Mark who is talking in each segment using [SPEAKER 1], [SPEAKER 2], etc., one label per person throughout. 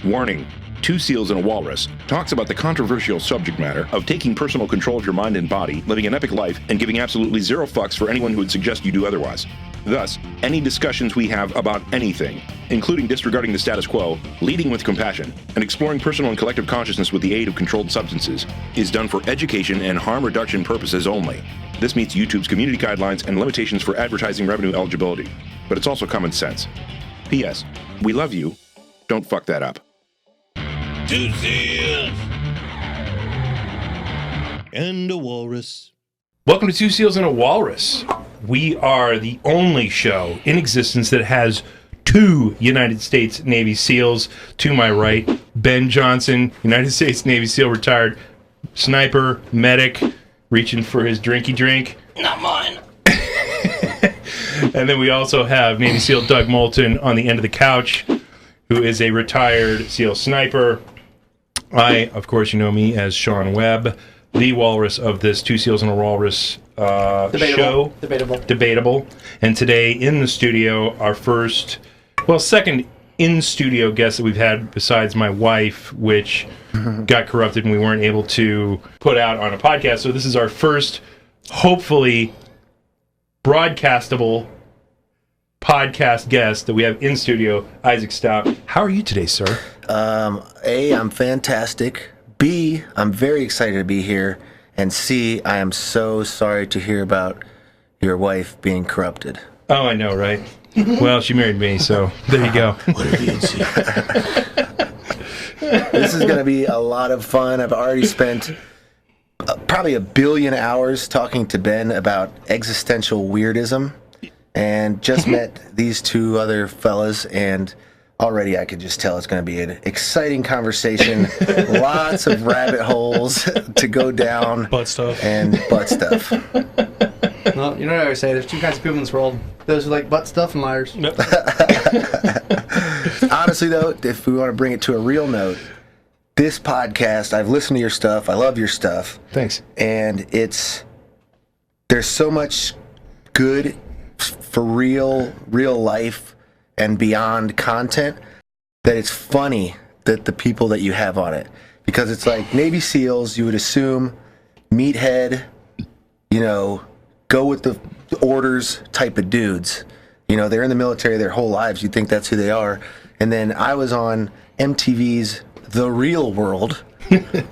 [SPEAKER 1] Warning. Two Seals and a Walrus talks about the controversial subject matter of taking personal control of your mind and body, living an epic life, and giving absolutely zero fucks for anyone who would suggest you do otherwise. Thus, any discussions we have about anything, including disregarding the status quo, leading with compassion, and exploring personal and collective consciousness with the aid of controlled substances, is done for education and harm reduction purposes only. This meets YouTube's community guidelines and limitations for advertising revenue eligibility, but it's also common sense. P.S. We love you. Don't fuck that up.
[SPEAKER 2] Two Seals and a Walrus.
[SPEAKER 3] Welcome to Two Seals and a Walrus. We are the only show in existence that has two United States Navy SEALs. To my right, Ben Johnson, United States Navy SEAL, retired sniper, medic, reaching for his drinky drink.
[SPEAKER 2] Not mine.
[SPEAKER 3] And then we also have Navy SEAL Doug Moulton on the end of the couch, who is a retired SEAL sniper. I, of course, you know me as Sean Webb, the walrus of this Two Seals and a Walrus show. Debatable. And today in the studio, our second in-studio guest that we've had besides my wife, which got corrupted and we weren't able to put out on a podcast. So this is our first, hopefully, broadcastable podcast guest that we have in studio, Isaac Stout. How are you today, sir?
[SPEAKER 4] A, I'm fantastic. B, I'm very excited to be here. And C, I am so sorry to hear about your wife being corrupted.
[SPEAKER 3] Oh, I know, right? Well, she married me, so there you go.
[SPEAKER 2] What did you see?
[SPEAKER 4] This is going to be a lot of fun. I've already spent probably 1 billion hours talking to Ben about existential weirdism, and just met these two other fellas, and already I could just tell it's going to be an exciting conversation. Lots of rabbit holes to go down.
[SPEAKER 5] Butt stuff.
[SPEAKER 4] And butt stuff.
[SPEAKER 5] Well, you know what I always say, there's two kinds of people in this world. Those who like butt stuff and liars.
[SPEAKER 3] Yep.
[SPEAKER 4] Honestly, though, if we want to bring it to a real note, this podcast, I've listened to your stuff. I love your stuff.
[SPEAKER 3] Thanks.
[SPEAKER 4] And there's so much good for real life and beyond content that it's funny that the people that you have on it, because it's like Navy SEALs, you would assume meathead, go with the orders type of dudes. They're in the military their whole lives. You think that's who they are. And then I was on MTV's The Real World,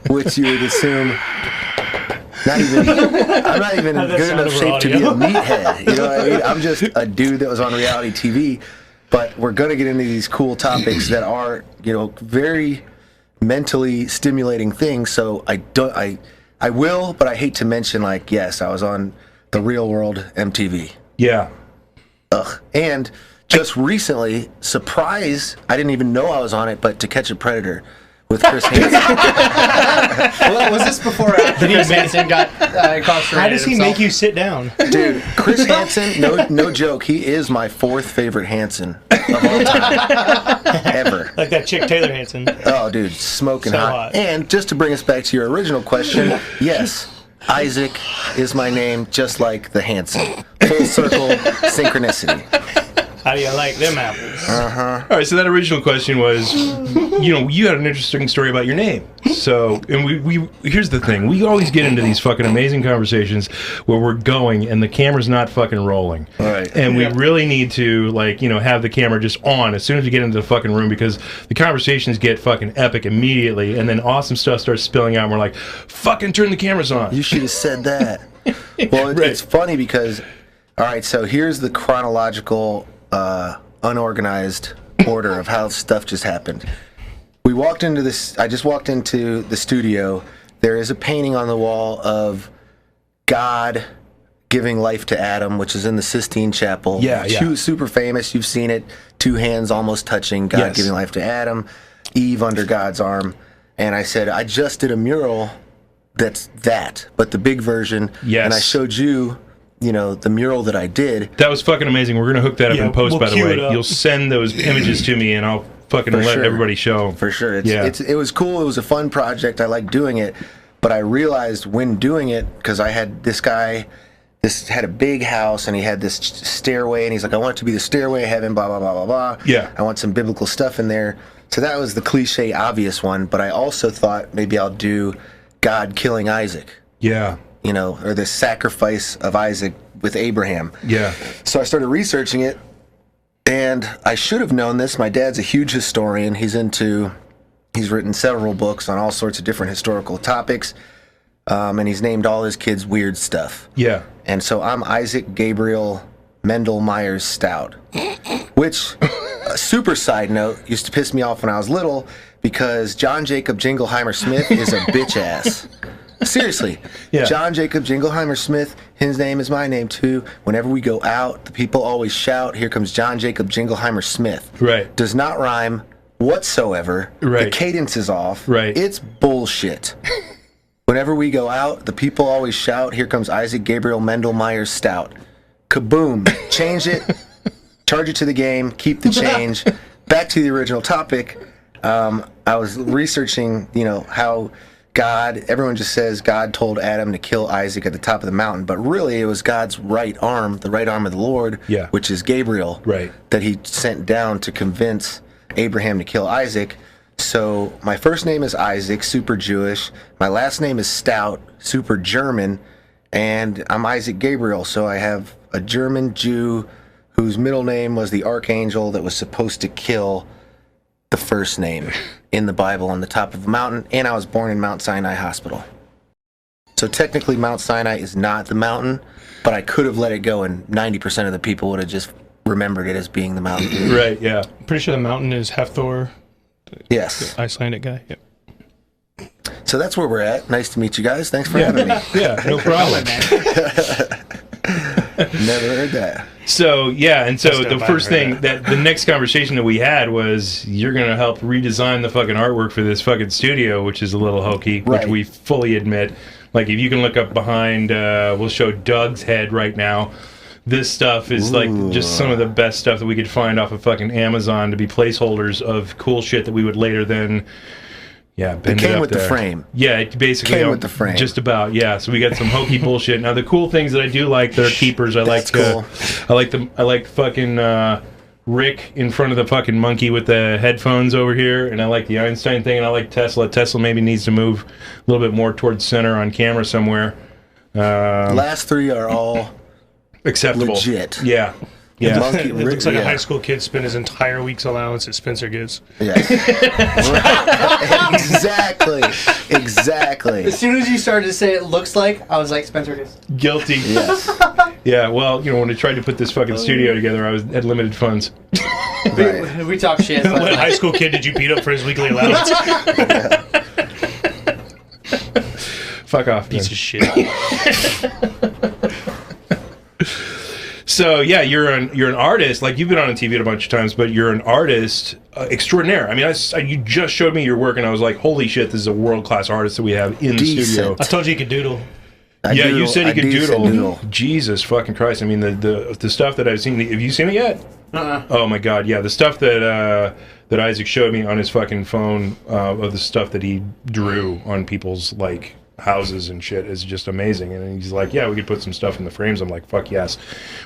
[SPEAKER 4] which you would assume I'm not even in good enough shape to be a meathead. You know what I mean? I'm just a dude that was on reality TV. But we're going to get into these cool topics that are, very mentally stimulating things. So I will, but I hate to mention, yes, I was on The Real World MTV.
[SPEAKER 3] Yeah.
[SPEAKER 4] Ugh. And just recently, surprise, I didn't even know I was on it, but To Catch a Predator with Chris Hansen.
[SPEAKER 5] Well, was this before or after Chris Hansen got incarcerated?
[SPEAKER 6] How does he make you sit down?
[SPEAKER 4] Dude, Chris Hansen, no joke, he is my fourth favorite Hansen of all time. Ever.
[SPEAKER 6] Like that chick Taylor Hansen.
[SPEAKER 4] Oh, dude, smoking
[SPEAKER 6] So
[SPEAKER 4] hot.
[SPEAKER 6] hot.
[SPEAKER 4] And just to bring us back to your original question, yes, Isaac is my name, just like the Hansen. Full circle synchronicity.
[SPEAKER 6] How do you like them apples?
[SPEAKER 3] All right, so that original question was, you had an interesting story about your name. So, and we here's the thing. We always get into these fucking amazing conversations where we're going and the camera's not fucking rolling.
[SPEAKER 4] All right.
[SPEAKER 3] And we really need to, have the camera just on as soon as we get into the fucking room, because the conversations get fucking epic immediately, and then awesome stuff starts spilling out, and we're like, fucking turn the cameras on.
[SPEAKER 4] You should have said that. Well,
[SPEAKER 3] Right.
[SPEAKER 4] It's funny because, all right, so here's the chronological, unorganized order of how stuff just happened. I just walked into the studio. There is a painting on the wall of God giving life to Adam, which is in the Sistine Chapel.
[SPEAKER 3] Yeah.
[SPEAKER 4] Super famous. You've seen it. Two hands almost touching. God
[SPEAKER 3] Yes.
[SPEAKER 4] giving life to Adam. Eve under God's arm. And I said, I just did a mural that's that, but the big version.
[SPEAKER 3] Yes.
[SPEAKER 4] And I showed you, the mural that I did.
[SPEAKER 3] That was fucking amazing. We're going to hook that up
[SPEAKER 6] Yeah,
[SPEAKER 3] in post,
[SPEAKER 6] we'll
[SPEAKER 3] by the
[SPEAKER 6] cue
[SPEAKER 3] way.
[SPEAKER 6] it up.
[SPEAKER 3] You'll send those images to me, and I'll fucking
[SPEAKER 4] For
[SPEAKER 3] let
[SPEAKER 4] sure.
[SPEAKER 3] everybody show.
[SPEAKER 4] For sure.
[SPEAKER 3] Yeah.
[SPEAKER 4] It was cool. It was a fun project. I liked doing it. But I realized when doing it, because I had this guy, had a big house, and he had this stairway, and he's like, I want it to be the stairway of heaven, blah, blah, blah, blah, blah.
[SPEAKER 3] Yeah.
[SPEAKER 4] I want some biblical stuff in there. So that was the cliche, obvious one. But I also thought maybe I'll do God killing Isaac,
[SPEAKER 3] Yeah.
[SPEAKER 4] or the sacrifice of Isaac with Abraham.
[SPEAKER 3] Yeah.
[SPEAKER 4] So I started researching it, and I should have known this. My dad's a huge historian. He's written several books on all sorts of different historical topics, and he's named all his kids weird stuff.
[SPEAKER 3] Yeah.
[SPEAKER 4] And so I'm Isaac Gabriel Mendel Myers Stout, which, a super side note, used to piss me off when I was little because John Jacob Jingleheimer Smith is a bitch ass. Seriously.
[SPEAKER 3] Yeah.
[SPEAKER 4] John Jacob Jingleheimer Smith, his name is my name too. Whenever we go out, the people always shout, "Here comes John Jacob Jingleheimer Smith."
[SPEAKER 3] Right.
[SPEAKER 4] Does not rhyme whatsoever.
[SPEAKER 3] Right.
[SPEAKER 4] The cadence is off.
[SPEAKER 3] Right.
[SPEAKER 4] It's bullshit. Whenever we go out, the people always shout, "Here comes Isaac Gabriel Mendel Myers Stout." Kaboom. Change it. Charge it to the game. Keep the change. Back to the original topic. I was researching, how everyone just says God told Adam to kill Isaac at the top of the mountain, but really it was God's right arm, the right arm of the Lord,
[SPEAKER 3] Yeah.
[SPEAKER 4] which is Gabriel,
[SPEAKER 3] Right.
[SPEAKER 4] that he sent down to convince Abraham to kill Isaac. So my first name is Isaac, super Jewish. My last name is Stout, super German. And I'm Isaac Gabriel, so I have a German Jew whose middle name was the archangel that was supposed to kill the first name in the Bible on the top of a mountain. And I was born in Mount Sinai Hospital. So technically Mount Sinai is not the mountain, but I could have let it go and 90% of the people would have just remembered it as being the mountain.
[SPEAKER 3] Right. Yeah.
[SPEAKER 6] Pretty sure the mountain is Hafthor,
[SPEAKER 4] Yes.
[SPEAKER 6] Icelandic guy. Yep.
[SPEAKER 4] So that's where we're at. Nice to meet you guys. Thanks for having me.
[SPEAKER 3] Yeah. No problem.
[SPEAKER 4] Never heard that.
[SPEAKER 3] So yeah, and so
[SPEAKER 6] That's
[SPEAKER 3] the
[SPEAKER 6] dope,
[SPEAKER 3] first
[SPEAKER 6] I heard
[SPEAKER 3] thing that the next conversation that we had was you're gonna help redesign the fucking artwork for this fucking studio, which is a little hokey, which
[SPEAKER 4] Right.
[SPEAKER 3] we fully admit. Like if you can look up behind, we'll show Doug's head right now. This stuff is like just some of the best stuff that we could find off of fucking Amazon to be placeholders of cool shit that we would later then. Yeah, bend
[SPEAKER 4] came
[SPEAKER 3] it up
[SPEAKER 4] with the
[SPEAKER 3] there.
[SPEAKER 4] frame.
[SPEAKER 3] Yeah, it basically
[SPEAKER 4] Came with the frame.
[SPEAKER 3] Just about, yeah. So we got some hokey bullshit. Now the cool things that I do like that are keepers, I like
[SPEAKER 4] cool.
[SPEAKER 3] I like fucking Rick in front of the fucking monkey with the headphones over here, and I like the Einstein thing, and I like Tesla. Tesla maybe needs to move a little bit more towards center on camera somewhere.
[SPEAKER 4] Last three are all
[SPEAKER 3] Acceptable.
[SPEAKER 4] legit.
[SPEAKER 3] Yeah. Yeah.
[SPEAKER 4] Monkey,
[SPEAKER 6] It looks like a
[SPEAKER 4] yeah.
[SPEAKER 6] high school kid spent his entire week's allowance at Spencer gives.
[SPEAKER 4] Yes. Exactly.
[SPEAKER 5] As soon as you started to say it looks like, I was like, Spencer is.
[SPEAKER 3] Guilty.
[SPEAKER 4] Yes.
[SPEAKER 3] Yeah, well, when I tried to put this fucking studio together, I had limited funds.
[SPEAKER 4] Right.
[SPEAKER 5] We talk shit. But
[SPEAKER 6] What high school kid did you beat up for his weekly allowance?
[SPEAKER 3] Fuck off,
[SPEAKER 6] Piece
[SPEAKER 3] man.
[SPEAKER 6] of shit.
[SPEAKER 3] So yeah, you're an artist. Like you've been on TV a bunch of times, but you're an artist extraordinaire. I mean, you just showed me your work, and I was like, "Holy shit, this is a world class artist that we have in the
[SPEAKER 4] Decent.
[SPEAKER 3] studio."
[SPEAKER 6] I told you you could doodle.
[SPEAKER 3] Yeah, you said you
[SPEAKER 4] I
[SPEAKER 3] could
[SPEAKER 4] decent
[SPEAKER 3] doodle. Jesus fucking Christ! I mean, the stuff that I've seen. Have you seen it yet? Oh my God, yeah, the stuff that Isaac showed me on his fucking phone of the stuff that he drew on people's like houses and shit is just amazing. And he's like, yeah, we could put some stuff in the frames. I'm like, fuck yes,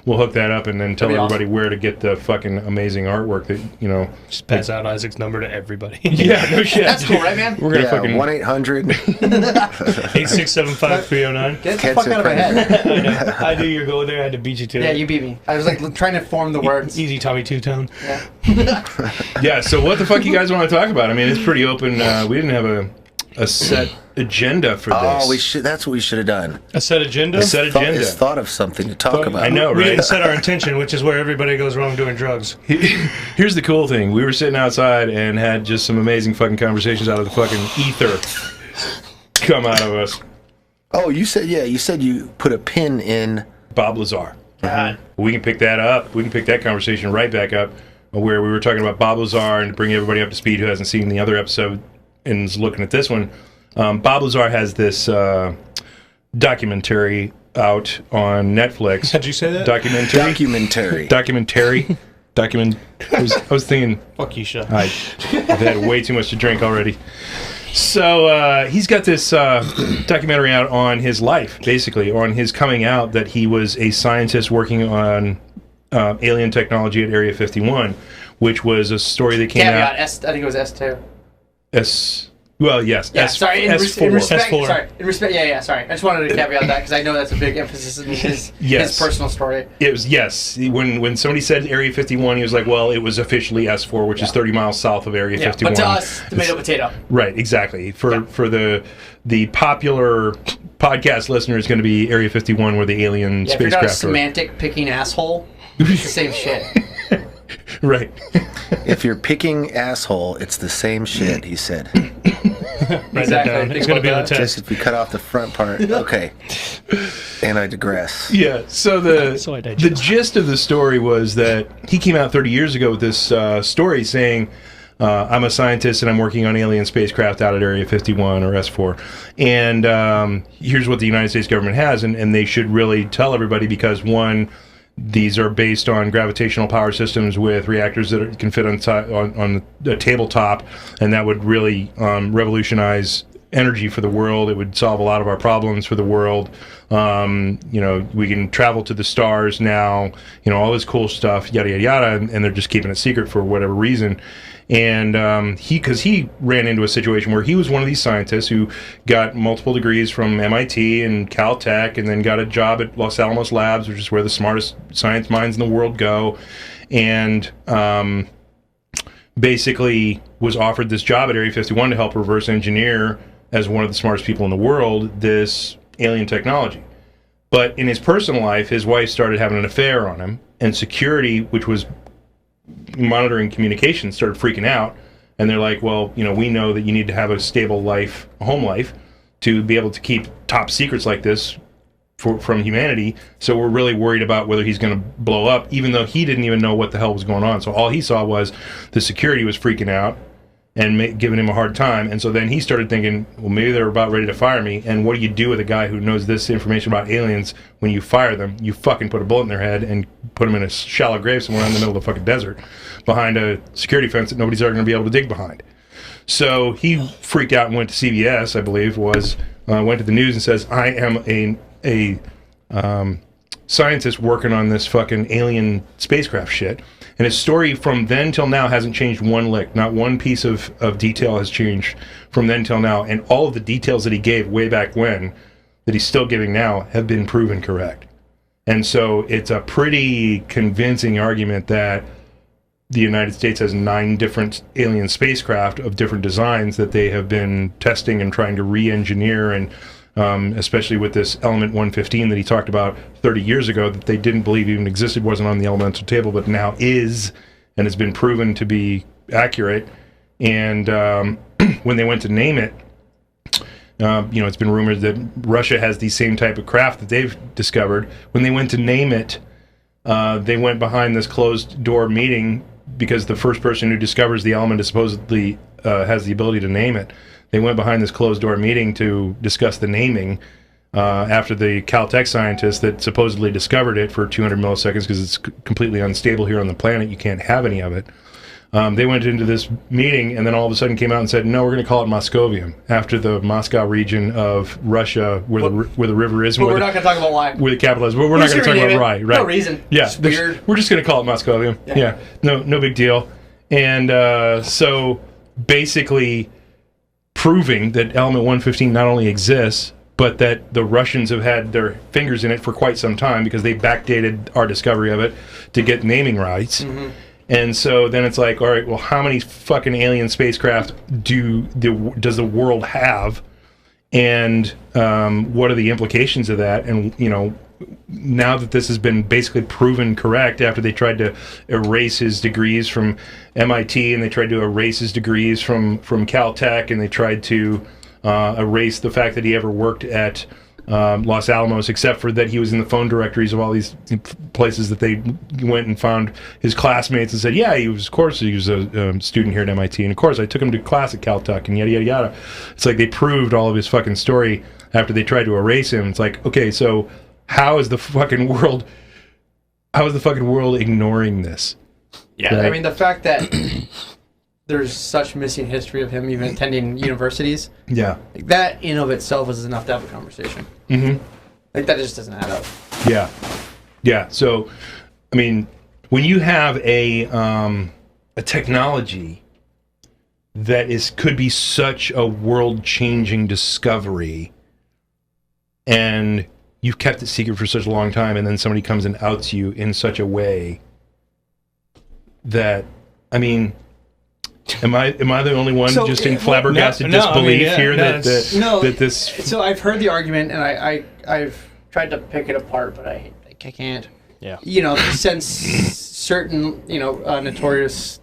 [SPEAKER 3] we'll hook that up and then tell
[SPEAKER 5] That'd be
[SPEAKER 3] everybody where to get the fucking amazing artwork that
[SPEAKER 6] Just pass out Isaac's number to everybody.
[SPEAKER 3] Yeah, no shit.
[SPEAKER 5] That's cool, right, man?
[SPEAKER 3] We're gonna
[SPEAKER 4] Yeah,
[SPEAKER 3] fucking
[SPEAKER 4] 1-800.
[SPEAKER 6] 8675309.
[SPEAKER 5] Get the fuck out of my head.
[SPEAKER 6] I know. I knew you were going there. I had to beat you to
[SPEAKER 5] Yeah,
[SPEAKER 6] it.
[SPEAKER 5] you beat me. I was like trying to form the words.
[SPEAKER 6] Easy Tommy Two-Tone.
[SPEAKER 5] Yeah.
[SPEAKER 3] Yeah, so what the fuck you guys want to talk about? I mean, it's pretty open. We didn't have a set agenda for this.
[SPEAKER 4] Oh, that's what we should have done.
[SPEAKER 6] A set agenda?
[SPEAKER 3] A set agenda.
[SPEAKER 4] Thought of something to talk about.
[SPEAKER 3] I know,
[SPEAKER 6] We
[SPEAKER 3] right?
[SPEAKER 6] didn't set our intention, which is where everybody goes wrong doing drugs.
[SPEAKER 3] Here's the cool thing. We were sitting outside and had just some amazing fucking conversations out of the fucking ether come out of us.
[SPEAKER 4] Oh, you said you put a pin in.
[SPEAKER 3] Bob Lazar.
[SPEAKER 6] God.
[SPEAKER 3] We can pick that up. We can pick that conversation right back up where we were talking about Bob Lazar and to bring everybody up to speed who hasn't seen the other episode and is looking at this one. Bob Lazar has this documentary out on Netflix.
[SPEAKER 6] Did you say that?
[SPEAKER 4] Documentary.
[SPEAKER 3] I was thinking,
[SPEAKER 6] Fuck you, Sean.
[SPEAKER 3] I've had way too much to drink already. So he's got this documentary out on his life, basically, on his coming out that he was a scientist working on alien technology at Area 51, which was a story that came
[SPEAKER 5] Caveat,
[SPEAKER 3] out.
[SPEAKER 5] I think it was S2.
[SPEAKER 3] Well, yes.
[SPEAKER 5] Yeah,
[SPEAKER 3] S4.
[SPEAKER 5] in respect,
[SPEAKER 6] S4.
[SPEAKER 5] sorry, in respect, yeah, sorry. I just wanted to caveat that because I know that's a big emphasis in his personal story.
[SPEAKER 3] It was, yes. When somebody said Area 51, he was like, well, it was officially S4, which is 30 miles south of Area 51.
[SPEAKER 5] But to us, tomato, potato.
[SPEAKER 3] Right, exactly. For the popular podcast listener is going to be Area 51, where the alien
[SPEAKER 5] Yeah, if you're not a
[SPEAKER 3] spacecraft are.
[SPEAKER 5] semantic picking asshole, it's the same shit.
[SPEAKER 3] Right.
[SPEAKER 4] If you're picking asshole, it's the same shit, he said.
[SPEAKER 6] Write that down. It's going to be on the
[SPEAKER 4] Just
[SPEAKER 6] test.
[SPEAKER 4] if you cut off the front part. Okay. And I digress.
[SPEAKER 3] Yeah, so
[SPEAKER 6] So I
[SPEAKER 3] the
[SPEAKER 6] digest.
[SPEAKER 3] gist of the story was that he came out 30 years ago with this story saying, I'm a scientist and I'm working on alien spacecraft out at Area 51 or S4. And here's what the United States government has, and they should really tell everybody because, one, these are based on gravitational power systems with reactors that can fit on a tabletop, and that would really revolutionize energy for the world. It would solve a lot of our problems for the world. We can travel to the stars now, all this cool stuff, yada, yada, yada, and they're just keeping it secret for whatever reason. And he ran into a situation where he was one of these scientists who got multiple degrees from MIT and Caltech, and then got a job at Los Alamos Labs, which is where the smartest science minds in the world go, and basically was offered this job at Area 51 to help reverse engineer, as one of the smartest people in the world, this alien technology. But in his personal life, his wife started having an affair on him, and security, which was monitoring communications, started freaking out, and they're like, well, we know that you need to have a stable life, a home life, to be able to keep top secrets like this from humanity, so we're really worried about whether he's going to blow up, even though he didn't even know what the hell was going on. So all he saw was the security was freaking out and giving him a hard time, and so then he started thinking, well, maybe they're about ready to fire me, and what do you do with a guy who knows this information about aliens? When you fire them, you fucking put a bullet in their head and put them in a shallow grave somewhere in the middle of the fucking desert behind a security fence that nobody's ever going to be able to dig behind. So he freaked out and went to CBS, I believe, went to the news and says, I am a scientist working on this fucking alien spacecraft shit. And his story from then till now hasn't changed one lick. Not one piece of detail has changed from then till now. And all of the details that he gave way back when, that he's still giving now, have been proven correct. And so it's a pretty convincing argument that the United States has 9 different alien spacecraft of different designs that they have been testing and trying to re-engineer, and especially with this element 115 that he talked about 30 years ago that they didn't believe even existed, wasn't on the elemental table, but now is, and has been proven to be accurate. And when they went to name it, it's been rumored that Russia has the same type of craft that they've discovered. When they went to name it, they went behind this closed door meeting, because the first person who discovers the element is supposedly has the ability to name it. They went behind this closed door meeting to discuss the naming after the Caltech scientists that supposedly discovered it for 200 milliseconds, because it's completely unstable here on the planet. You can't have any of it. They went into this meeting and then all of a sudden came out and said, no, we're going to call it Moscovium, after the Moscow region of Russia where the river is.
[SPEAKER 5] But we're not going to talk about why.
[SPEAKER 3] Where the capital is. But we're not going to talk about why. Right.
[SPEAKER 5] No reason.
[SPEAKER 3] Yeah.
[SPEAKER 5] It's weird.
[SPEAKER 3] We're just going to call it Moscovium. Yeah. No big deal. And so basically proving that element 115 not only exists, but that the Russians have had their fingers in it for quite some time, because they backdated our discovery of it to get naming rights. Mm-hmm. And so then it's like, all right, well, how many fucking alien spacecraft does the world have? And what are the implications of that? And, now that this has been basically proven correct, after they tried to erase his degrees from MIT, and they tried to erase his degrees from Caltech, and they tried to erase the fact that he ever worked at Los Alamos, except for that he was in the phone directories of all these places that they went and found his classmates and said, yeah, he was a student here at MIT, and of course I took him to class at Caltech, and yada yada yada. It's like they proved all of his fucking story after they tried to erase him. It's like, okay, so how is the fucking world ignoring this?
[SPEAKER 5] Yeah,
[SPEAKER 3] Right?
[SPEAKER 5] I mean, the fact that there's such missing history of him even attending universities,
[SPEAKER 3] Yeah.
[SPEAKER 5] like that in of itself is enough to have a conversation.
[SPEAKER 3] Mm-hmm.
[SPEAKER 5] Like, that just doesn't add up.
[SPEAKER 3] Yeah. So, I mean, when you have a a technology that could be such a world-changing discovery, and you've kept it secret for such a long time, and then somebody comes and outs you in such a way that, I mean, am I the only one just in flabbergasted disbelief here that this?
[SPEAKER 5] So I've heard the argument, and I've tried to pick it apart, but I can't.
[SPEAKER 6] Yeah.
[SPEAKER 5] Since certain notorious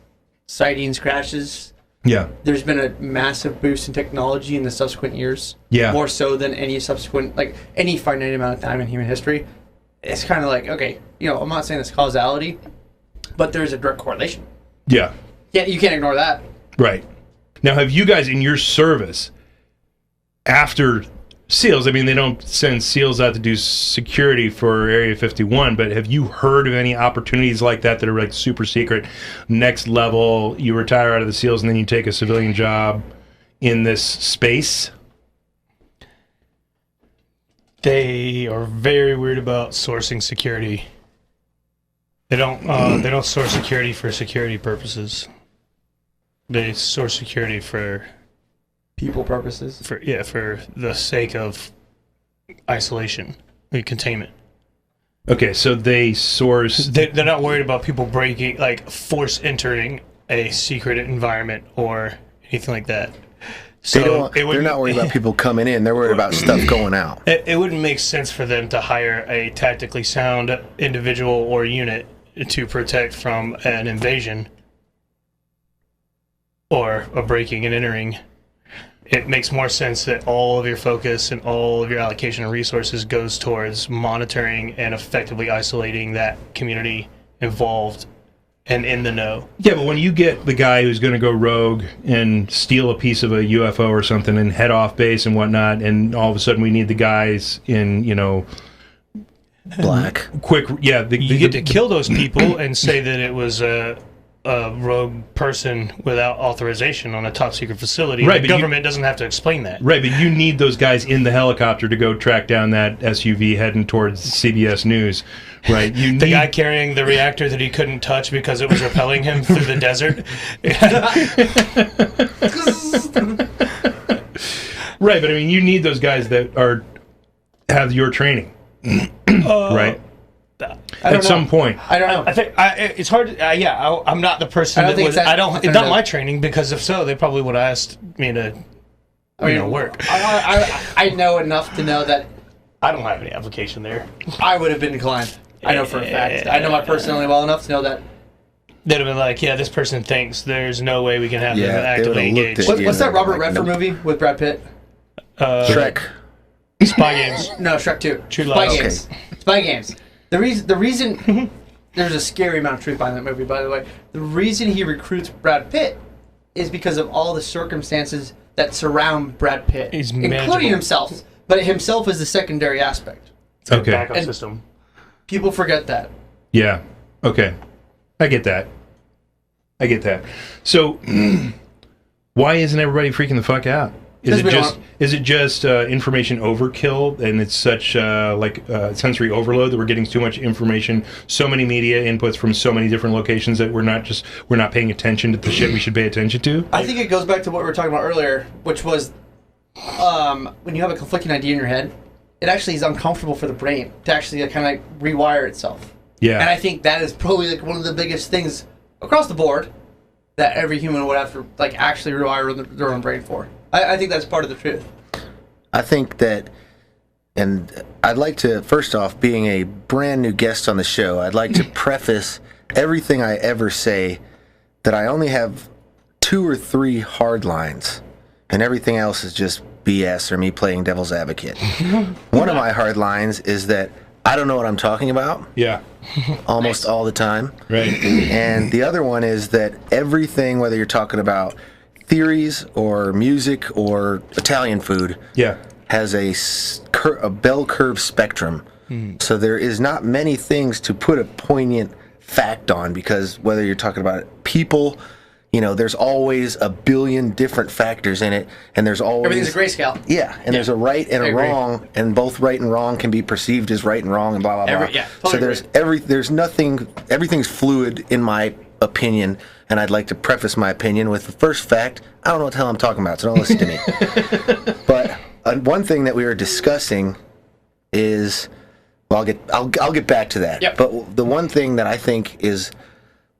[SPEAKER 5] sightings, crashes.
[SPEAKER 3] Yeah.
[SPEAKER 5] There's been a massive boost in technology in the subsequent years.
[SPEAKER 3] Yeah.
[SPEAKER 5] More so than any subsequent, any finite amount of time in human history. It's kind of like, okay, I'm not saying it's causality, but there's a direct correlation.
[SPEAKER 3] Yeah.
[SPEAKER 5] Yeah, you can't ignore that.
[SPEAKER 3] Right. Now, have you guys in your service, after SEALs, I mean, they don't send SEALs out to do security for Area 51, but have you heard of any opportunities like that are like super secret, next level, you retire out of the SEALs and then you take a civilian job in this space?
[SPEAKER 6] They are very weird about sourcing security. They don't source security for security purposes. They source security for
[SPEAKER 5] People purposes.
[SPEAKER 6] for the sake of isolation and containment.
[SPEAKER 3] Okay, so they source...
[SPEAKER 6] They're not worried about people breaking, force entering a secret environment or anything like that. So
[SPEAKER 4] they're not worried about people coming in. They're worried about stuff going out.
[SPEAKER 6] It wouldn't make sense for them to hire a tactically sound individual or unit to protect from an invasion or a breaking and entering. It makes more sense that all of your focus and all of your allocation of resources goes towards monitoring and effectively isolating that community involved and in the know.
[SPEAKER 3] Yeah, but when you get the guy who's going to go rogue and steal a piece of a UFO or something and head off base and whatnot, and all of a sudden we need the guys in,
[SPEAKER 4] Black.
[SPEAKER 3] quick, yeah.
[SPEAKER 6] You get to kill those people and say that it was a rogue person without authorization on a top secret facility.
[SPEAKER 3] Right,
[SPEAKER 6] The government doesn't have to explain that.
[SPEAKER 3] Right, but you need those guys in the helicopter to go track down that SUV heading towards CBS News, right?
[SPEAKER 6] The guy carrying the reactor that he couldn't touch because it was repelling him through the desert.
[SPEAKER 3] Right, but I mean, you need those guys that have your training, right? At some point.
[SPEAKER 5] I don't know.
[SPEAKER 6] I think it's hard. I'm not the person.
[SPEAKER 5] I don't think it's that
[SPEAKER 6] I don't. It's not
[SPEAKER 5] definitive.
[SPEAKER 6] my training, because if so, they probably would have asked me to, work.
[SPEAKER 5] I know enough to know that
[SPEAKER 6] I don't have any application there.
[SPEAKER 5] I would have been declined. I know for a fact. I know my personality well enough to know that.
[SPEAKER 6] They'd have been like, yeah, this person thinks there's no way we can have them
[SPEAKER 4] Yeah, they
[SPEAKER 6] actively
[SPEAKER 4] would've looked
[SPEAKER 6] engaged.
[SPEAKER 4] at you.
[SPEAKER 5] What's that Robert
[SPEAKER 4] Like,
[SPEAKER 5] Redford
[SPEAKER 4] nope.
[SPEAKER 5] movie with Brad Pitt?
[SPEAKER 4] Shrek.
[SPEAKER 6] Spy Games.
[SPEAKER 5] No, Shrek 2.
[SPEAKER 6] True
[SPEAKER 5] Spy
[SPEAKER 6] Lies.
[SPEAKER 5] Games. Spy Games. The reason there's a scary amount of truth behind that movie, by the way. The reason he recruits Brad Pitt is because of all the circumstances that surround Brad Pitt,
[SPEAKER 6] He's
[SPEAKER 5] including
[SPEAKER 6] manageable. himself.
[SPEAKER 5] But himself is the secondary aspect.
[SPEAKER 3] Okay.
[SPEAKER 6] Backup
[SPEAKER 5] And-
[SPEAKER 6] system.
[SPEAKER 5] People forget that.
[SPEAKER 3] Yeah. Okay. I get that. So, why isn't everybody freaking the fuck out? Is it just information overkill, and it's such sensory overload that we're getting too much information, so many media inputs from so many different locations that we're not paying attention to the shit we should pay attention to?
[SPEAKER 5] I think it goes back to what we were talking about earlier, which was when you have a conflicting idea in your head, it actually is uncomfortable for the brain to actually kind of rewire itself.
[SPEAKER 3] Yeah.
[SPEAKER 5] And I think that is probably one of the biggest things across the board that every human would have to actually rewire their own brain for. I think that's part of the truth.
[SPEAKER 4] I think that, and I'd like to, first off, being a brand new guest on the show, I'd like to preface everything I ever say that I only have 2 or 3 hard lines, and everything else is just BS or me playing devil's advocate. One of my hard lines is that I don't know what I'm talking about
[SPEAKER 3] Yeah.
[SPEAKER 4] almost all the time.
[SPEAKER 3] Right.
[SPEAKER 4] And the other one is that everything, whether you're talking about theories or music or Italian food,
[SPEAKER 3] Yeah.
[SPEAKER 4] has a bell curve spectrum. So there is not many things to put a poignant fact on, because whether you're talking about people, there's always a billion different factors in it, and there's always
[SPEAKER 5] Everything's a grayscale.
[SPEAKER 4] yeah, and there's a right and
[SPEAKER 5] I
[SPEAKER 4] a
[SPEAKER 5] agree.
[SPEAKER 4] wrong, and both right and wrong can be perceived as right and wrong, and blah blah blah.
[SPEAKER 5] Totally
[SPEAKER 4] So there's nothing. Everything's fluid in my opinion, and I'd like to preface my opinion with the first fact: I don't know what the hell I'm talking about, so don't listen to me. But one thing that we were discussing is, well, I'll get back to that.
[SPEAKER 5] Yep.
[SPEAKER 4] But the one thing that I think is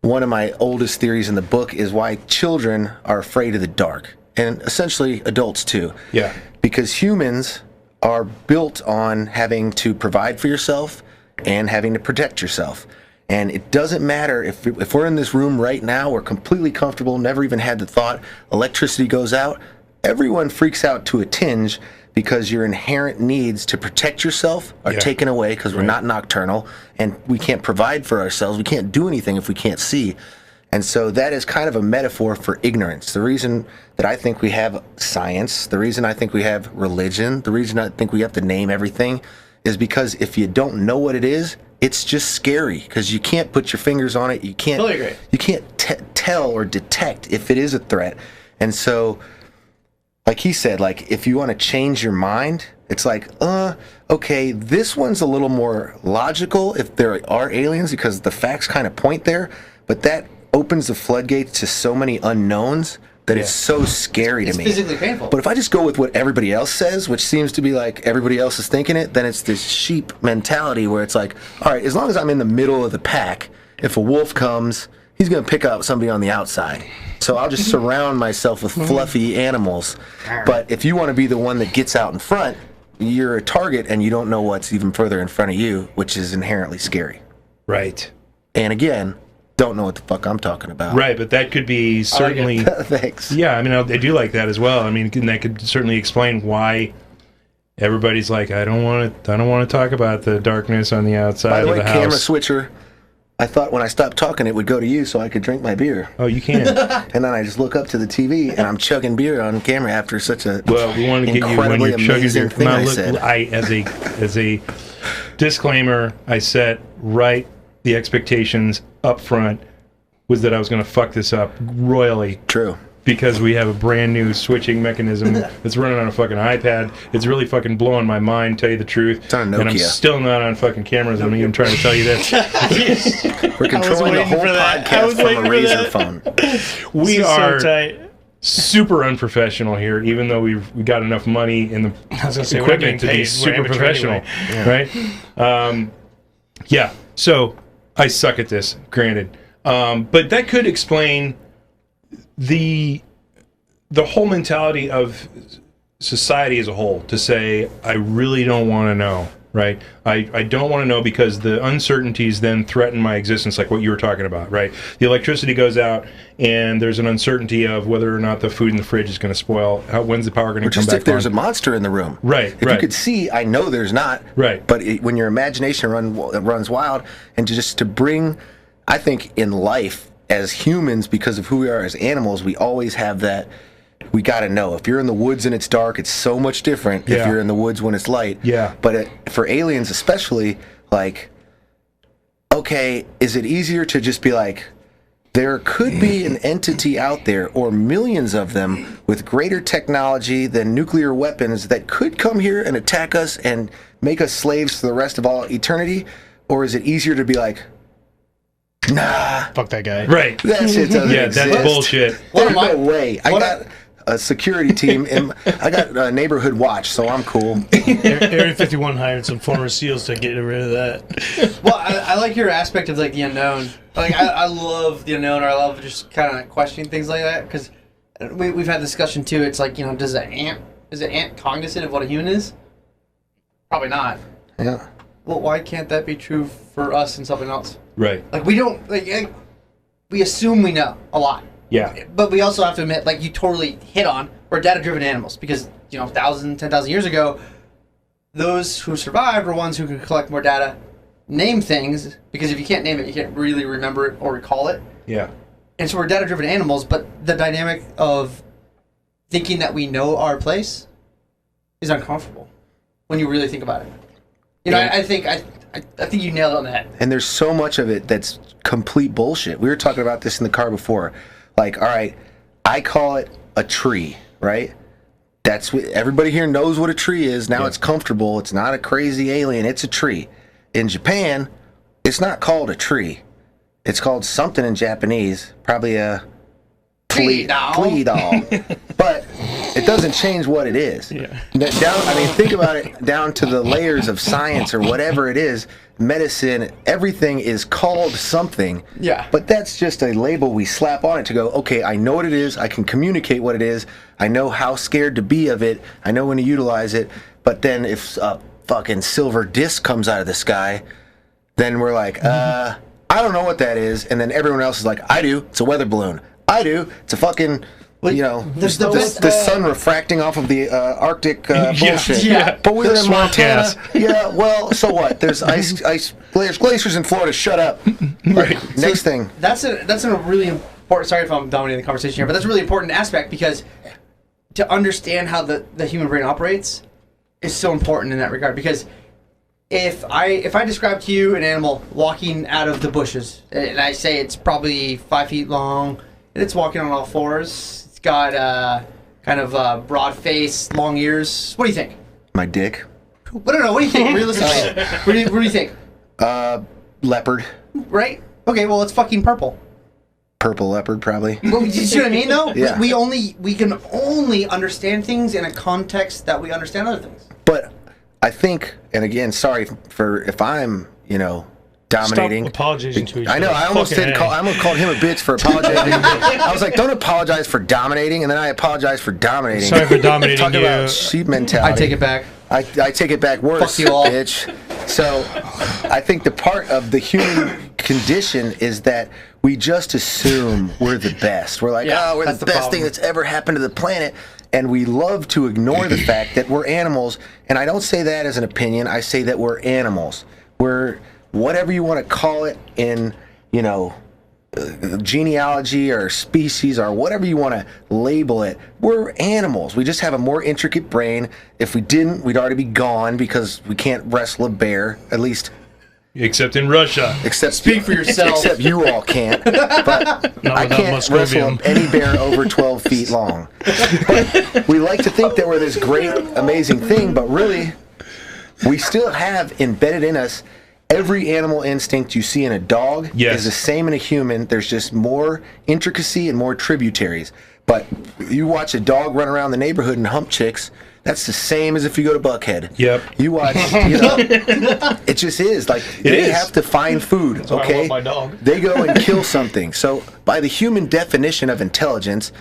[SPEAKER 4] one of my oldest theories in the book is why children are afraid of the dark, and essentially adults too.
[SPEAKER 3] Yeah.
[SPEAKER 4] Because humans are built on having to provide for yourself and having to protect yourself. And it doesn't matter if we're in this room right now, we're completely comfortable, never even had the thought, electricity goes out, everyone freaks out to a tinge because your inherent needs to protect yourself are taken away because we're not nocturnal and we can't provide for ourselves. We can't do anything if we can't see. And so that is kind of a metaphor for ignorance. The reason that I think we have science, the reason I think we have religion, the reason I think we have to name everything is because if you don't know what it is, it's just scary because you can't put your fingers on it. You can't,
[SPEAKER 5] Totally agree.
[SPEAKER 4] you can't tell or detect if it is a threat. And so, like he said, like if you want to change your mind, it's like, okay, this one's a little more logical if there are aliens because the facts kind of point there, but that opens the floodgates to so many unknowns that it's so scary to me.
[SPEAKER 5] It's physically painful.
[SPEAKER 4] But if I just go with what everybody else says, which seems to be like everybody else is thinking it, then it's this sheep mentality where it's like, all right, as long as I'm in the middle of the pack, if a wolf comes, he's going to pick out somebody on the outside. So I'll just surround myself with fluffy animals. But if you want to be the one that gets out in front, you're a target and you don't know what's even further in front of you, which is inherently scary.
[SPEAKER 3] Right.
[SPEAKER 4] And again, don't know what the fuck I'm talking about.
[SPEAKER 3] Right, but that could be certainly...
[SPEAKER 4] Thanks.
[SPEAKER 3] Yeah, I mean, I do like that as well. I mean, and that could certainly explain why everybody's like, I don't want to talk about the darkness on the outside
[SPEAKER 4] By the way,
[SPEAKER 3] of the
[SPEAKER 4] camera
[SPEAKER 3] house.
[SPEAKER 4] switcher, I thought when I stopped talking it would go to you so I could drink my beer.
[SPEAKER 3] Oh, you can.
[SPEAKER 4] And then I just look up to the TV and I'm chugging beer on camera after such a
[SPEAKER 3] Well, we want to get you when
[SPEAKER 4] incredibly
[SPEAKER 3] you're chugging
[SPEAKER 4] amazing
[SPEAKER 3] your.
[SPEAKER 4] thing
[SPEAKER 3] Now,
[SPEAKER 4] I
[SPEAKER 3] look,
[SPEAKER 4] said.
[SPEAKER 3] as a disclaimer, I set right the expectations up front was that I was going to fuck this up royally.
[SPEAKER 4] True.
[SPEAKER 3] Because we have a brand new switching mechanism that's running on a fucking iPad. It's really fucking blowing my mind, tell you the truth.
[SPEAKER 4] It's on a
[SPEAKER 3] And I'm
[SPEAKER 4] Nokia.
[SPEAKER 3] still not on fucking cameras. I'm even trying to tell you this.
[SPEAKER 4] We're controlling the
[SPEAKER 6] waiting
[SPEAKER 4] whole
[SPEAKER 6] for that. I
[SPEAKER 4] podcast
[SPEAKER 6] was
[SPEAKER 4] from
[SPEAKER 6] waiting
[SPEAKER 4] a
[SPEAKER 6] for
[SPEAKER 4] razor
[SPEAKER 6] that.
[SPEAKER 4] phone.
[SPEAKER 3] We
[SPEAKER 6] This is
[SPEAKER 3] are
[SPEAKER 6] so tight.
[SPEAKER 3] super unprofessional here, even though we got enough money in the
[SPEAKER 6] I was gonna say, we're getting
[SPEAKER 3] equipment to be
[SPEAKER 6] paid. We're
[SPEAKER 3] super
[SPEAKER 6] amateur
[SPEAKER 3] professional,
[SPEAKER 6] anyway.
[SPEAKER 3] right? Yeah. So I suck at this, granted, but that could explain the whole mentality of society as a whole. To say, I really don't want to know. Right, I don't want to know because the uncertainties then threaten my existence, like what you were talking about. Right, the electricity goes out, and there's an uncertainty of whether or not the food in the fridge is going to spoil. When's the power going to
[SPEAKER 4] Or
[SPEAKER 3] come
[SPEAKER 4] just
[SPEAKER 3] back
[SPEAKER 4] if there's
[SPEAKER 3] on?
[SPEAKER 4] a monster in the room.
[SPEAKER 3] Right,
[SPEAKER 4] If
[SPEAKER 3] right.
[SPEAKER 4] you could see, I know there's not.
[SPEAKER 3] Right.
[SPEAKER 4] But when your imagination runs wild, and to bring, I think in life as humans, because of who we are as animals, we always have that. We got to know. If you're in the woods and it's dark, it's so much different if
[SPEAKER 3] Yeah.
[SPEAKER 4] you're in the woods when it's light.
[SPEAKER 3] Yeah.
[SPEAKER 4] But for aliens especially, like, okay, is it easier to just be like, there could be an entity out there, or millions of them, with greater technology than nuclear weapons that could come here and attack us and make us slaves for the rest of all eternity? Or is it easier to be like, nah,
[SPEAKER 6] Fuck that guy.
[SPEAKER 3] Right.
[SPEAKER 4] that shit doesn't
[SPEAKER 3] Yeah,
[SPEAKER 4] exist.
[SPEAKER 3] that's bullshit.
[SPEAKER 4] There's
[SPEAKER 5] What am
[SPEAKER 4] no way. I
[SPEAKER 5] what
[SPEAKER 4] got a security team. I got a neighborhood watch, so I'm cool.
[SPEAKER 6] Area 51 hired some former SEALs to get rid of that.
[SPEAKER 5] Well, I like your aspect of like the unknown. Like I love the unknown, or I love just kind of questioning things like that because we've had discussion too. It's like, you know, is an ant cognizant of what a human is? Probably not.
[SPEAKER 4] Yeah.
[SPEAKER 5] Well, why can't that be true for us and something else?
[SPEAKER 3] Right.
[SPEAKER 5] Like we don't we assume we know a lot.
[SPEAKER 3] Yeah.
[SPEAKER 5] But we also have to admit, like you totally hit on, we're data-driven animals because, you know, 10,000 years ago, those who survived were ones who could collect more data, name things, because if you can't name it, you can't really remember it or recall it.
[SPEAKER 3] Yeah.
[SPEAKER 5] And so we're data-driven animals, but the dynamic of thinking that we know our place is uncomfortable when you really think about it. You know,
[SPEAKER 4] Yeah.
[SPEAKER 5] I think you nailed it on the head.
[SPEAKER 4] And there's so much of it that's complete bullshit. We were talking about this in the car before. Like, all right, I call it a tree, right? That's what everybody here knows what a tree is. Now it's comfortable. It's not a crazy alien. It's a tree. In Japan, it's not called a tree. It's called something in Japanese. Probably a
[SPEAKER 5] Flea doll.
[SPEAKER 4] flea doll. But it doesn't change what it is.
[SPEAKER 6] Yeah.
[SPEAKER 4] Think about it down to the layers of science or whatever it is, medicine, everything is called something.
[SPEAKER 5] Yeah.
[SPEAKER 4] But that's just a label we slap on it to go, okay, I know what it is, I can communicate what it is, I know how scared to be of it, I know when to utilize it, but then if a fucking silver disc comes out of the sky, then we're like, I don't know what that is, and then everyone else is like, I do, it's a weather balloon. I do, it's a fucking,
[SPEAKER 5] there's
[SPEAKER 4] the sun refracting off of the Arctic bullshit.
[SPEAKER 5] Yeah.
[SPEAKER 4] But we're in
[SPEAKER 3] Swamp
[SPEAKER 4] Montana.
[SPEAKER 3] gas.
[SPEAKER 4] Yeah, well, so what? There's ice glaciers in Florida. Shut up.
[SPEAKER 3] Right.
[SPEAKER 4] Next thing.
[SPEAKER 5] That's a really important. Sorry if I'm dominating the conversation here, but that's a really important aspect because to understand how the human brain operates is so important in that regard. Because if I describe to you an animal walking out of the bushes, and I say it's probably 5 feet long, and it's walking on all fours, it's got kind of broad face, long ears. What do you think?
[SPEAKER 4] My dick.
[SPEAKER 5] I don't know. What do you think? Realistically, what do you think?
[SPEAKER 4] Leopard.
[SPEAKER 5] Right? Okay. Well, it's fucking purple.
[SPEAKER 4] Purple leopard, probably.
[SPEAKER 5] Well, you see what I mean, though?
[SPEAKER 4] Yeah.
[SPEAKER 5] We can only understand things in a context that we understand other things.
[SPEAKER 4] But I think, and again, sorry for if I'm, dominating.
[SPEAKER 6] Stop apologizing to each
[SPEAKER 4] I know.
[SPEAKER 6] other.
[SPEAKER 4] I almost
[SPEAKER 6] Fucking A.
[SPEAKER 4] I almost called him a bitch for apologizing. I was like, don't apologize for dominating, and then I apologize for dominating.
[SPEAKER 6] Sorry for dominating
[SPEAKER 4] Talk
[SPEAKER 6] you.
[SPEAKER 4] about sheep mentality.
[SPEAKER 5] I take it back.
[SPEAKER 4] I take it back worse,
[SPEAKER 5] Fuck you all.
[SPEAKER 4] bitch. So I think the part of the human condition is that we just assume we're the best. We're like,
[SPEAKER 5] Yeah,
[SPEAKER 4] we're
[SPEAKER 5] that's
[SPEAKER 4] the
[SPEAKER 5] the
[SPEAKER 4] best
[SPEAKER 5] problem.
[SPEAKER 4] thing that's ever happened to the planet. And we love to ignore the fact that we're animals. And I don't say that as an opinion. I say that we're animals. We're whatever you want to call it in, genealogy or species or whatever you want to label it. We're animals. We just have a more intricate brain. If we didn't, we'd already be gone because we can't wrestle a bear, at least.
[SPEAKER 3] Except in Russia.
[SPEAKER 5] Speak for yourself.
[SPEAKER 4] Except you all can't. But
[SPEAKER 6] Not
[SPEAKER 4] I
[SPEAKER 6] without
[SPEAKER 4] can't wrestle
[SPEAKER 6] Muscovium.
[SPEAKER 4] any bear over 12 feet long. But we like to think that we're this great, amazing thing, but really, we still have embedded in us every animal instinct you see in a dog
[SPEAKER 3] Yes.
[SPEAKER 4] is the same in a human. There's just more intricacy and more tributaries. But you watch a dog run around the neighborhood and hump chicks, that's the same as if you go to Buckhead.
[SPEAKER 3] Yep.
[SPEAKER 4] You watch, it just is. Like, they
[SPEAKER 3] is.
[SPEAKER 4] have to find food,
[SPEAKER 6] why I
[SPEAKER 4] okay?
[SPEAKER 6] love my dog.
[SPEAKER 4] They go and kill something. So, by the human definition of intelligence,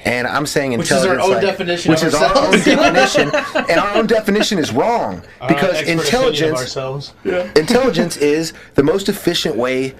[SPEAKER 4] and I'm saying
[SPEAKER 5] Which is our
[SPEAKER 4] intelligence,
[SPEAKER 5] own definition
[SPEAKER 4] which
[SPEAKER 5] of
[SPEAKER 4] is our own
[SPEAKER 5] ourselves.
[SPEAKER 4] definition, and our own definition is wrong because
[SPEAKER 6] Expert opinion of
[SPEAKER 4] intelligence,
[SPEAKER 6] ourselves.
[SPEAKER 4] intelligence is the most efficient way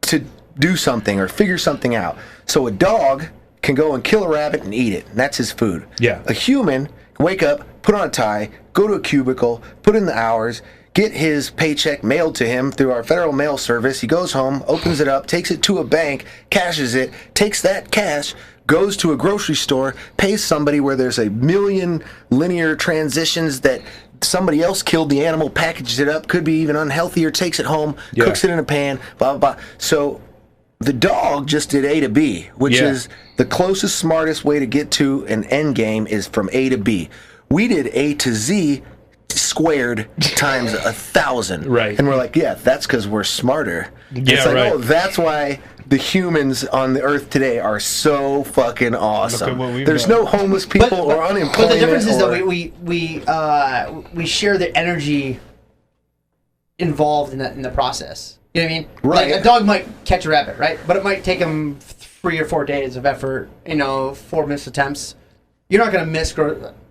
[SPEAKER 4] to do something or figure something out. So a dog can go and kill a rabbit and eat it, and that's his food.
[SPEAKER 3] Yeah.
[SPEAKER 4] A human can wake up, put on a tie, go to a cubicle, put in the hours, get his paycheck mailed to him through our federal mail service. He goes home, opens it up, takes it to a bank, cashes it, takes that cash, goes to a grocery store, pays somebody where there's a million linear transitions that somebody else killed the animal, packages it up, could be even unhealthy, or takes it home,
[SPEAKER 3] Yeah.
[SPEAKER 4] cooks it in a pan, blah, blah, blah. So the dog just did A to B, which
[SPEAKER 3] Yeah.
[SPEAKER 4] is the closest, smartest way to get to an end game is from A to B. We did A to Z squared times 1,000.
[SPEAKER 3] Right.
[SPEAKER 4] And we're like, yeah, that's because we're smarter.
[SPEAKER 3] Yeah,
[SPEAKER 4] it's like,
[SPEAKER 3] right.
[SPEAKER 4] oh, that's why the humans on the earth today are so fucking awesome.
[SPEAKER 6] what we've
[SPEAKER 4] There's
[SPEAKER 6] done.
[SPEAKER 4] no homeless people or unemployment.
[SPEAKER 5] But the difference is
[SPEAKER 4] or,
[SPEAKER 5] that we share the energy involved in the process. You know what I mean?
[SPEAKER 4] Right.
[SPEAKER 5] Like a dog might catch a rabbit, right? But it might take him 3 or 4 days of effort. 4 missed attempts. You're not gonna miss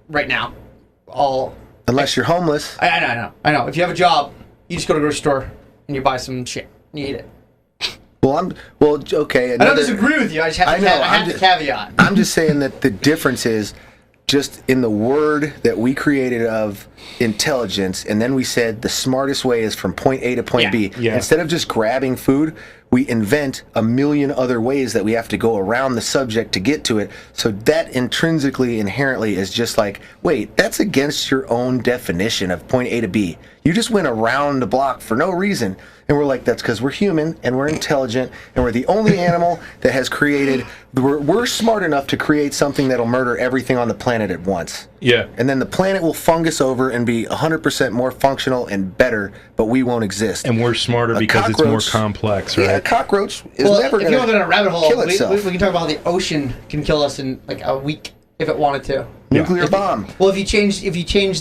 [SPEAKER 5] right now.
[SPEAKER 4] unless you're homeless.
[SPEAKER 5] I know. If you have a job, you just go to the grocery store and you buy some shit and you eat it.
[SPEAKER 4] Okay.
[SPEAKER 5] I don't disagree with you. I just have to, I have to caveat.
[SPEAKER 4] I'm just saying that the difference is just in the word that we created of intelligence, and then we said the smartest way is from point A to point B.
[SPEAKER 3] Yeah.
[SPEAKER 4] Instead of just grabbing food, we invent a million other ways that we have to go around the subject to get to it. So that intrinsically, inherently is just like, wait, that's against your own definition of point A to B. You just went around the block for no reason. And we're like, that's because we're human and we're intelligent and we're the only animal that has created, we're smart enough to create something that'll murder everything on the planet at once.
[SPEAKER 3] Yeah.
[SPEAKER 4] And then the planet will fungus over and be 100% more functional and better, but we won't exist.
[SPEAKER 3] And we're smarter because it's more complex, right?
[SPEAKER 4] Yeah, a cockroach is
[SPEAKER 5] Well,
[SPEAKER 4] never
[SPEAKER 5] if
[SPEAKER 4] going
[SPEAKER 5] you want to go down a rabbit hole,
[SPEAKER 4] kill
[SPEAKER 5] we
[SPEAKER 4] itself.
[SPEAKER 5] can talk about how the ocean can kill us in like a week if it wanted to.
[SPEAKER 4] Nuclear bomb.
[SPEAKER 5] Well, if you change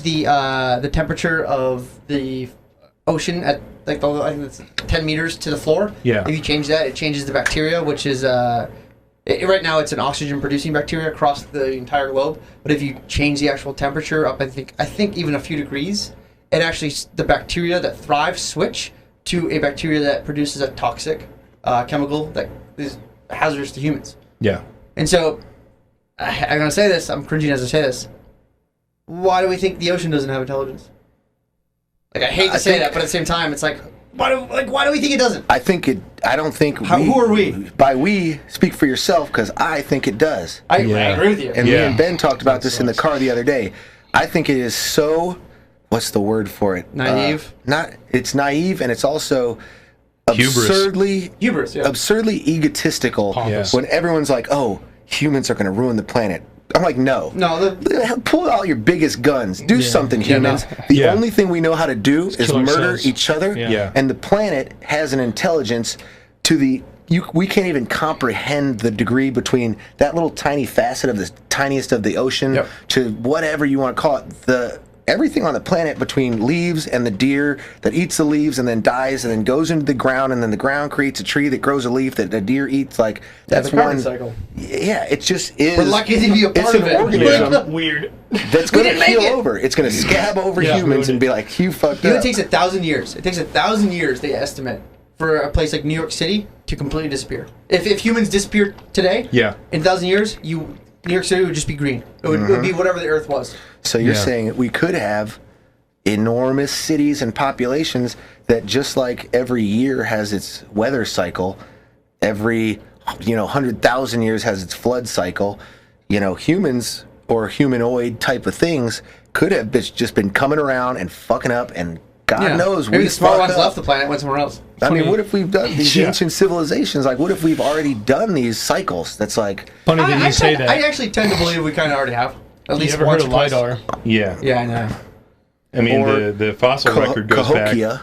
[SPEAKER 5] the temperature of the ocean at like I think it's 10 meters to the floor.
[SPEAKER 3] Yeah.
[SPEAKER 5] If you change that, it changes the bacteria, which is right now it's an oxygen producing bacteria across the entire globe. But if you change the actual temperature up, I think even a few degrees, it actually the bacteria that thrive switch to a bacteria that produces a toxic chemical that is hazardous to humans.
[SPEAKER 3] Yeah.
[SPEAKER 5] And so, I'm gonna say this. I'm cringing as I say this. Why do we think the ocean doesn't have intelligence? Like I hate to say that, but at the same time, it's like why do we think it doesn't?
[SPEAKER 4] I don't think.
[SPEAKER 5] Who are we?
[SPEAKER 4] By we, speak for yourself, because I think it does.
[SPEAKER 5] I
[SPEAKER 3] Yeah.
[SPEAKER 5] agree with you.
[SPEAKER 4] And me
[SPEAKER 3] Yeah.
[SPEAKER 4] and Ben talked about this in the car the other day. I think it is so. What's the word for it?
[SPEAKER 5] Naive?
[SPEAKER 4] It's naive, and it's also
[SPEAKER 3] Hubris.
[SPEAKER 5] Hubris, yeah.
[SPEAKER 4] absurdly egotistical.
[SPEAKER 6] Pompous.
[SPEAKER 4] When everyone's like, "Oh, humans are going to ruin the planet." I'm like, no.
[SPEAKER 5] No,
[SPEAKER 4] Pull out your biggest guns. Do something, humans.
[SPEAKER 5] no.
[SPEAKER 4] The
[SPEAKER 3] Yeah.
[SPEAKER 4] only thing we know how to do is
[SPEAKER 6] kill
[SPEAKER 4] murder
[SPEAKER 6] ourselves.
[SPEAKER 4] each other.
[SPEAKER 3] Yeah.
[SPEAKER 4] And the planet has an intelligence to the. We can't even comprehend the degree between that little tiny facet of the tiniest of the ocean
[SPEAKER 5] Yep.
[SPEAKER 4] to whatever you want to call it. Everything on the planet between leaves and the deer that eats the leaves and then dies and then goes into the ground and then the ground creates a tree that grows a leaf that the deer eats. Like that's
[SPEAKER 5] the carbon
[SPEAKER 4] one
[SPEAKER 5] cycle.
[SPEAKER 4] Yeah, it just is.
[SPEAKER 5] We're lucky to be a part
[SPEAKER 4] it's
[SPEAKER 5] of
[SPEAKER 4] an
[SPEAKER 5] it.
[SPEAKER 4] organism
[SPEAKER 6] Weird.
[SPEAKER 4] that's going to
[SPEAKER 5] didn't make
[SPEAKER 4] keel
[SPEAKER 5] it.
[SPEAKER 4] over. It's going to scab over
[SPEAKER 6] Yeah,
[SPEAKER 4] humans
[SPEAKER 6] ruined
[SPEAKER 4] and be like, "You fucked
[SPEAKER 5] You know,
[SPEAKER 4] up."
[SPEAKER 5] it takes 1,000 years. It takes 1,000 years, they estimate, for a place like New York City to completely disappear. If humans disappeared today,
[SPEAKER 3] Yeah.
[SPEAKER 5] in 1,000 years, New York City would just be green. It would be whatever the Earth was.
[SPEAKER 4] So you're
[SPEAKER 3] Yeah.
[SPEAKER 4] saying that we could have enormous cities and populations that just like every year has its weather cycle, every 100,000 years has its flood cycle. Humans or humanoid type of things could have just been coming around and fucking up, and God knows
[SPEAKER 5] Maybe
[SPEAKER 4] we
[SPEAKER 5] the smart
[SPEAKER 4] fuck
[SPEAKER 5] ones
[SPEAKER 4] up.
[SPEAKER 5] left the planet, went somewhere else.
[SPEAKER 4] I mean, what if we've done these
[SPEAKER 3] Yeah.
[SPEAKER 4] ancient civilizations? Like, what if we've already done these cycles? That's like,
[SPEAKER 6] Funny that you say that.
[SPEAKER 5] I actually tend to believe we kind of already have. At
[SPEAKER 6] You
[SPEAKER 5] least
[SPEAKER 6] ever
[SPEAKER 5] once
[SPEAKER 6] heard of
[SPEAKER 5] or twice.
[SPEAKER 6] LiDAR?
[SPEAKER 3] Yeah.
[SPEAKER 5] Yeah, I know.
[SPEAKER 3] I mean,
[SPEAKER 4] Or
[SPEAKER 3] the fossil record goes back.
[SPEAKER 4] Cahokia.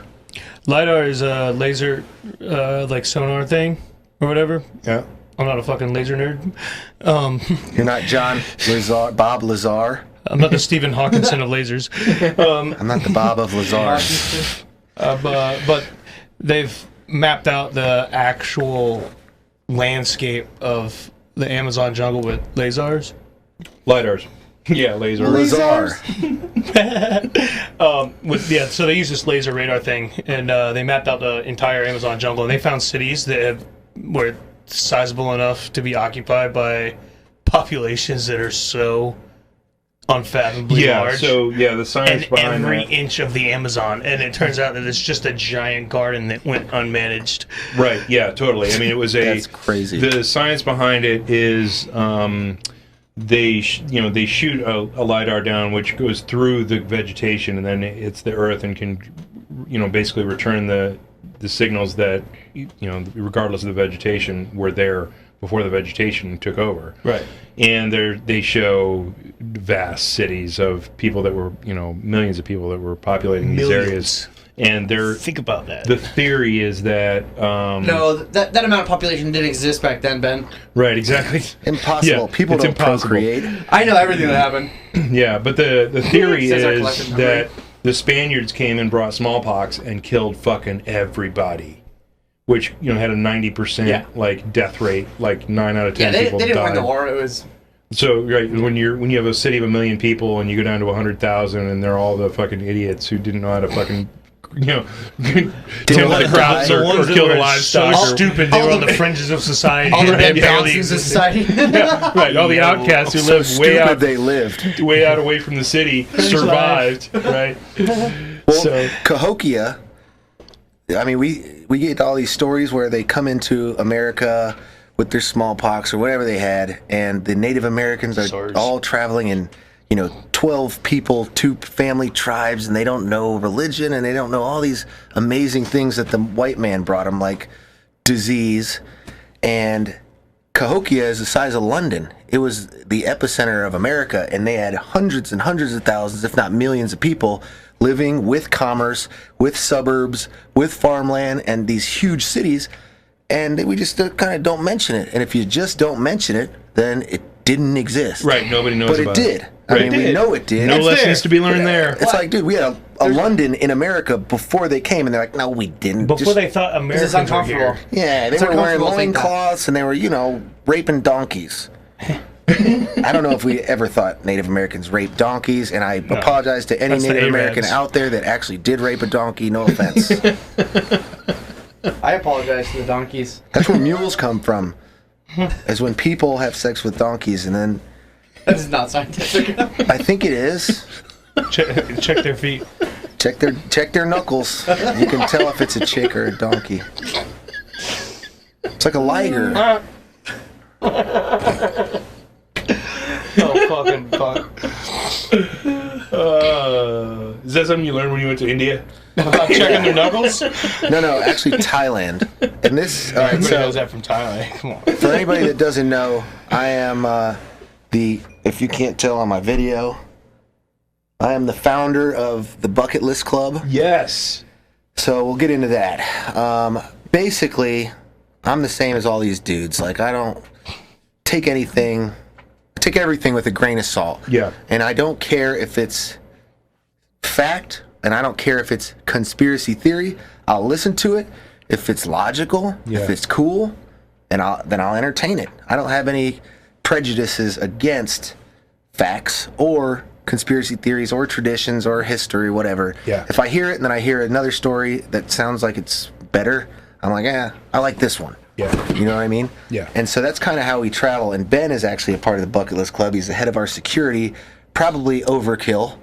[SPEAKER 6] LiDAR is a laser, like sonar thing, or whatever.
[SPEAKER 3] Yeah.
[SPEAKER 6] I'm not a fucking laser nerd.
[SPEAKER 4] You're not John Lazar, Bob Lazar.
[SPEAKER 6] I'm not the Stephen Hawkinson of lasers.
[SPEAKER 4] I'm not the Bob of Lazar.
[SPEAKER 6] But they've mapped out the actual landscape of the Amazon jungle with lasers.
[SPEAKER 3] LiDARs. Yeah, laser.
[SPEAKER 4] Lazar.
[SPEAKER 6] So they use this laser radar thing, and they mapped out the entire Amazon jungle, and they found cities that were sizable enough to be occupied by populations that are so unfathomably
[SPEAKER 3] Yeah.
[SPEAKER 6] large.
[SPEAKER 3] So the science
[SPEAKER 6] and
[SPEAKER 3] behind
[SPEAKER 6] every
[SPEAKER 3] that.
[SPEAKER 6] inch of the Amazon, and it turns out that it's just a giant garden that went unmanaged.
[SPEAKER 3] Right. Yeah. Totally. I mean, it was
[SPEAKER 4] That's crazy.
[SPEAKER 3] The science behind it is they shoot a lidar down which goes through the vegetation and then it's the earth and can basically return the signals that regardless of the vegetation were there before the vegetation took over.
[SPEAKER 6] Right.
[SPEAKER 3] And they show vast cities of people that were millions of people that were populating these areas. And
[SPEAKER 6] Think about that.
[SPEAKER 3] the theory is that
[SPEAKER 5] No, that amount of population didn't exist back then, Ben.
[SPEAKER 3] right, exactly.
[SPEAKER 4] Impossible.
[SPEAKER 3] Yeah,
[SPEAKER 4] People
[SPEAKER 3] it's
[SPEAKER 4] don't
[SPEAKER 3] impossible.
[SPEAKER 4] procreate.
[SPEAKER 5] I know everything that happened.
[SPEAKER 3] Yeah, but the theory
[SPEAKER 5] Says our
[SPEAKER 3] is
[SPEAKER 5] collective memory.
[SPEAKER 3] that the Spaniards came and brought smallpox and killed fucking everybody, which had a 90%
[SPEAKER 5] Yeah.
[SPEAKER 3] like death rate, like 9 out of 10
[SPEAKER 5] Yeah, they
[SPEAKER 3] people
[SPEAKER 5] didn't
[SPEAKER 3] died.
[SPEAKER 5] win the war. It was
[SPEAKER 3] So right when you have a city of 1 million people and you go down to 100,000 and they're all the fucking idiots who didn't know how to fucking till the crops or kill the livestock.
[SPEAKER 6] So
[SPEAKER 3] or-
[SPEAKER 6] stupid. They were on the fringes of society.
[SPEAKER 5] all the
[SPEAKER 6] They
[SPEAKER 5] Ben
[SPEAKER 6] barely
[SPEAKER 5] Johnsons of
[SPEAKER 6] existed.
[SPEAKER 5] society.
[SPEAKER 3] Right, all the outcasts who
[SPEAKER 4] So
[SPEAKER 3] live way
[SPEAKER 4] stupid
[SPEAKER 3] out
[SPEAKER 4] they lived.
[SPEAKER 3] way out away from the city survived, right?
[SPEAKER 4] Well,
[SPEAKER 3] So
[SPEAKER 4] Cahokia, I mean, we get all these stories where they come into America with their smallpox or whatever they had, and the Native Americans are
[SPEAKER 6] SARS.
[SPEAKER 4] all traveling in, 12 people, 2 family tribes, and they don't know religion, and they don't know all these amazing things that the white man brought them, like disease. And Cahokia is the size of London. It was the epicenter of America, and they had hundreds and hundreds of thousands, if not millions of people living with commerce, with suburbs, with farmland, and these huge cities. and we just kind of don't mention it. And if you just don't mention it, then it didn't exist.
[SPEAKER 3] Right, nobody knows
[SPEAKER 4] But
[SPEAKER 3] about
[SPEAKER 4] it did.
[SPEAKER 3] it.
[SPEAKER 4] I
[SPEAKER 3] Right.
[SPEAKER 4] mean,
[SPEAKER 3] It
[SPEAKER 4] we
[SPEAKER 3] did.
[SPEAKER 4] know it did.
[SPEAKER 3] No
[SPEAKER 4] It's
[SPEAKER 3] lessons to be learned there.
[SPEAKER 4] It's like, dude, we had a London in America before they came, and they're like, no, we didn't.
[SPEAKER 6] Before
[SPEAKER 4] Just-
[SPEAKER 6] they thought
[SPEAKER 5] Because
[SPEAKER 6] Americans
[SPEAKER 5] it's
[SPEAKER 6] were
[SPEAKER 5] uncomfortable.
[SPEAKER 6] here.
[SPEAKER 4] Yeah, they
[SPEAKER 5] It's
[SPEAKER 4] were wearing
[SPEAKER 5] uncomfortable to think that.
[SPEAKER 4] loincloths, and they were, raping donkeys. I don't know if we ever thought Native Americans raped donkeys, and I apologize to any
[SPEAKER 6] That's the
[SPEAKER 4] Native American
[SPEAKER 6] Arabs.
[SPEAKER 4] out there that actually did rape a donkey. No offense.
[SPEAKER 5] I apologize to the donkeys.
[SPEAKER 4] That's where mules come from, is when people have sex with donkeys, and then
[SPEAKER 5] That is not scientific.
[SPEAKER 4] I think it is.
[SPEAKER 6] Check their feet.
[SPEAKER 4] Check their knuckles. You can tell if it's a chick or a donkey. It's like a liger.
[SPEAKER 5] Oh, fucking fuck.
[SPEAKER 3] Is that something you learned when you went to India?
[SPEAKER 6] About checking their knuckles?
[SPEAKER 4] No, actually Thailand. And this, all right,
[SPEAKER 6] Everybody
[SPEAKER 4] so
[SPEAKER 6] knows that from Thailand. Come on.
[SPEAKER 4] for anybody that doesn't know, I am if you can't tell on my video, I am the founder of the Bucket List Club.
[SPEAKER 3] Yes.
[SPEAKER 4] So we'll get into that. Basically, I'm the same as all these dudes. Like, I don't take everything with a grain of salt.
[SPEAKER 3] Yeah.
[SPEAKER 4] And I don't care if it's fact, and I don't care if it's conspiracy theory. I'll listen to it. If it's logical,
[SPEAKER 3] Yeah.
[SPEAKER 4] if it's cool, then I'll entertain it. I don't have any prejudices against facts or conspiracy theories or traditions or history, whatever.
[SPEAKER 3] Yeah.
[SPEAKER 4] If I hear it and then I hear another story that sounds like it's better, I'm like, I like this one.
[SPEAKER 3] Yeah.
[SPEAKER 4] You know what I mean?
[SPEAKER 3] Yeah.
[SPEAKER 4] And so that's kind of how we travel. And Ben is actually a part of the Bucket List Club. He's the head of our security. Probably overkill,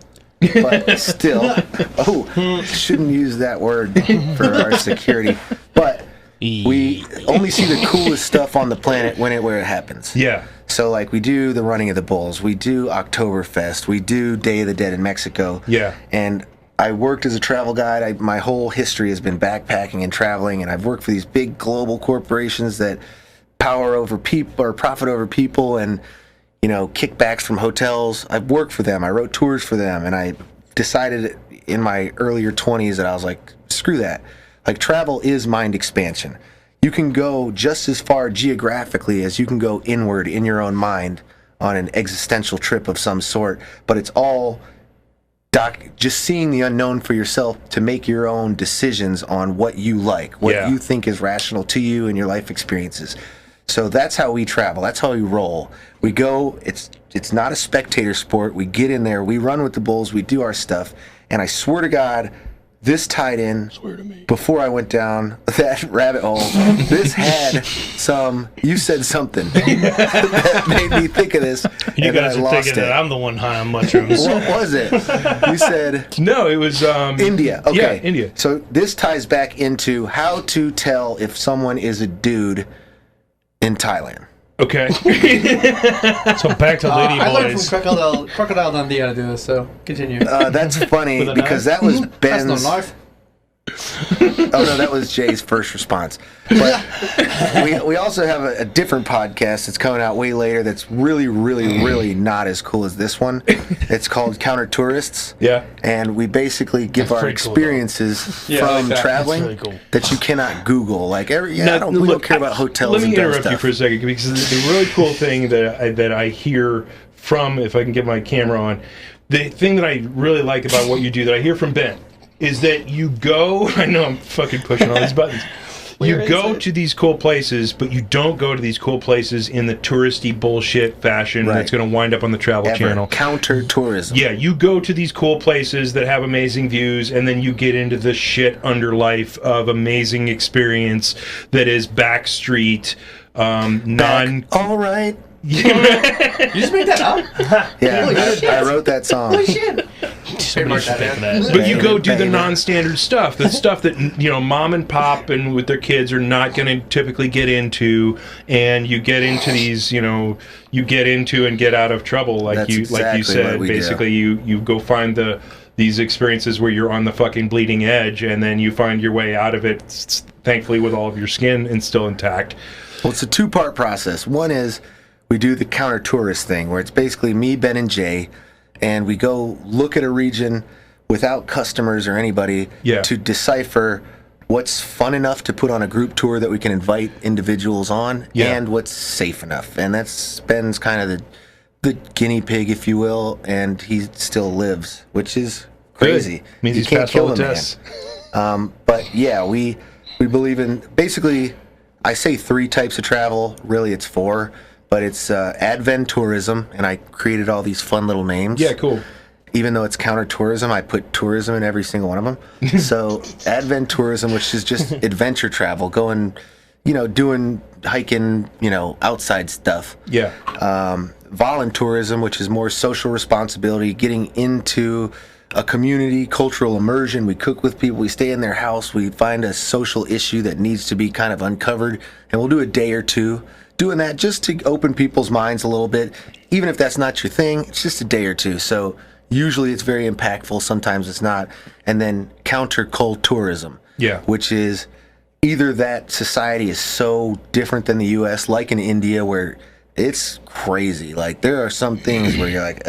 [SPEAKER 4] but still. Oh, shouldn't use that word for our security. But we only see the coolest stuff on the planet where it happens.
[SPEAKER 3] Yeah.
[SPEAKER 4] So, like, we do the Running of the Bulls. We do Oktoberfest. We do Day of the Dead in Mexico.
[SPEAKER 3] Yeah.
[SPEAKER 4] And I worked as a travel guide. My whole history has been backpacking and traveling, and I've worked for these big global corporations that power over people or profit over people and, kickbacks from hotels. I've worked for them. I wrote tours for them, and I decided in my earlier 20s that I was like, screw that. Like, travel is mind expansion. You can go just as far geographically as you can go inward in your own mind on an existential trip of some sort, but it's all just seeing the unknown for yourself to make your own decisions on what you like, what
[SPEAKER 3] Yeah.
[SPEAKER 4] you think is rational to you and your life experiences. So that's how we travel. That's how we roll. We go, it's not a spectator sport. We get in there, we run with the bulls, we do our stuff, and I swear to God, this tied in before I went down that rabbit hole. This had you said something that made me think of this.
[SPEAKER 6] You
[SPEAKER 4] and then
[SPEAKER 6] guys
[SPEAKER 4] I
[SPEAKER 6] are
[SPEAKER 4] lost
[SPEAKER 6] thinking
[SPEAKER 4] it.
[SPEAKER 6] that I'm the one high on mushrooms.
[SPEAKER 4] What was it? You said
[SPEAKER 3] No, it was
[SPEAKER 4] India. Okay.
[SPEAKER 3] Yeah, India.
[SPEAKER 4] So this ties back into how to tell if someone is a dude in Thailand.
[SPEAKER 3] Okay.
[SPEAKER 6] So back to Lady
[SPEAKER 5] I learned
[SPEAKER 6] Boys.
[SPEAKER 5] from Crocodile Dundee how to do this, so continue.
[SPEAKER 4] That's funny
[SPEAKER 6] With a
[SPEAKER 4] because
[SPEAKER 6] knife?
[SPEAKER 4] that was
[SPEAKER 5] That's
[SPEAKER 4] Ben's.
[SPEAKER 5] no knife.
[SPEAKER 4] Oh no, that was Jay's first response. But we also have a different podcast that's coming out way later that's really, really, really not as cool as this one. It's called Counter Tourists.
[SPEAKER 3] Yeah.
[SPEAKER 4] And we basically give
[SPEAKER 6] That's
[SPEAKER 4] our
[SPEAKER 6] pretty cool, though.
[SPEAKER 4] experiences
[SPEAKER 5] Yeah, I like
[SPEAKER 4] from
[SPEAKER 5] that.
[SPEAKER 4] traveling
[SPEAKER 6] That's really cool.
[SPEAKER 4] that you cannot Google. Like we
[SPEAKER 3] Now,
[SPEAKER 4] don't
[SPEAKER 3] look,
[SPEAKER 4] care about hotels.
[SPEAKER 3] Let me
[SPEAKER 4] and dumb
[SPEAKER 3] interrupt you
[SPEAKER 4] stuff.
[SPEAKER 3] for a second because the really cool thing that I hear from, if I can get my camera on, the thing that I really like about what you do that I hear from Ben is that you go. I know I'm fucking pushing all these buttons. You go to these cool places, but you don't go to these cool places in the touristy bullshit fashion
[SPEAKER 4] Right.
[SPEAKER 3] that's going to wind up on the Travel
[SPEAKER 4] Ever.
[SPEAKER 3] Channel.
[SPEAKER 4] Counter tourism.
[SPEAKER 3] Yeah, you go to these cool places that have amazing views, and then you get into the shit underlife of amazing experience that is backstreet, non.
[SPEAKER 4] All right.
[SPEAKER 5] You just made that up?
[SPEAKER 4] Yeah,
[SPEAKER 5] Holy shit.
[SPEAKER 4] I wrote that song.
[SPEAKER 5] Holy shit.
[SPEAKER 6] Somebody should think of that.
[SPEAKER 3] But you go do the
[SPEAKER 4] Baby.
[SPEAKER 3] non-standard stuff, the stuff that mom and pop and with their kids are not going to typically get into, and you get into these, you get into and get out of trouble, like
[SPEAKER 4] That's
[SPEAKER 3] you
[SPEAKER 4] exactly
[SPEAKER 3] said.
[SPEAKER 4] what we do.
[SPEAKER 3] Basically, you go find these experiences where you're on the fucking bleeding edge, and then you find your way out of it, thankfully with all of your skin and still intact.
[SPEAKER 4] Well, it's a two-part process. One is we do the counter tourist thing, where it's basically me, Ben, and Jay, and we go look at a region without customers or anybody
[SPEAKER 3] Yeah.
[SPEAKER 4] to decipher what's fun enough to put on a group tour that we can invite individuals on, and what's safe enough. And that's Ben's kind of the guinea pig, if you will, and he still lives, which is crazy.
[SPEAKER 3] Good. Means
[SPEAKER 4] you
[SPEAKER 3] he's
[SPEAKER 4] can't
[SPEAKER 3] passed
[SPEAKER 4] kill
[SPEAKER 3] all
[SPEAKER 4] a
[SPEAKER 3] the
[SPEAKER 4] man.
[SPEAKER 3] tests.
[SPEAKER 4] But yeah, we believe in, basically, I say 3 types of travel. Really, it's 4. But it's adventourism, and I created all these fun little names.
[SPEAKER 3] Yeah, cool.
[SPEAKER 4] Even though it's counter-tourism, I put tourism in every single one of them. So adventourism, which is just adventure travel, going, doing hiking, outside stuff.
[SPEAKER 3] Yeah.
[SPEAKER 4] Voluntourism, which is more social responsibility, getting into a community, cultural immersion. We cook with people, we stay in their house, we find a social issue that needs to be kind of uncovered, and we'll do a day or 2 doing that just to open people's minds a little bit. Even if that's not your thing, it's just a day or 2. So usually it's very impactful, sometimes it's not. And then counter-culturism, which is either that society is so different than the U.S., like in India, where it's crazy. Like, there are some things where you're like,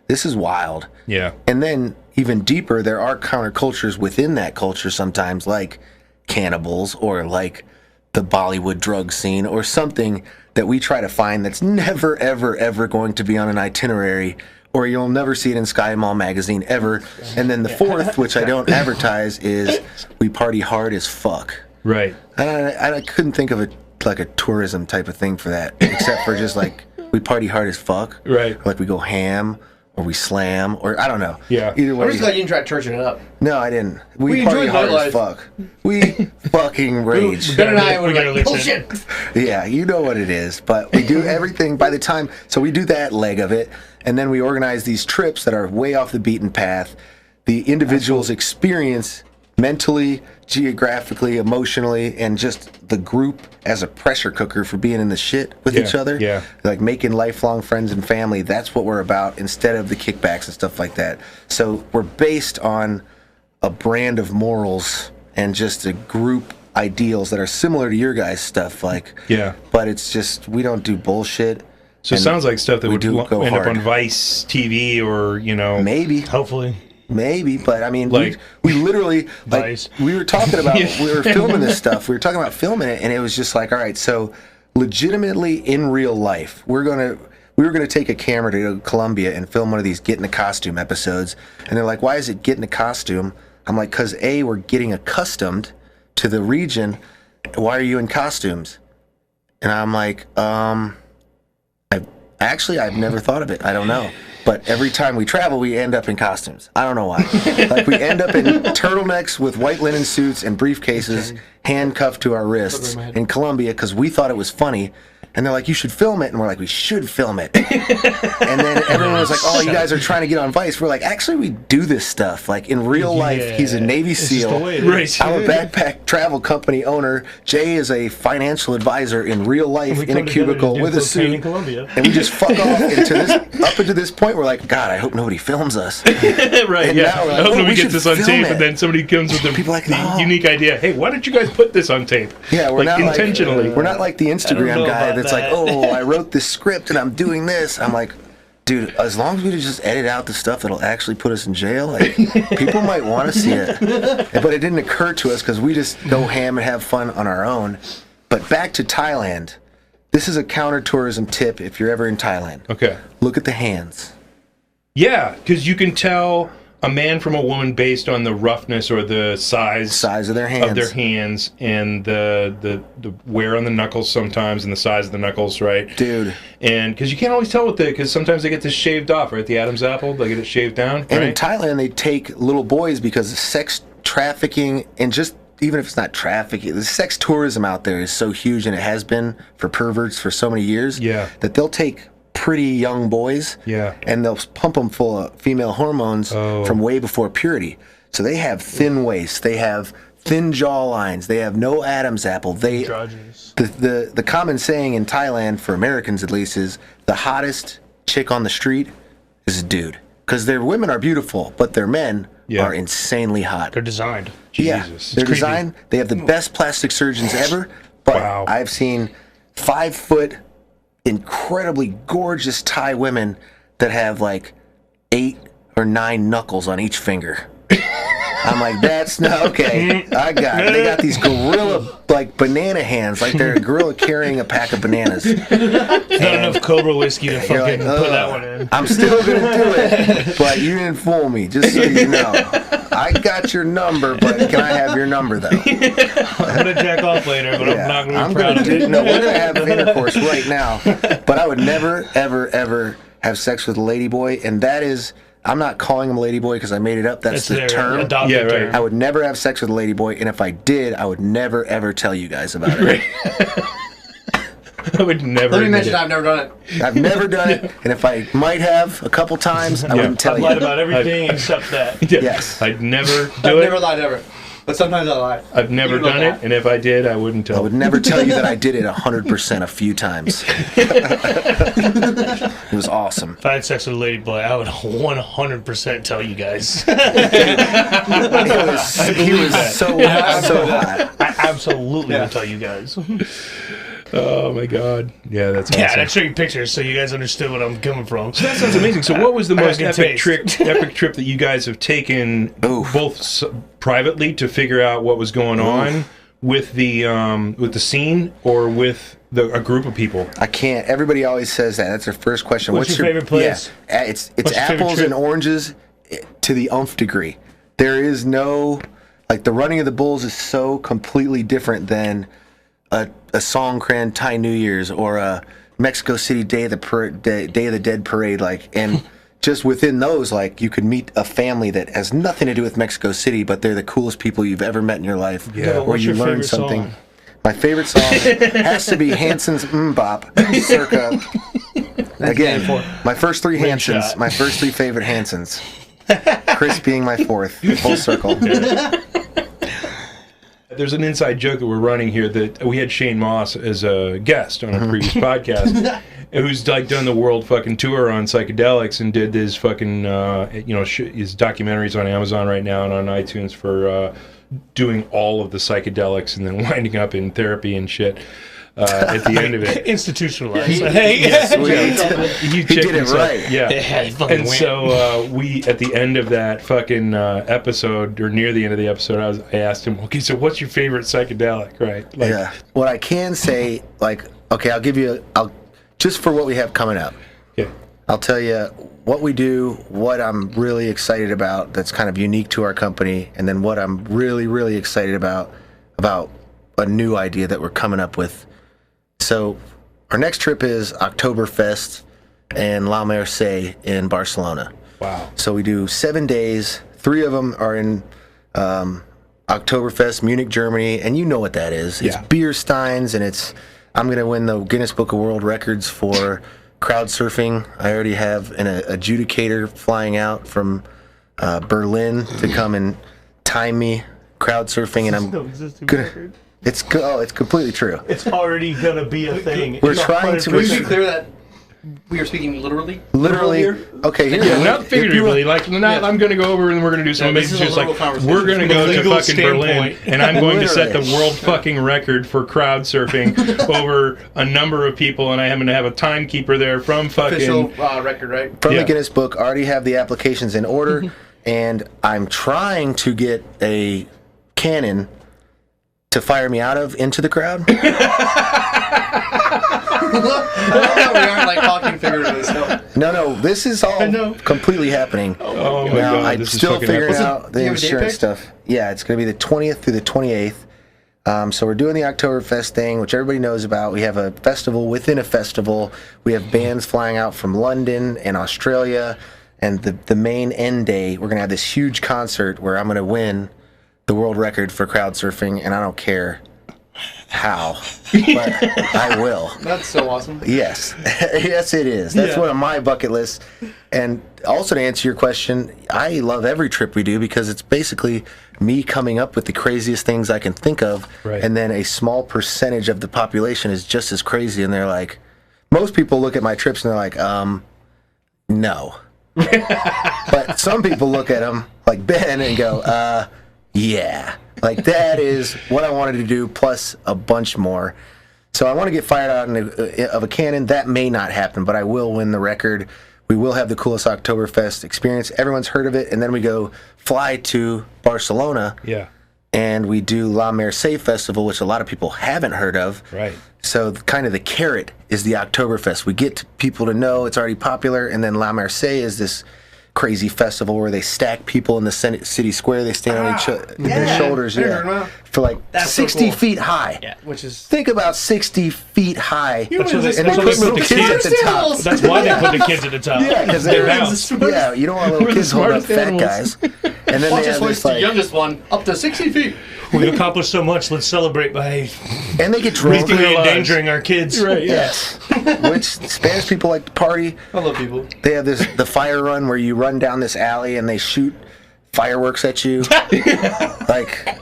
[SPEAKER 4] this is wild.
[SPEAKER 3] Yeah.
[SPEAKER 4] And then even deeper, there are countercultures within that culture sometimes, like cannibals or like the Bollywood drug scene or something that we try to find that's never, ever, ever going to be on an itinerary, or you'll never see it in Sky Mall magazine ever. And then the 4th, which I don't advertise, is we party hard as fuck.
[SPEAKER 3] Right.
[SPEAKER 4] And I couldn't think of like a tourism type of thing for that, except for just like we party hard as fuck.
[SPEAKER 3] Right.
[SPEAKER 4] Like we go ham or we slam, or I don't know.
[SPEAKER 3] Yeah.
[SPEAKER 4] Either way.
[SPEAKER 5] I'm just glad you didn't try churching it up.
[SPEAKER 4] No, I didn't.
[SPEAKER 5] We
[SPEAKER 4] party
[SPEAKER 5] enjoyed
[SPEAKER 4] hard
[SPEAKER 5] nightlife.
[SPEAKER 4] as fuck. We fucking rage.
[SPEAKER 5] Ben and I
[SPEAKER 6] we
[SPEAKER 5] were
[SPEAKER 6] gotta
[SPEAKER 5] like,
[SPEAKER 6] listen.
[SPEAKER 5] bullshit.
[SPEAKER 4] Yeah, you know what it is. But we do everything by the time. So we do that leg of it, and then we organize these trips that are way off the beaten path. The individuals experience mentally, geographically, emotionally, and just the group as a pressure cooker for being in the shit with each other.
[SPEAKER 3] Yeah.
[SPEAKER 4] Like making lifelong friends and family. That's what we're about, instead of the kickbacks and stuff like that. So we're based on a brand of morals and just a group ideals that are similar to your guys' stuff. Like,
[SPEAKER 3] Yeah.
[SPEAKER 4] but it's just, we don't do bullshit.
[SPEAKER 3] So it
[SPEAKER 4] And
[SPEAKER 3] sounds like stuff that
[SPEAKER 4] we
[SPEAKER 3] would
[SPEAKER 4] do
[SPEAKER 3] end
[SPEAKER 4] go
[SPEAKER 3] up
[SPEAKER 4] hard.
[SPEAKER 3] on Vice TV or,
[SPEAKER 4] Maybe.
[SPEAKER 6] Hopefully.
[SPEAKER 4] Maybe, but I mean,
[SPEAKER 3] Like-
[SPEAKER 4] we literally, like,
[SPEAKER 6] Vice.
[SPEAKER 4] we were talking about,
[SPEAKER 3] Yeah.
[SPEAKER 4] we were filming this stuff. We were talking about filming it, and it was just like, all right, so legitimately in real life, we were gonna take a camera to go to Colombia and film one of these Get in a Costume episodes. And they're like, why is it Get in a Costume? I'm like, because A, we're getting accustomed to the region. Why are you in costumes? And I'm like, I've never thought of it. I don't know. But every time we travel, we end up in costumes. I don't know why. Like, we end up in turtlenecks with white linen suits and briefcases handcuffed to our wrists in Colombia because we thought it was funny. And they're like, you should film it. And we're like, we should film it. And then everyone was like, oh, you guys are trying to get on Vice. We're like, actually, we do this stuff. Like, in real life, he's a Navy
[SPEAKER 6] It's just the
[SPEAKER 4] SEAL.
[SPEAKER 6] way it
[SPEAKER 3] Right.
[SPEAKER 6] is.
[SPEAKER 4] I'm a backpack travel company owner. Jay is a financial advisor in real life
[SPEAKER 6] We
[SPEAKER 4] in a
[SPEAKER 6] come together to
[SPEAKER 4] cubicle
[SPEAKER 6] do
[SPEAKER 4] with a
[SPEAKER 6] cocaine in
[SPEAKER 4] suit.
[SPEAKER 6] Colombia.
[SPEAKER 4] And we just fuck off up into this point. We're like, God, I hope nobody films us.
[SPEAKER 3] right,
[SPEAKER 4] And
[SPEAKER 3] yeah.
[SPEAKER 4] now we're like,
[SPEAKER 3] I hope
[SPEAKER 4] oh,
[SPEAKER 3] nobody
[SPEAKER 4] we
[SPEAKER 3] gets
[SPEAKER 4] should
[SPEAKER 3] this on
[SPEAKER 4] film
[SPEAKER 3] tape,
[SPEAKER 4] it.
[SPEAKER 3] and then somebody comes with
[SPEAKER 4] People are like,
[SPEAKER 3] the
[SPEAKER 4] oh.
[SPEAKER 3] unique idea. Hey, why don't you guys put this on tape?
[SPEAKER 4] Yeah, we're
[SPEAKER 3] like
[SPEAKER 4] not
[SPEAKER 3] intentionally.
[SPEAKER 4] We're not like the Instagram
[SPEAKER 6] know
[SPEAKER 4] guy
[SPEAKER 6] about
[SPEAKER 4] that's
[SPEAKER 6] that.
[SPEAKER 4] like, oh, I wrote this script and I'm doing this. I'm like, dude, as long as we just edit out the stuff that'll actually put us in jail, like, people might want to see it. But it didn't occur to us because we just go ham and have fun on our own. But back to Thailand. This is a counter-tourism tip if you're ever in Thailand.
[SPEAKER 3] Okay.
[SPEAKER 4] Look at the hands.
[SPEAKER 3] Yeah, because you can tell a man from a woman based on the roughness or the size
[SPEAKER 4] Of their hands.
[SPEAKER 3] of their hands and the wear on the knuckles sometimes and the size of the knuckles, right?
[SPEAKER 4] Dude.
[SPEAKER 3] And because you can't always tell with it, because sometimes they get this shaved off, right? The Adam's apple, they get it shaved down,
[SPEAKER 4] And in
[SPEAKER 3] right?
[SPEAKER 4] Thailand, they take little boys because of sex trafficking, and just, even if it's not trafficking, the sex tourism out there is so huge, and it has been for perverts for so many years,
[SPEAKER 3] Yeah.
[SPEAKER 4] that they'll take pretty young boys,
[SPEAKER 3] Yeah.
[SPEAKER 4] and they'll pump them full of female hormones
[SPEAKER 3] Oh.
[SPEAKER 4] from way before puberty. So they have thin waists, they have thin jaw lines, they have no Adam's apple. They
[SPEAKER 6] Androgynous.
[SPEAKER 4] the common saying in Thailand, for Americans at least, is the hottest chick on the street is a dude. Because their women are beautiful, but their men
[SPEAKER 3] Yeah.
[SPEAKER 4] are insanely hot.
[SPEAKER 6] They're designed.
[SPEAKER 4] Yeah,
[SPEAKER 3] Jesus.
[SPEAKER 4] their
[SPEAKER 6] creepy.
[SPEAKER 4] design, they have the best plastic surgeons ever, but
[SPEAKER 3] Wow.
[SPEAKER 4] I've seen 5-foot, incredibly gorgeous Thai women that have like 8 or 9 knuckles on each finger. I'm like, that's not okay. I got it. They got these gorilla like banana hands, like they're a gorilla carrying a pack of bananas.
[SPEAKER 6] Not enough Cobra whiskey to fucking
[SPEAKER 4] like,
[SPEAKER 6] put that one in.
[SPEAKER 4] I'm still gonna do it, but you didn't fool me. Just so you know, I got your number, but can I have your number though?
[SPEAKER 6] I'm gonna jack off later, but I'm not gonna be proud of it.
[SPEAKER 4] No, we're gonna have intercourse right now. But I would never, ever, ever have sex with a ladyboy, and that is. I'm not calling him a ladyboy because I made it up. That's the
[SPEAKER 6] their
[SPEAKER 4] term.
[SPEAKER 6] adopted
[SPEAKER 3] Yeah, right.
[SPEAKER 6] term.
[SPEAKER 4] I would never have sex with a ladyboy, and if I did, I would never ever tell you guys about it.
[SPEAKER 3] I would never.
[SPEAKER 5] Let me
[SPEAKER 3] admit
[SPEAKER 5] mention
[SPEAKER 3] it.
[SPEAKER 5] I've never done it.
[SPEAKER 4] I've never done it, and if I might have a couple times, I wouldn't tell
[SPEAKER 6] I've lied
[SPEAKER 4] you.
[SPEAKER 6] about everything except that.
[SPEAKER 3] Yeah.
[SPEAKER 4] Yes.
[SPEAKER 3] I'd never
[SPEAKER 5] I've
[SPEAKER 3] do
[SPEAKER 5] never
[SPEAKER 3] it.
[SPEAKER 5] lied ever. But sometimes I lie.
[SPEAKER 3] I've never
[SPEAKER 5] You know
[SPEAKER 3] done
[SPEAKER 5] that.
[SPEAKER 3] it, and if I did, I wouldn't tell.
[SPEAKER 4] I would never tell you that I did it 100% a few times. It was awesome.
[SPEAKER 6] If I had sex with a lady boy, I would 100% tell you guys.
[SPEAKER 4] He was so hot.
[SPEAKER 6] I absolutely would tell you guys.
[SPEAKER 3] Oh my god. Yeah, that's awesome.
[SPEAKER 6] Yeah, I'd show you pictures so you guys understood what I'm coming from.
[SPEAKER 3] That sounds amazing. So, what was the
[SPEAKER 6] I got
[SPEAKER 3] most
[SPEAKER 6] good
[SPEAKER 3] epic
[SPEAKER 6] taste.
[SPEAKER 3] trip that you guys have taken,
[SPEAKER 4] Oof.
[SPEAKER 3] both privately to figure out what was going on with the scene, or with a group of people?
[SPEAKER 4] I can't. Everybody always says that. That's their first question.
[SPEAKER 6] What's your favorite place?
[SPEAKER 4] Yeah, it's
[SPEAKER 6] What's your favorite
[SPEAKER 4] apples
[SPEAKER 6] trip?
[SPEAKER 4] and oranges to the nth degree. There is no like the running of the bulls is so completely different than a Songkran Thai New Year's or a Mexico City Day of the Dead parade. Like, and just within those, like, you could meet a family that has nothing to do with Mexico City, but they're the coolest people you've ever met in your life.
[SPEAKER 3] Yeah.
[SPEAKER 4] Or
[SPEAKER 6] What's
[SPEAKER 4] you
[SPEAKER 6] your
[SPEAKER 4] learn
[SPEAKER 6] favorite
[SPEAKER 4] something.
[SPEAKER 6] song?
[SPEAKER 4] My favorite song has to be Hanson's Bop, circa. Again, my first three Hansons,
[SPEAKER 6] shot.
[SPEAKER 4] my first three favorite Hansons. Chris being my fourth, full circle.
[SPEAKER 3] There's an inside joke that we're running here that we had Shane Moss as a guest on a previous podcast, who's like done the world fucking tour on psychedelics and did his fucking his documentaries on Amazon right now and on iTunes for doing all of the psychedelics and then winding up in therapy and shit at the end of it.
[SPEAKER 6] Institutionalized.
[SPEAKER 3] He
[SPEAKER 4] He did it right.
[SPEAKER 3] Yeah.
[SPEAKER 6] Yeah, he fucking
[SPEAKER 3] And
[SPEAKER 6] went.
[SPEAKER 3] so we, at the end of that fucking episode, or near the end of the episode, I asked him, okay, so what's your favorite psychedelic, right? Like,
[SPEAKER 4] Yeah. What I can say, like, okay, I'll just for what we have coming up,
[SPEAKER 3] yeah.
[SPEAKER 4] I'll tell you what we do, what I'm really excited about that's kind of unique to our company, and then what I'm really, really excited about a new idea that we're coming up with. So our next trip is Oktoberfest and La Merced in Barcelona.
[SPEAKER 3] Wow.
[SPEAKER 4] So we do 7 days. 3 of them are in Oktoberfest, Munich, Germany, and you know what that is. It's
[SPEAKER 3] Yeah.
[SPEAKER 4] beer steins, and I'm going to win the Guinness Book of World Records for crowd surfing. I already have an adjudicator flying out from Berlin to come and time me crowd surfing, and I'm
[SPEAKER 6] No existing
[SPEAKER 4] gonna.
[SPEAKER 6] record.
[SPEAKER 4] It's completely true.
[SPEAKER 6] It's already gonna be a thing.
[SPEAKER 4] We're
[SPEAKER 6] It's
[SPEAKER 4] trying to-
[SPEAKER 6] 100%.
[SPEAKER 5] Can we be clear that we are speaking literally?
[SPEAKER 4] Literally,
[SPEAKER 5] here?
[SPEAKER 4] okay. Here,
[SPEAKER 3] Yeah, not
[SPEAKER 4] if you
[SPEAKER 3] figuratively. Like, I'm going to go over and we're going to do something.
[SPEAKER 5] this
[SPEAKER 3] It's
[SPEAKER 5] is a
[SPEAKER 3] just like,
[SPEAKER 5] literal conversation.
[SPEAKER 3] we're going to go
[SPEAKER 6] From a
[SPEAKER 3] to
[SPEAKER 6] legal
[SPEAKER 3] fucking Berlin,
[SPEAKER 6] standpoint.
[SPEAKER 3] and I'm going to set the
[SPEAKER 4] Literally.
[SPEAKER 3] world fucking record for crowd surfing over a number of people, and I happen to have a timekeeper there from fucking...
[SPEAKER 5] Official record, right?
[SPEAKER 4] from
[SPEAKER 3] Yeah.
[SPEAKER 4] the Guinness Book, I already have the applications in order, and I'm trying to get a cannon to fire me out of into the crowd.
[SPEAKER 5] I love that we aren't like talking figuratively. So.
[SPEAKER 4] No, this is all
[SPEAKER 5] know.
[SPEAKER 4] completely happening.
[SPEAKER 3] Oh my
[SPEAKER 4] Now,
[SPEAKER 3] god,
[SPEAKER 4] I'm
[SPEAKER 3] this is
[SPEAKER 4] still
[SPEAKER 3] fucking
[SPEAKER 4] figuring
[SPEAKER 3] epic.
[SPEAKER 4] out the
[SPEAKER 5] Do you have a date
[SPEAKER 4] insurance
[SPEAKER 5] picked?
[SPEAKER 4] stuff. Yeah, it's going to be the 20th through the 28th. So we're doing the Oktoberfest thing, which everybody knows about. We have a festival within a festival. We have bands flying out from London and Australia. And the main end day, we're going to have this huge concert where I'm going to win the world record for crowd surfing, and I don't care how, but I will.
[SPEAKER 5] That's so awesome.
[SPEAKER 4] Yes. Yes, it is. That's one of my bucket lists. And also to answer your question, I love every trip we do because it's basically me coming up with the craziest things I can think of.
[SPEAKER 3] Right.
[SPEAKER 4] And then a small percentage of the population is just as crazy. And they're like, most people look at my trips and they're like, no. But some people look at them like Ben and go, yeah. Like, that is what I wanted to do, plus a bunch more. So I want to get fired out of a cannon. That may not happen, but I will win the record. we will have the coolest Oktoberfest experience. Everyone's heard of it. And then we go fly to Barcelona.
[SPEAKER 3] Yeah.
[SPEAKER 4] And we do La Merced Festival, which a lot of people haven't heard of.
[SPEAKER 3] Right.
[SPEAKER 4] So kind of the carrot is the Oktoberfest. We get people to know it's already popular, and then La Merced is this crazy festival where they stack people in the city square. They stand on their shoulders, for like
[SPEAKER 5] That's so
[SPEAKER 4] 60
[SPEAKER 5] cool.
[SPEAKER 4] feet high.
[SPEAKER 5] Yeah, which is
[SPEAKER 4] Think about 60 feet high.
[SPEAKER 6] That's what they-
[SPEAKER 4] and they
[SPEAKER 6] that's what
[SPEAKER 4] put
[SPEAKER 6] they
[SPEAKER 4] little
[SPEAKER 6] put the
[SPEAKER 4] kids at the top.
[SPEAKER 6] That's why they put the kids at the top.
[SPEAKER 4] Yeah, because
[SPEAKER 6] They're
[SPEAKER 4] they're
[SPEAKER 6] balanced.
[SPEAKER 4] yeah, you don't want little
[SPEAKER 3] We're the
[SPEAKER 4] kids holding up
[SPEAKER 3] smartest
[SPEAKER 4] fat guys. And then
[SPEAKER 5] watch
[SPEAKER 4] they
[SPEAKER 5] us
[SPEAKER 4] have
[SPEAKER 5] hoist
[SPEAKER 4] this
[SPEAKER 5] the
[SPEAKER 4] like,
[SPEAKER 5] youngest one up to 60 feet.
[SPEAKER 6] We've accomplished so much. Let's celebrate by
[SPEAKER 4] and they get drunk.
[SPEAKER 6] risking endangering our kids.
[SPEAKER 3] Right. Yeah.
[SPEAKER 4] Yes. Which Spanish people like to party.
[SPEAKER 5] I love people.
[SPEAKER 4] They have the fire run where you run down this alley and they shoot fireworks at you. Like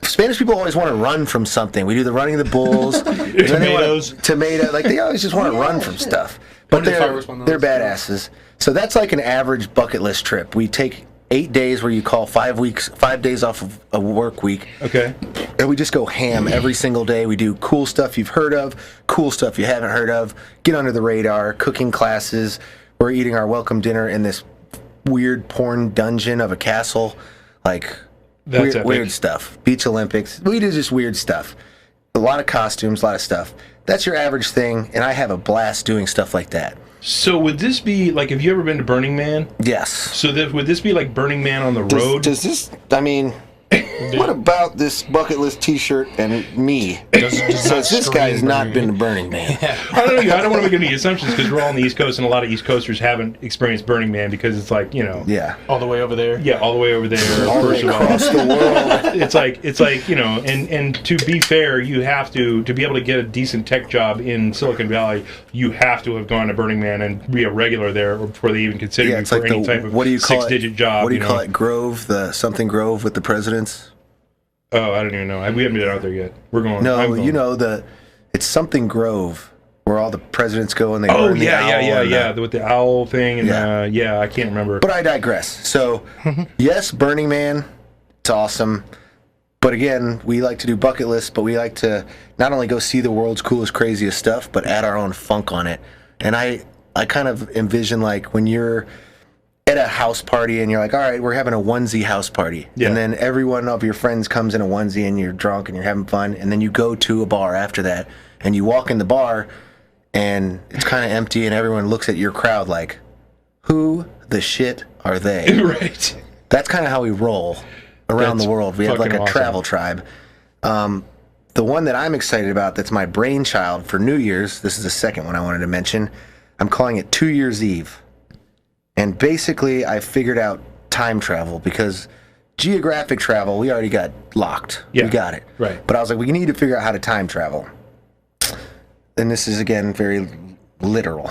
[SPEAKER 4] Spanish people always want to run from something. We do the running of the bulls.
[SPEAKER 6] Tomatoes.
[SPEAKER 4] Like they always just want to run from stuff. But
[SPEAKER 5] Go to the fireworks one, though.
[SPEAKER 4] they're badasses. So that's like an average bucket list trip. We take 8 days where you call 5 days off of a work week.
[SPEAKER 3] Okay.
[SPEAKER 4] And we just go ham every single day. We do cool stuff you've heard of, cool stuff you haven't heard of, get under the radar, cooking classes. We're eating our welcome dinner in this weird porn dungeon of a castle. Like,
[SPEAKER 3] That's epic.
[SPEAKER 4] weird stuff. Beach Olympics. We do just weird stuff. A lot of costumes, a lot of stuff. That's your average thing, and I have a blast doing stuff like that.
[SPEAKER 3] So would this be like? Have you ever been to Burning Man?
[SPEAKER 4] Yes.
[SPEAKER 3] So would this be like Burning Man on the road?
[SPEAKER 4] Does this, I mean, what about this bucket list t-shirt and me? Says this guy has not been to Burning Man.
[SPEAKER 3] I don't know. I don't want to make any assumptions because we're all on the East Coast, and a lot of East Coasters haven't experienced Burning Man because it's like
[SPEAKER 4] Yeah.
[SPEAKER 6] All the way over there.
[SPEAKER 3] yeah, all the way over there.
[SPEAKER 4] All the
[SPEAKER 3] First
[SPEAKER 4] way
[SPEAKER 3] of all,
[SPEAKER 4] across the world.
[SPEAKER 3] it's like and to be fair, you have to be able to get a decent tech job in Silicon Valley. You have to have gone to Burning Man and be a regular there before they even consider
[SPEAKER 4] Yeah,
[SPEAKER 3] you
[SPEAKER 4] it's
[SPEAKER 3] for
[SPEAKER 4] like
[SPEAKER 3] any type of
[SPEAKER 4] what do you call
[SPEAKER 3] six-digit job.
[SPEAKER 4] What do you call it? Grove, the something Grove with the presidents?
[SPEAKER 3] Oh, I don't even know. We haven't been out there yet. We're going. I'm
[SPEAKER 4] No,
[SPEAKER 3] going.
[SPEAKER 4] it's something Grove where all the presidents go and they
[SPEAKER 3] Oh
[SPEAKER 4] burn the owl and the-
[SPEAKER 3] with the owl thing and
[SPEAKER 4] Yeah.
[SPEAKER 3] I can't remember.
[SPEAKER 4] But I digress. So, yes, Burning Man, it's awesome. But again, we like to do bucket lists, but we like to not only go see the world's coolest, craziest stuff, but add our own funk on it. And I kind of envision like when you're at a house party and you're like, all right, we're having a onesie house party.
[SPEAKER 3] Yeah.
[SPEAKER 4] And then every one of your friends comes in a onesie and you're drunk and you're having fun. And then you go to a bar after that and you walk in the bar and it's kind of empty and everyone looks at your crowd like, who the shit are they?
[SPEAKER 3] Right.
[SPEAKER 4] That's kind of how we roll around
[SPEAKER 3] That's
[SPEAKER 4] the world. We have like
[SPEAKER 3] fucking
[SPEAKER 4] a
[SPEAKER 3] awesome.
[SPEAKER 4] travel tribe. The one that I'm excited about that's my brainchild for New Year's, this is the second one I wanted to mention, I'm calling it 2 Year's Eve. And basically, I figured out time travel because geographic travel, we already got locked.
[SPEAKER 3] Yeah.
[SPEAKER 4] We got it.
[SPEAKER 3] Right.
[SPEAKER 4] But I was like, we need to figure out how to time travel. And this is, again, very literal.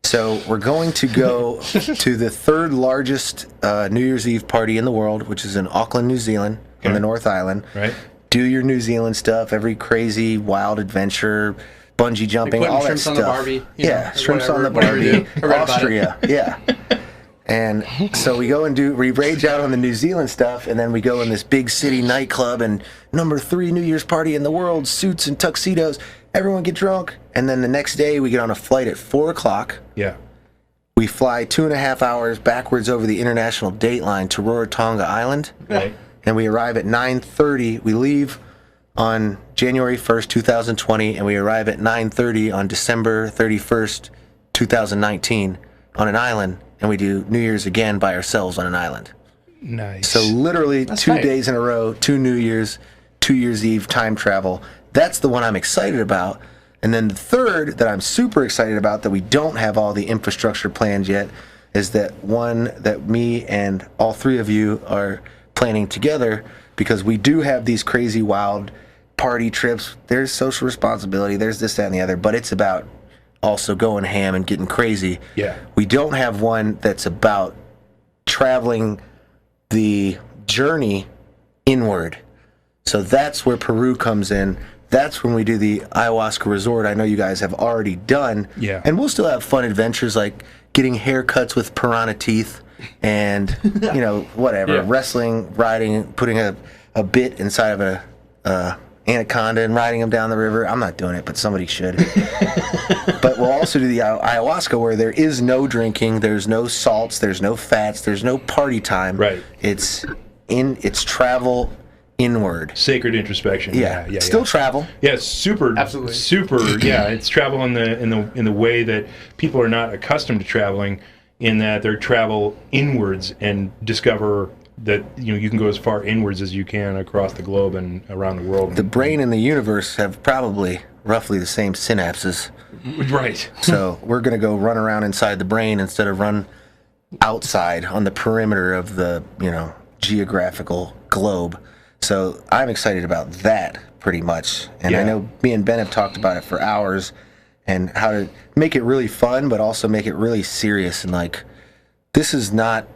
[SPEAKER 4] So we're going to go to the third largest New Year's Eve party in the world, which is in Auckland, New Zealand, on the North Island.
[SPEAKER 3] Right.
[SPEAKER 4] Do your New Zealand stuff, every crazy, wild adventure, bungee jumping,
[SPEAKER 5] putting
[SPEAKER 4] all that
[SPEAKER 5] shrimps
[SPEAKER 4] stuff.
[SPEAKER 5] on the Barbie, you
[SPEAKER 4] Yeah,
[SPEAKER 5] know,
[SPEAKER 4] shrimps on the
[SPEAKER 5] whatever you
[SPEAKER 4] Barbie.
[SPEAKER 5] do. I read about it.
[SPEAKER 4] Austria, yeah. And so we go and we rage out on the New Zealand stuff, and then we go in this big city nightclub and number 3 New Year's party in the world, suits and tuxedos. Everyone get drunk, and then the next day we get on a flight at 4 o'clock.
[SPEAKER 3] Yeah.
[SPEAKER 4] We fly 2.5 hours backwards over the international date line to Rarotonga Island,
[SPEAKER 3] Right.
[SPEAKER 4] and we arrive at 9:30. We leave on January 1st, 2020, and we arrive at 9:30 on December 31st, 2019 on an island, and we do New Year's again by ourselves on an island.
[SPEAKER 3] Nice.
[SPEAKER 4] So literally
[SPEAKER 5] That's
[SPEAKER 4] 2
[SPEAKER 5] tight.
[SPEAKER 4] days in a row, 2 New Year's, 2 Year's Eve time travel. That's the one I'm excited about. And then the third that I'm super excited about that we don't have all the infrastructure planned yet is that one that me and all 3 of you are planning together because we do have these crazy wild party trips. There's social responsibility, there's this, that, and the other, but it's about also going ham and getting crazy.
[SPEAKER 3] Yeah.
[SPEAKER 4] We don't have one that's about traveling the journey inward. So that's where Peru comes in. That's when we do the ayahuasca resort I know you guys have already done.
[SPEAKER 3] Yeah.
[SPEAKER 4] And we'll still have fun adventures like getting haircuts with piranha teeth and, whatever,
[SPEAKER 5] Yeah.
[SPEAKER 4] wrestling, riding, putting a bit inside of anaconda and riding them down the river. I'm not doing it, but somebody should. But we'll also do the ayahuasca where there is no drinking, there's no salts, there's no fats, there's no party time.
[SPEAKER 3] Right.
[SPEAKER 4] It's travel inward.
[SPEAKER 3] Sacred introspection. Yeah.
[SPEAKER 4] Still travel.
[SPEAKER 3] Yeah, super.
[SPEAKER 5] Absolutely.
[SPEAKER 3] Super. Yeah, it's travel in the way that people are not accustomed to traveling, in that they travel inwards and discover that you can go as far inwards as you can across the globe and around the world.
[SPEAKER 4] The brain and the universe have probably roughly the same synapses.
[SPEAKER 3] Right.
[SPEAKER 4] So we're going to go run around inside the brain instead of run outside on the perimeter of the, geographical globe. So I'm excited about that pretty much. And I know me and Ben have talked about it for hours and how to make it really fun, but also make it really serious. And like, this is not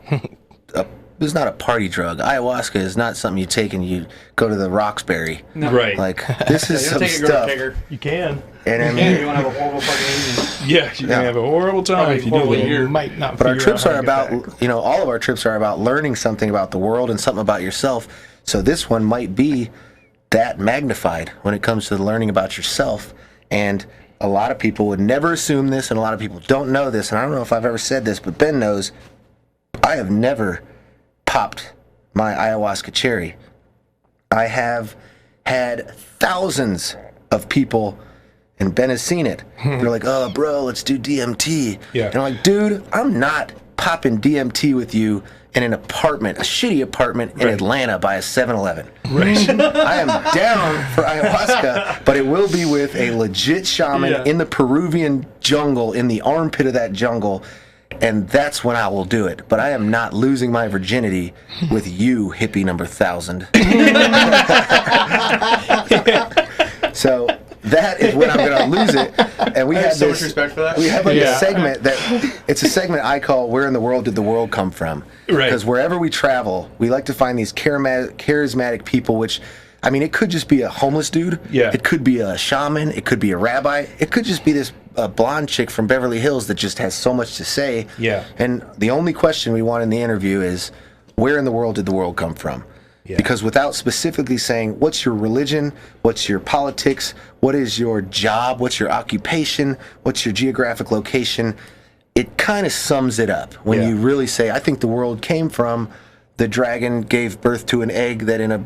[SPEAKER 4] a party drug. Ayahuasca is not something you take and you go to the Roxbury.
[SPEAKER 5] No.
[SPEAKER 3] Right.
[SPEAKER 4] Like, this is some
[SPEAKER 5] Take a
[SPEAKER 4] stuff.
[SPEAKER 6] You can.
[SPEAKER 4] And I
[SPEAKER 5] Yeah,
[SPEAKER 4] mean,
[SPEAKER 5] you want to have a horrible fucking evening.
[SPEAKER 3] Yeah, you're gonna have a horrible time if you do
[SPEAKER 5] horrible
[SPEAKER 3] that.
[SPEAKER 5] year.
[SPEAKER 6] You might not.
[SPEAKER 4] but our
[SPEAKER 6] figure out
[SPEAKER 4] trips
[SPEAKER 6] how
[SPEAKER 4] are
[SPEAKER 6] to get
[SPEAKER 4] about,
[SPEAKER 6] back.
[SPEAKER 4] all of our trips are about learning something about the world and something about yourself. So this one might be that magnified when it comes to learning about yourself. And a lot of people would never assume this, and a lot of people don't know this. And I don't know if I've ever said this, but Ben knows I have never popped my ayahuasca cherry. I have had thousands of people, and Ben has seen it. They're like, "Oh, bro, let's do DMT."
[SPEAKER 3] Yeah.
[SPEAKER 4] And I'm like, "Dude, I'm not popping DMT with you in an apartment, a shitty apartment in Atlanta by a 7-Eleven.
[SPEAKER 3] Right.
[SPEAKER 4] I am down for ayahuasca, but it will be with a legit shaman in the Peruvian jungle, in the armpit of that jungle, and that's when I will do it. But I am not losing my virginity with you, hippie number 1,000. So that is when I'm going to lose it. And we
[SPEAKER 5] I
[SPEAKER 4] have
[SPEAKER 5] have so
[SPEAKER 4] this,
[SPEAKER 5] much respect for that.
[SPEAKER 4] we have like a segment it's a segment I call "Where in the World Did the World Come From?"
[SPEAKER 3] Right.
[SPEAKER 4] Because wherever we travel, we like to find these charismatic people, which, I mean, it could just be a homeless dude.
[SPEAKER 3] Yeah.
[SPEAKER 4] It could be a shaman. It could be a rabbi. It could just be this blonde chick from Beverly Hills that just has so much to say.
[SPEAKER 3] Yeah.
[SPEAKER 4] And the only question we want in the interview is, where in the world did the world come from?
[SPEAKER 3] Yeah.
[SPEAKER 4] Because without specifically saying, what's your religion, what's your politics, what is your job, what's your occupation, what's your geographic location, it kind of sums it up when
[SPEAKER 3] Yeah.
[SPEAKER 4] you really say, I think the world came from the dragon gave birth to an egg that in a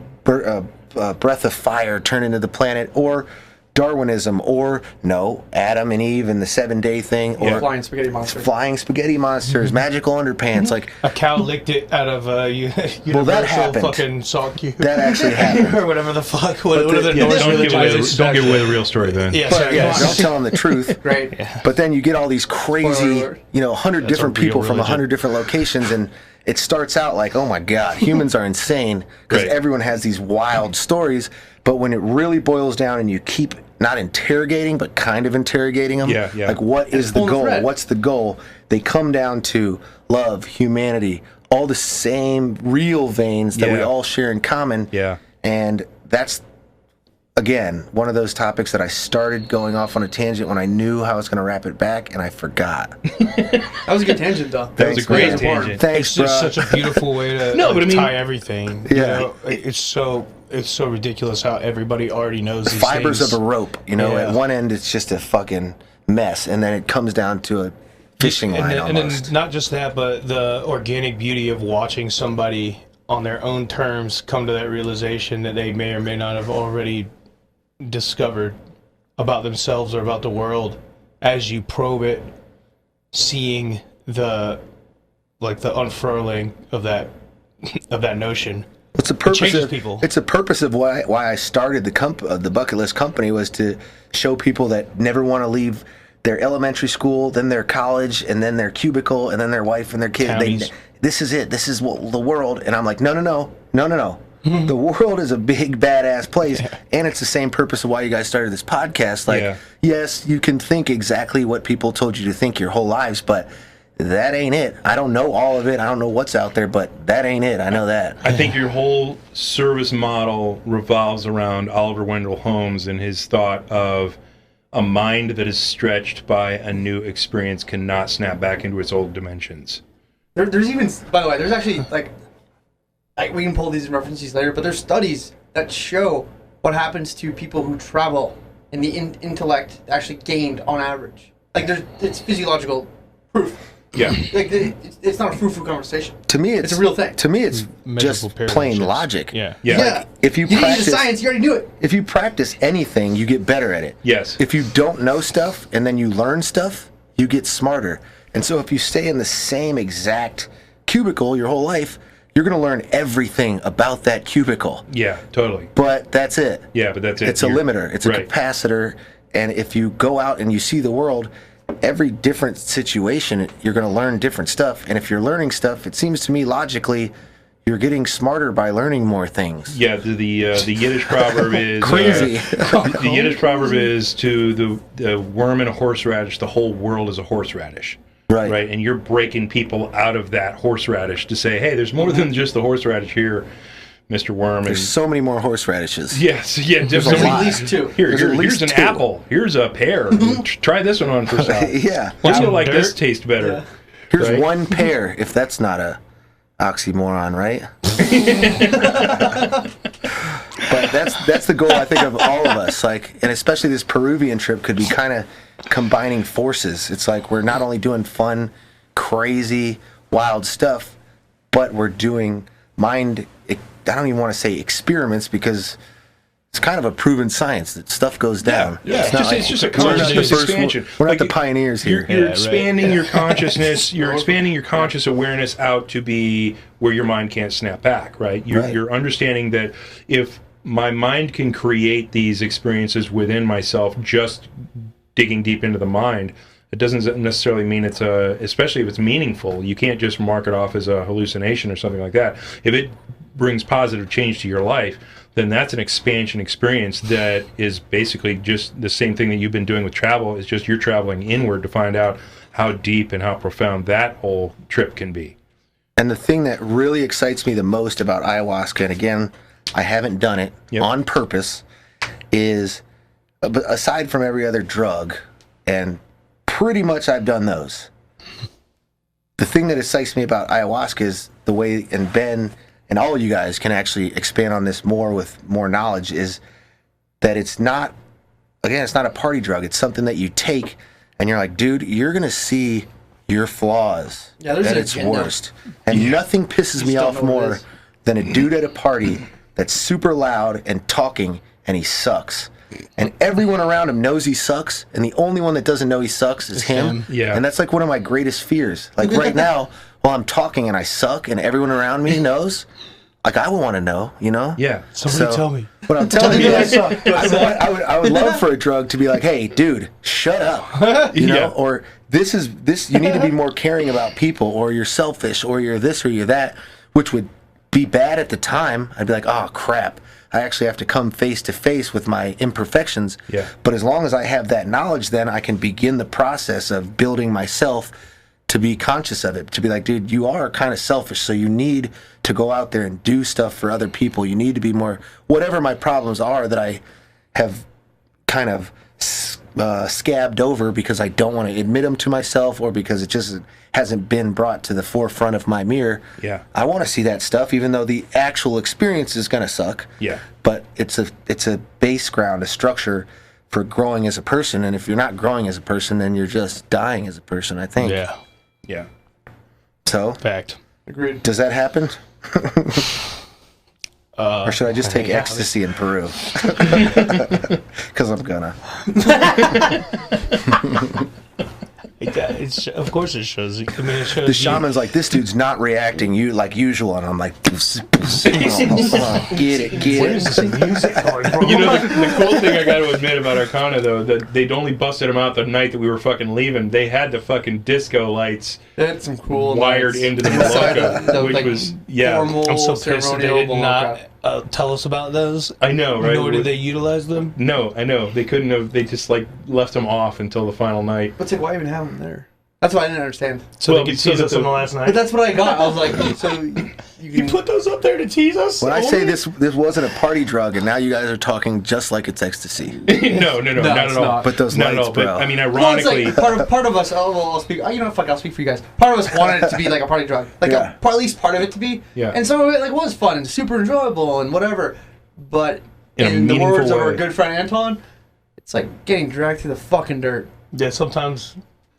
[SPEAKER 4] breath of fire turned into the planet, or Darwinism, or no, Adam and Eve and the 7-day thing, or
[SPEAKER 5] Flying spaghetti monster.
[SPEAKER 4] flying spaghetti monsters, magical underpants. Like,
[SPEAKER 6] A cow licked it out of a universal
[SPEAKER 4] happened.
[SPEAKER 6] fucking salt cube.
[SPEAKER 4] that actually happened.
[SPEAKER 6] or whatever the fuck. What are the
[SPEAKER 4] yeah,
[SPEAKER 6] Norse
[SPEAKER 3] Don't give
[SPEAKER 6] religions?
[SPEAKER 3] away the real story then.
[SPEAKER 6] Yeah,
[SPEAKER 4] But
[SPEAKER 6] sorry,
[SPEAKER 4] yeah,
[SPEAKER 6] go on.
[SPEAKER 4] don't tell them the truth.
[SPEAKER 5] Right.
[SPEAKER 4] But then you get all these crazy,
[SPEAKER 5] Spoiler alert.
[SPEAKER 4] 100
[SPEAKER 3] That's
[SPEAKER 4] different
[SPEAKER 3] a real
[SPEAKER 4] people from
[SPEAKER 3] religion.
[SPEAKER 4] 100 different locations, and it starts out like, oh my God, humans are insane, because
[SPEAKER 3] Right.
[SPEAKER 4] everyone has these wild stories. But when it really boils down and you keep not interrogating, but kind of interrogating them,
[SPEAKER 3] Yeah.
[SPEAKER 4] like, what is the
[SPEAKER 5] pulling the
[SPEAKER 4] goal?
[SPEAKER 5] thread.
[SPEAKER 4] What's the goal? They come down to love, humanity, all the same real veins that we
[SPEAKER 3] Yeah.
[SPEAKER 4] all share in common.
[SPEAKER 3] Yeah.
[SPEAKER 4] And that's, again, one of those topics that I started going off on a tangent when I knew how I was going to wrap it back, and I forgot.
[SPEAKER 5] That was a good tangent, though.
[SPEAKER 3] That was a
[SPEAKER 4] Thanks,
[SPEAKER 3] great
[SPEAKER 4] man.
[SPEAKER 3] tangent.
[SPEAKER 4] Thanks,
[SPEAKER 6] It's
[SPEAKER 4] bro.
[SPEAKER 6] just such a beautiful way to
[SPEAKER 3] No, but I mean-
[SPEAKER 6] tie everything.
[SPEAKER 4] Yeah.
[SPEAKER 6] It's so ridiculous how everybody already knows these
[SPEAKER 4] Fibers
[SPEAKER 6] things.
[SPEAKER 4] of a rope.
[SPEAKER 6] Yeah.
[SPEAKER 4] At one end it's just a fucking mess, and then it comes down to a fishing line
[SPEAKER 6] and
[SPEAKER 4] almost.
[SPEAKER 6] then not just that, but the organic beauty of watching somebody on their own terms come to that realization that they may or may not have already discovered about themselves or about the world as you probe it, seeing the unfurling of that notion.
[SPEAKER 4] It's a purpose
[SPEAKER 6] changes
[SPEAKER 4] of
[SPEAKER 6] people.
[SPEAKER 4] It's a purpose of why I started the Bucket List Company, was to show people that never want to leave their elementary school, then their college, and then their cubicle, and then their wife and their kid.
[SPEAKER 6] Townies.
[SPEAKER 4] This is it. This is the world. And I'm like, no. The world is a big badass place, and it's the same purpose of why you guys started this podcast. Like,
[SPEAKER 3] Yeah.
[SPEAKER 4] yes, you can think exactly what people told you to think your whole lives, but that ain't it. I don't know all of it. I don't know what's out there, but that ain't it. I know that.
[SPEAKER 3] I think your whole service model revolves around Oliver Wendell Holmes and his thought of a mind that is stretched by a new experience cannot snap back into its old dimensions.
[SPEAKER 5] There's even, by the way, there's actually, like, we can pull these references later, but there's studies that show what happens to people who travel and the intellect actually gained on average. Like, it's physiological proof.
[SPEAKER 3] Yeah.
[SPEAKER 5] Like, it's not a frou-frou conversation.
[SPEAKER 4] To me,
[SPEAKER 5] It's a real thing.
[SPEAKER 4] To me, it's just
[SPEAKER 7] Measurable
[SPEAKER 4] plain
[SPEAKER 7] parameters.
[SPEAKER 4] logic.
[SPEAKER 7] Yeah.
[SPEAKER 3] Yeah.
[SPEAKER 5] Yeah.
[SPEAKER 4] If you
[SPEAKER 5] You need
[SPEAKER 4] practice
[SPEAKER 5] the science, you already knew it.
[SPEAKER 4] If you practice anything, you get better at it.
[SPEAKER 3] Yes.
[SPEAKER 4] If you don't know stuff and then you learn stuff, you get smarter. And so if you stay in the same exact cubicle your whole life, you're going to learn everything about that cubicle.
[SPEAKER 3] Yeah, totally.
[SPEAKER 4] But that's it.
[SPEAKER 3] Yeah, but that's it.
[SPEAKER 4] It's a limiter. It's a
[SPEAKER 3] right.
[SPEAKER 4] capacitor. And if you go out and you see the world, every different situation, you're going to learn different stuff. And if you're learning stuff, it seems to me logically, you're getting smarter by learning more things.
[SPEAKER 3] Yeah, the Yiddish proverb is
[SPEAKER 4] Crazy.
[SPEAKER 3] The Yiddish proverb is to the worm in a horseradish, the whole world is a horseradish.
[SPEAKER 4] Right.
[SPEAKER 3] Right, and you're breaking people out of that horseradish to say, hey, there's more than just the horseradish here, Mr. Worm.
[SPEAKER 4] There's so many more horseradishes.
[SPEAKER 3] Yes, yeah,
[SPEAKER 4] There's
[SPEAKER 3] there's
[SPEAKER 4] a lot.
[SPEAKER 5] At least two.
[SPEAKER 4] There's at
[SPEAKER 3] here's
[SPEAKER 4] least
[SPEAKER 3] an
[SPEAKER 4] two.
[SPEAKER 3] apple. Here's a pear. Try this one on for size.
[SPEAKER 4] Yeah.
[SPEAKER 3] Let's go like
[SPEAKER 7] Dirt.
[SPEAKER 3] this taste better.
[SPEAKER 5] Yeah.
[SPEAKER 4] Here's
[SPEAKER 3] Right.
[SPEAKER 4] one pair, if that's not a oxymoron, right? But that's the goal, I think, of all of us. Like, and especially this Peruvian trip could be kind of combining forces. It's like we're not only doing fun, crazy, wild stuff, but we're doing I don't even want to say experiments because it's kind of a proven science that stuff goes down.
[SPEAKER 3] Yeah,
[SPEAKER 4] It's not
[SPEAKER 3] it's just a
[SPEAKER 4] we're not the
[SPEAKER 3] consciousness
[SPEAKER 4] first one-
[SPEAKER 3] expansion.
[SPEAKER 4] We're not
[SPEAKER 3] Like,
[SPEAKER 4] the pioneers here.
[SPEAKER 3] You're
[SPEAKER 7] right.
[SPEAKER 3] expanding your consciousness. You're expanding your conscious awareness out to be where your mind can't snap back. Right.
[SPEAKER 4] Right.
[SPEAKER 3] You're understanding that if my mind can create these experiences within myself, just digging deep into the mind, it doesn't necessarily mean it's especially if it's meaningful. You can't just mark it off as a hallucination or something like that. If it brings positive change to your life, then that's an expansion experience that is basically just the same thing that you've been doing with travel. It's just you're traveling inward to find out how deep and how profound that whole trip can be.
[SPEAKER 4] And the thing that really excites me the most about ayahuasca, and again, I haven't done it
[SPEAKER 3] Yep.
[SPEAKER 4] on purpose, is aside from every other drug, and pretty much I've done those. The thing that excites me about ayahuasca is the way, and Ben and all you guys can actually expand on this more with more knowledge, is that it's not a party drug. It's something that you take and you're like, dude, you're going to see your flaws
[SPEAKER 5] Yeah, there's
[SPEAKER 4] at
[SPEAKER 5] an
[SPEAKER 4] its
[SPEAKER 5] agenda.
[SPEAKER 4] worst. And nothing pisses me
[SPEAKER 5] don't
[SPEAKER 4] off
[SPEAKER 5] know what it
[SPEAKER 4] more
[SPEAKER 5] is.
[SPEAKER 4] than a dude at a party that's super loud and talking and he sucks. And everyone around him knows he sucks, and the only one that doesn't know he sucks is him.
[SPEAKER 3] Yeah.
[SPEAKER 4] And that's like one of my greatest fears. Like right now, while I'm talking and I suck and everyone around me knows, like I would want to know, you know?
[SPEAKER 3] Yeah.
[SPEAKER 7] Somebody tell me.
[SPEAKER 4] What I'm telling you is,
[SPEAKER 5] suck.
[SPEAKER 4] I would love for a drug to be like, hey, dude, shut up. You know?
[SPEAKER 3] Yeah.
[SPEAKER 4] Or this, you need to be more caring about people, or you're selfish, or you're this, or you're that, which would be bad at the time. I'd be like, oh, crap. I actually have to come face to face with my imperfections.
[SPEAKER 3] Yeah.
[SPEAKER 4] But as long as I have that knowledge, then I can begin the process of building myself to be conscious of it, to be like, dude, you are kind of selfish, so you need to go out there and do stuff for other people. You need to be more, whatever my problems are that I have kind of scabbed over because I don't want to admit them to myself, or because it just hasn't been brought to the forefront of my mirror.
[SPEAKER 3] Yeah.
[SPEAKER 4] I want to see that stuff, even though the actual experience is going to suck.
[SPEAKER 3] Yeah.
[SPEAKER 4] But it's a base ground, a structure for growing as a person. And if you're not growing as a person, then you're just dying as a person, I think.
[SPEAKER 7] Yeah.
[SPEAKER 3] Yeah.
[SPEAKER 4] So,
[SPEAKER 7] Fact.
[SPEAKER 5] Agreed.
[SPEAKER 4] does that happen? Or should I just take ecstasy in Peru? Because I'm gonna.
[SPEAKER 7] Of course it shows. I mean, it shows
[SPEAKER 4] The shaman's like, this dude's not reacting you like usual, and I'm like, come on, get it.
[SPEAKER 7] Where's this music going from?
[SPEAKER 3] You know, the cool thing I got to admit about Arcana, though, that they'd only busted him out the night that we were fucking leaving. They had the fucking disco lights
[SPEAKER 5] They had some cool
[SPEAKER 3] wired
[SPEAKER 5] lights
[SPEAKER 3] into the
[SPEAKER 5] inside
[SPEAKER 3] Moloko, which
[SPEAKER 5] like,
[SPEAKER 3] was, yeah.
[SPEAKER 5] formal
[SPEAKER 7] I'm so pissed that they
[SPEAKER 5] ceremonial
[SPEAKER 7] did not
[SPEAKER 5] Moloko.
[SPEAKER 7] tell us about those.
[SPEAKER 3] I know, right?
[SPEAKER 7] Nor did they utilize them.
[SPEAKER 3] No, I know. They couldn't have, they just, like, left them off until the final night.
[SPEAKER 5] But like, why even have them there? That's what I didn't understand.
[SPEAKER 7] So
[SPEAKER 3] Well,
[SPEAKER 7] they could
[SPEAKER 3] so
[SPEAKER 7] tease
[SPEAKER 3] that
[SPEAKER 7] us on
[SPEAKER 3] the-
[SPEAKER 7] the last
[SPEAKER 5] But
[SPEAKER 7] night.
[SPEAKER 5] that's what I got. I was like, so you
[SPEAKER 7] You put those up there to tease us?
[SPEAKER 4] When I say
[SPEAKER 7] only?
[SPEAKER 4] this wasn't a party drug, and now you guys are talking just like it's ecstasy.
[SPEAKER 3] No, not
[SPEAKER 5] it's
[SPEAKER 3] at all.
[SPEAKER 5] not.
[SPEAKER 4] But those
[SPEAKER 3] Not at
[SPEAKER 4] lights,
[SPEAKER 3] all. But,
[SPEAKER 4] bro.
[SPEAKER 3] I mean,
[SPEAKER 5] Well, it's
[SPEAKER 3] ironically,
[SPEAKER 5] like part of us. Oh, well, I'll speak. You know, fuck. I'll speak for you guys. Part of us wanted it to be like a party drug, like at least part of it to be.
[SPEAKER 3] Yeah.
[SPEAKER 5] And some of it like was fun and super enjoyable and whatever. But
[SPEAKER 3] in a
[SPEAKER 5] In the
[SPEAKER 3] meaningful
[SPEAKER 5] words of
[SPEAKER 3] way.
[SPEAKER 5] our good friend Anton, it's like getting dragged through the fucking dirt.
[SPEAKER 6] Yeah, sometimes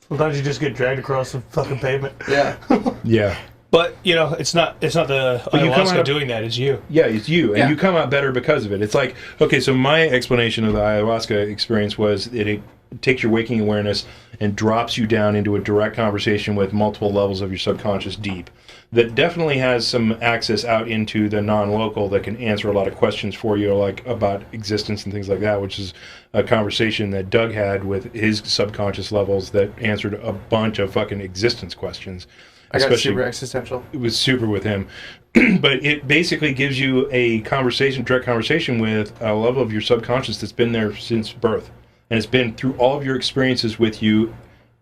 [SPEAKER 6] you just get dragged across the fucking pavement.
[SPEAKER 5] Yeah.
[SPEAKER 3] Yeah.
[SPEAKER 6] But it's not the
[SPEAKER 3] But you come
[SPEAKER 6] ayahuasca
[SPEAKER 3] out-
[SPEAKER 6] doing that. It's you.
[SPEAKER 3] Yeah, it's you, and
[SPEAKER 5] Yeah.
[SPEAKER 3] you come out better because of it. It's like, okay, so my explanation of the ayahuasca experience was that it takes your waking awareness and drops you down into a direct conversation with multiple levels of your subconscious deep. That definitely has some access out into the non-local that can answer a lot of questions for you, like about existence and things like that, which is a conversation that Doug had with his subconscious levels that answered a bunch of fucking existence questions.
[SPEAKER 5] I got
[SPEAKER 3] Especially-
[SPEAKER 5] super existential.
[SPEAKER 3] it was super with him. But it basically gives you a direct conversation with a level of your subconscious that's been there since birth. And it's been through all of your experiences with you,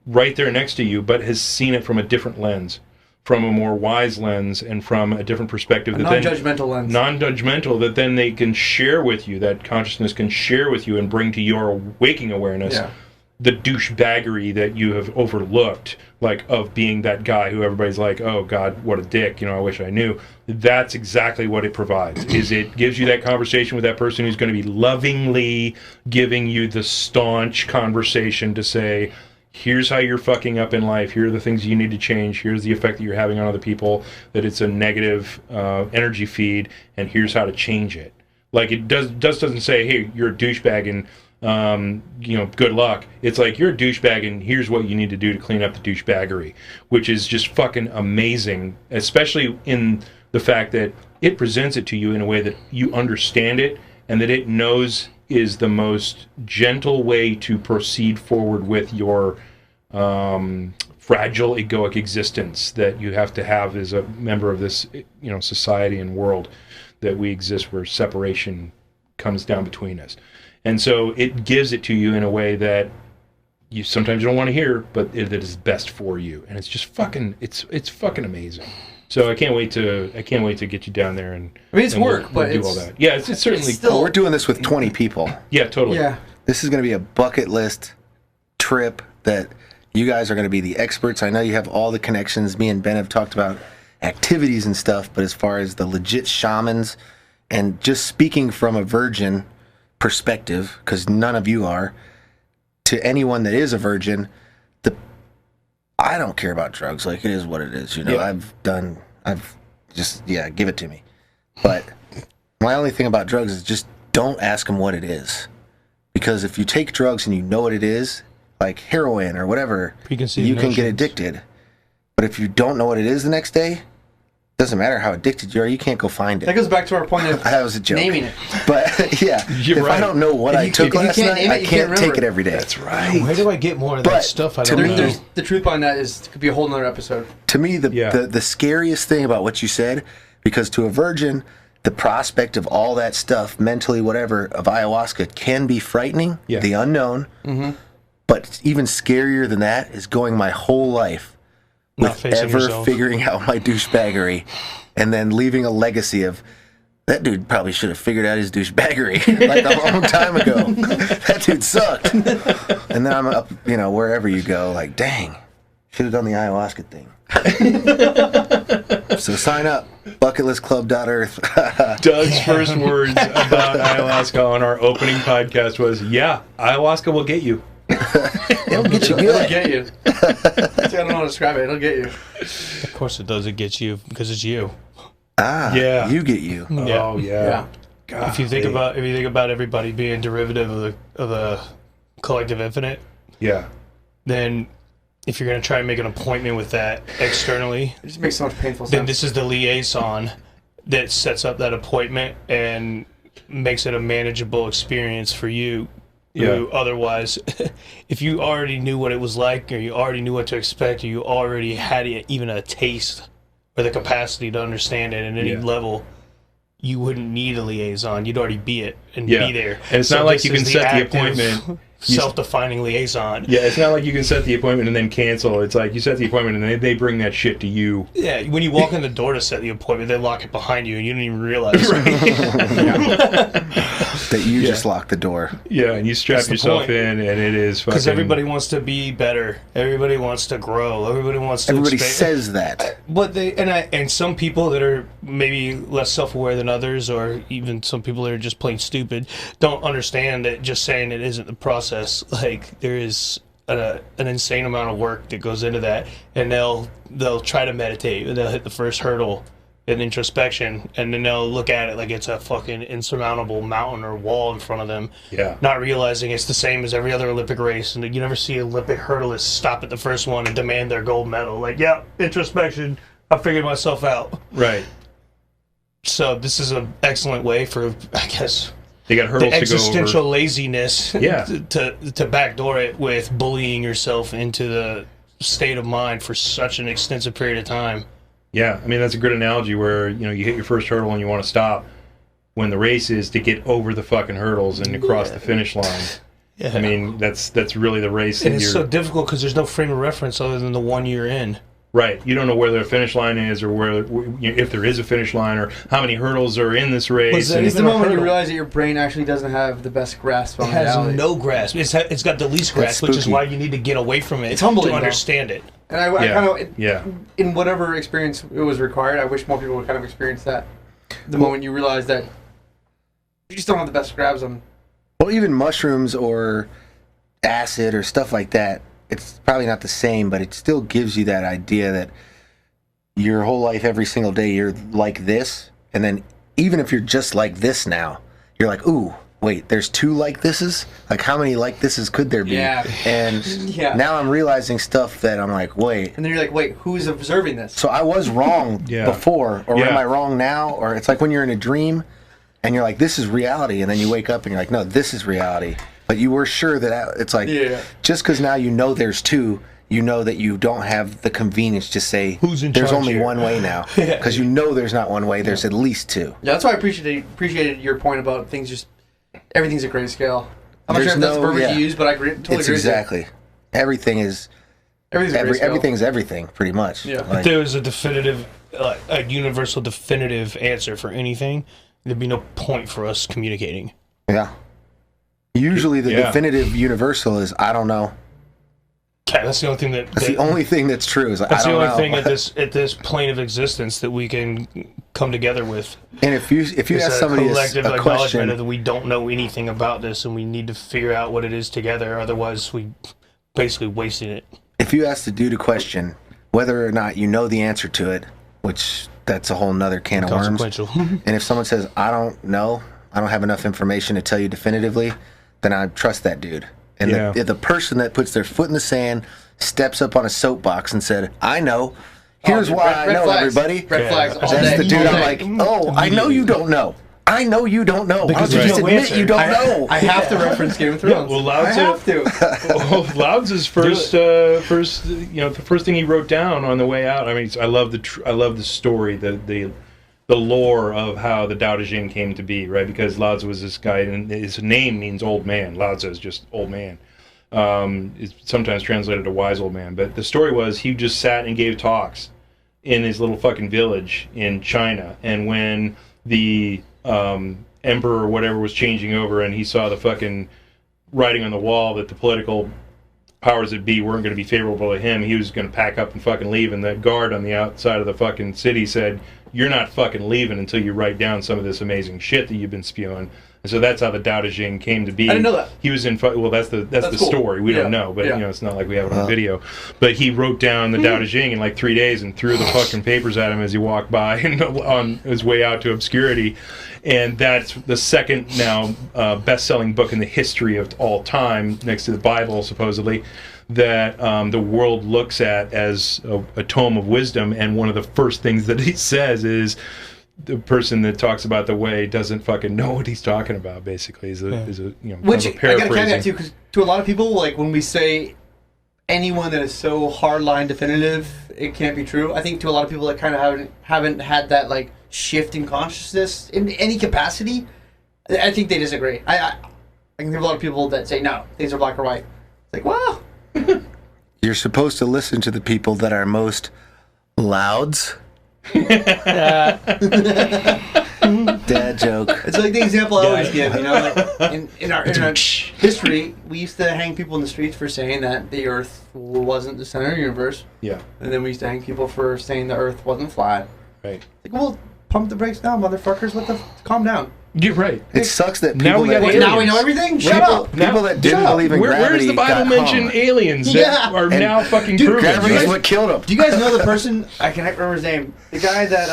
[SPEAKER 3] right there next to you, but has seen it from a different lens, from a more wise lens, and from a different perspective.
[SPEAKER 5] Non-judgmental lens.
[SPEAKER 3] Non-judgmental, that then they can share with you, that consciousness can share with you and bring to your waking awareness.
[SPEAKER 5] Yeah.
[SPEAKER 3] The douchebaggery that you have overlooked, like of being that guy who everybody's like, oh God, what a dick, I wish I knew. That's exactly what it provides. Is it gives you that conversation with that person who's going to be lovingly giving you the staunch conversation to say, here's how you're fucking up in life, here are the things you need to change, here's the effect that you're having on other people, that it's a negative energy feed, and here's how to change it. Like it doesn't say, hey, you're a douchebag and good luck. It's like, you're a douchebag and here's what you need to do to clean up the douchebaggery, which is just fucking amazing, especially in the fact that it presents it to you in a way that you understand it and that it knows is the most gentle way to proceed forward with your fragile egoic existence that you have to have as a member of this society and world that we exist, where separation comes down between us. And so it gives it to you in a way that you sometimes don't want to hear, but that is best for you. And it's just fucking, it's fucking amazing. So I can't wait to get you down there and.
[SPEAKER 5] I mean, it's
[SPEAKER 3] and
[SPEAKER 5] work,
[SPEAKER 3] we'll
[SPEAKER 5] but
[SPEAKER 3] do
[SPEAKER 5] it's
[SPEAKER 3] all that. Yeah, it's certainly.
[SPEAKER 5] it's still-
[SPEAKER 4] We're doing this with 20 people.
[SPEAKER 3] Yeah, totally.
[SPEAKER 5] Yeah.
[SPEAKER 4] This is going to be a bucket list trip that you guys are going to be the experts. I know you have all the connections. Me and Ben have talked about activities and stuff, but as far as the legit shamans and just speaking from a virgin perspective, because none of you are, to anyone that is a virgin, I don't care about drugs. Like, it is what it is.
[SPEAKER 3] Yeah.
[SPEAKER 4] Give it to me. But my only thing about drugs is just don't ask them what it is. Because if you take drugs and you know what it is, like heroin or whatever,
[SPEAKER 6] Preconceived
[SPEAKER 4] you can get
[SPEAKER 6] notions.
[SPEAKER 4] addicted. But if you don't know what it is the next day, doesn't matter how addicted you are, you can't go find
[SPEAKER 5] That
[SPEAKER 4] it.
[SPEAKER 5] goes back to our point of
[SPEAKER 4] That was a joke.
[SPEAKER 5] naming it.
[SPEAKER 4] But yeah,
[SPEAKER 3] You're
[SPEAKER 4] if
[SPEAKER 3] right.
[SPEAKER 4] I don't know what
[SPEAKER 5] If
[SPEAKER 4] I
[SPEAKER 5] you-
[SPEAKER 4] took
[SPEAKER 5] if you
[SPEAKER 4] last
[SPEAKER 5] can't
[SPEAKER 4] night,
[SPEAKER 5] name it,
[SPEAKER 4] I
[SPEAKER 5] you
[SPEAKER 4] can't
[SPEAKER 5] can't
[SPEAKER 4] take it
[SPEAKER 5] remember.
[SPEAKER 4] every day.
[SPEAKER 3] That's right.
[SPEAKER 7] Where do I get more of that
[SPEAKER 4] But
[SPEAKER 7] stuff? I
[SPEAKER 4] to
[SPEAKER 7] don't
[SPEAKER 4] me,
[SPEAKER 7] know.
[SPEAKER 5] There's the truth behind that is could be a whole nother episode.
[SPEAKER 4] To me,
[SPEAKER 3] Yeah.
[SPEAKER 4] the scariest thing about what you said, because to a virgin, the prospect of all that stuff, mentally, whatever, of ayahuasca can be frightening,
[SPEAKER 3] Yeah.
[SPEAKER 4] the unknown.
[SPEAKER 5] Mm-hmm.
[SPEAKER 4] But even scarier than that is going my whole life
[SPEAKER 6] Not
[SPEAKER 4] with
[SPEAKER 6] facing
[SPEAKER 4] ever
[SPEAKER 6] yourself.
[SPEAKER 4] figuring out my douchebaggery and then leaving a legacy of, that dude probably should have figured out his douchebaggery like a long time ago. That dude sucked. And then I'm up, wherever you go, like, dang, should have done the ayahuasca thing. So sign up, bucketlistclub.earth.
[SPEAKER 3] Doug's first words about ayahuasca on our opening podcast was, yeah, ayahuasca will get you.
[SPEAKER 4] It'll get you
[SPEAKER 5] It'll
[SPEAKER 4] good.
[SPEAKER 5] get you. I don't know how to describe it. It'll get you.
[SPEAKER 6] Of course it does. It gets you because it's you.
[SPEAKER 4] Ah,
[SPEAKER 3] Yeah.
[SPEAKER 4] you get you.
[SPEAKER 6] Yeah.
[SPEAKER 3] Oh, yeah.
[SPEAKER 5] Yeah.
[SPEAKER 3] God,
[SPEAKER 6] If you think about everybody being derivative of the collective infinite,
[SPEAKER 3] yeah.
[SPEAKER 6] then if you're going to try and make an appointment with that externally,
[SPEAKER 5] It just makes so much painful
[SPEAKER 6] then
[SPEAKER 5] sense.
[SPEAKER 6] this is the liaison that sets up that appointment and makes it a manageable experience for you. Who otherwise, if you already knew what it was like, or you already knew what to expect, or you already had even a taste or the capacity to understand it at any
[SPEAKER 3] Yeah.
[SPEAKER 6] level, you wouldn't need a liaison. You'd already be it and
[SPEAKER 3] Yeah.
[SPEAKER 6] be there.
[SPEAKER 3] And it's
[SPEAKER 6] So
[SPEAKER 3] not like
[SPEAKER 6] this
[SPEAKER 3] you can
[SPEAKER 6] is
[SPEAKER 3] set the
[SPEAKER 6] active-
[SPEAKER 3] appointment
[SPEAKER 6] self-defining liaison.
[SPEAKER 3] Yeah, it's not like you can set the appointment and then cancel. It's like you set the appointment and they bring that shit to you.
[SPEAKER 6] Yeah, when you walk in the door to set the appointment, they lock it behind you and you don't even realize.
[SPEAKER 4] That you just locked the door.
[SPEAKER 3] Yeah, and you strap
[SPEAKER 6] That's the
[SPEAKER 3] yourself
[SPEAKER 6] point.
[SPEAKER 3] in, and it is fucking.
[SPEAKER 6] Because everybody wants to be better. Everybody wants to grow. Everybody wants to
[SPEAKER 4] Everybody
[SPEAKER 6] expand.
[SPEAKER 4] says that.
[SPEAKER 6] But and some people that are maybe less self-aware than others, or even some people that are just plain stupid, don't understand that just saying it isn't the process. Like there is an insane amount of work that goes into that, and they'll try to meditate, and they'll hit the first hurdle in introspection, and then they'll look at it like it's a fucking insurmountable mountain or wall in front of them.
[SPEAKER 3] Yeah.
[SPEAKER 6] Not realizing it's the same as every other Olympic race, and you never see Olympic hurdlists stop at the first one and demand their gold medal. Like, yeah, introspection, I figured myself out.
[SPEAKER 3] Right.
[SPEAKER 6] So this is an excellent way for, I guess,
[SPEAKER 3] They got
[SPEAKER 6] the
[SPEAKER 3] hurdles to go
[SPEAKER 6] existential
[SPEAKER 3] over.
[SPEAKER 6] laziness
[SPEAKER 3] Yeah.
[SPEAKER 6] to backdoor it with bullying yourself into the state of mind for such an extensive period of time.
[SPEAKER 3] Yeah, I mean that's a good analogy where you hit your first hurdle and you want to stop when the race is to get over the fucking hurdles and to cross the finish line.
[SPEAKER 6] Yeah.
[SPEAKER 3] I mean that's really the race.
[SPEAKER 6] And
[SPEAKER 3] that
[SPEAKER 6] it's
[SPEAKER 3] you're
[SPEAKER 6] so difficult because there's no frame of reference other than the one you're in.
[SPEAKER 3] right. You don't know where the finish line is or where if there is a finish line or how many hurdles are in this race.
[SPEAKER 6] that
[SPEAKER 5] It's the
[SPEAKER 6] even a
[SPEAKER 5] moment you
[SPEAKER 6] hurdle?
[SPEAKER 5] realize that your brain actually doesn't have the best grasp on
[SPEAKER 6] It has
[SPEAKER 5] reality.
[SPEAKER 6] no grasp. It's got the least grasp, which is
[SPEAKER 4] spooky.
[SPEAKER 6] why you need to get away from it
[SPEAKER 5] It's humbling,
[SPEAKER 6] to
[SPEAKER 5] though.
[SPEAKER 6] understand it.
[SPEAKER 5] And I
[SPEAKER 3] Yeah.
[SPEAKER 5] kind of,
[SPEAKER 3] Yeah.
[SPEAKER 5] in whatever experience it was required, I wish more people would kind of experience that. The moment you realize that you just don't have the best grabs on.
[SPEAKER 4] Well, even mushrooms or acid or stuff like that, it's probably not the same, but it still gives you that idea that your whole life, every single day, you're like this. And then even if you're just like this now, you're like, ooh, wait, there's two like thises? Like, how many like thises could there be?
[SPEAKER 5] Yeah.
[SPEAKER 4] And
[SPEAKER 5] Yeah.
[SPEAKER 4] now I'm realizing stuff that I'm like, wait.
[SPEAKER 5] And then you're like, wait, who's observing this?
[SPEAKER 4] So I was wrong
[SPEAKER 3] Yeah.
[SPEAKER 4] before, or
[SPEAKER 3] Yeah.
[SPEAKER 4] am I wrong now? Or it's like when you're in a dream and you're like, this is reality. And then you wake up and you're like, no, this is reality. But you were sure that it's like,
[SPEAKER 5] Yeah.
[SPEAKER 4] just because now you know there's two, you know that you don't have the convenience to say,
[SPEAKER 6] Who's in
[SPEAKER 4] there's
[SPEAKER 6] charge
[SPEAKER 4] only
[SPEAKER 6] here?
[SPEAKER 4] one way now. Because you know there's not one way, there's at least two.
[SPEAKER 5] Yeah, that's why I appreciated your point about things just, everything's a grayscale. I'm not
[SPEAKER 4] There's
[SPEAKER 5] sure if that's
[SPEAKER 4] no-
[SPEAKER 5] verbiage
[SPEAKER 4] yeah.
[SPEAKER 5] you use, but I totally
[SPEAKER 4] It's
[SPEAKER 5] agree with you.
[SPEAKER 4] exactly. Everything is,
[SPEAKER 5] Everything's a grayscale.
[SPEAKER 4] everything's everything, pretty much.
[SPEAKER 5] Yeah.
[SPEAKER 6] If
[SPEAKER 4] Like,
[SPEAKER 6] there was a definitive, a universal definitive answer for anything, there'd be no point for us communicating.
[SPEAKER 4] yeah. Usually the
[SPEAKER 3] Yeah.
[SPEAKER 4] definitive universal is, I don't know.
[SPEAKER 6] Okay, that's the only thing
[SPEAKER 4] That's the only thing that's true is,
[SPEAKER 6] That's
[SPEAKER 4] I
[SPEAKER 6] the
[SPEAKER 4] don't
[SPEAKER 6] only
[SPEAKER 4] know.
[SPEAKER 6] thing at this plane of existence that we can come together with.
[SPEAKER 4] And if you
[SPEAKER 6] It's
[SPEAKER 4] ask
[SPEAKER 6] a
[SPEAKER 4] somebody
[SPEAKER 6] collective
[SPEAKER 4] a
[SPEAKER 6] acknowledgement
[SPEAKER 4] question,
[SPEAKER 6] of that we don't know anything about this, and we need to figure out what it is together. Otherwise, we basically wasting it.
[SPEAKER 4] if you ask the dude a question, whether or not you know the answer to it, which that's a whole nother can of worms.
[SPEAKER 6] Consequential.
[SPEAKER 4] And if someone says, I don't know, I don't have enough information to tell you definitively, then I trust that dude. And
[SPEAKER 3] Yeah.
[SPEAKER 4] the person that puts their foot in the sand, steps up on a soapbox and said, I know. Here's
[SPEAKER 5] Oh,
[SPEAKER 4] why
[SPEAKER 5] red
[SPEAKER 4] I know,
[SPEAKER 5] flags.
[SPEAKER 4] everybody.
[SPEAKER 5] Red
[SPEAKER 6] Yeah.
[SPEAKER 5] flags all
[SPEAKER 4] That's
[SPEAKER 5] day.
[SPEAKER 4] the dude
[SPEAKER 5] all
[SPEAKER 4] I'm
[SPEAKER 5] day.
[SPEAKER 4] like, oh, I know you don't know. I know you don't know. Why don't you
[SPEAKER 6] there's
[SPEAKER 4] just
[SPEAKER 6] no
[SPEAKER 4] admit
[SPEAKER 6] answer.
[SPEAKER 4] you don't know?
[SPEAKER 5] I have to reference Game of Thrones.
[SPEAKER 3] well, Lao
[SPEAKER 5] I
[SPEAKER 3] Tzu-
[SPEAKER 5] have to.
[SPEAKER 3] Well, Lao-Tzu's first, the first thing he wrote down on the way out. I mean, I love the story, the lore of how the Tao Te Ching came to be, right? Because Lao Tzu was this guy, and his name means old man. Lao Tzu is just old man. It's sometimes translated to wise old man. But the story was he just sat and gave talks in his little fucking village in China, and when the emperor or whatever was changing over, and he saw the fucking writing on the wall that the political powers that be weren't going to be favorable to him, he was going to pack up and fucking leave. And the guard on the outside of the fucking city said, "You're not fucking leaving until you write down some of this amazing shit that you've been spewing." And so that's how the Tao Te Ching came to be.
[SPEAKER 5] I didn't know that.
[SPEAKER 3] He was in. Well, that's the
[SPEAKER 5] That's cool.
[SPEAKER 3] story. We don't
[SPEAKER 5] Yeah.
[SPEAKER 3] know, but
[SPEAKER 5] Yeah.
[SPEAKER 3] it's not like we have it on video. But he wrote down the Tao Te Ching in like 3 days and threw the fucking papers at him as he walked by and on his way out to obscurity. And that's the second now best-selling book in the history of all time, next to the Bible, supposedly, that the world looks at as a tome of wisdom. And one of the first things that he says is, the person that talks about the way doesn't fucking know what he's talking about. Basically, is a
[SPEAKER 5] Which
[SPEAKER 3] kind of a
[SPEAKER 5] I gotta caveat
[SPEAKER 3] paraphrasing.
[SPEAKER 5] too, because to a lot of people, like when we say anyone that is so hardline definitive, it can't be true. I think to a lot of people that kind of haven't had that like shift in consciousness in any capacity, I think they disagree. I can think of a lot of people that say no, things are black or white. It's like, well,
[SPEAKER 4] You're supposed to listen to the people that are most louds. Dad joke.
[SPEAKER 5] it's like the example I always give. You know, like in our history, we used to hang people in the streets for saying that the Earth wasn't the center of the universe,
[SPEAKER 3] Yeah.
[SPEAKER 5] and then we used to hang people for saying the Earth wasn't flat.
[SPEAKER 3] Right.
[SPEAKER 5] Like, well, pump the brakes down, motherfuckers. Calm down.
[SPEAKER 3] You're right.
[SPEAKER 4] It sucks that
[SPEAKER 3] Now
[SPEAKER 4] people
[SPEAKER 3] we
[SPEAKER 4] that
[SPEAKER 3] got
[SPEAKER 5] What, now we know everything. Shut up.
[SPEAKER 4] people that didn't
[SPEAKER 3] Shut up.
[SPEAKER 4] believe in
[SPEAKER 3] Where's
[SPEAKER 4] gravity
[SPEAKER 3] the Bible
[SPEAKER 4] got
[SPEAKER 3] mention
[SPEAKER 4] hung.
[SPEAKER 3] aliens that
[SPEAKER 5] Yeah.
[SPEAKER 3] are
[SPEAKER 4] And-
[SPEAKER 3] now fucking
[SPEAKER 5] Dude,
[SPEAKER 3] proven?
[SPEAKER 4] Gravity is
[SPEAKER 3] right?
[SPEAKER 4] what killed him.
[SPEAKER 5] Do you guys know the person? I can't remember his name. The guy that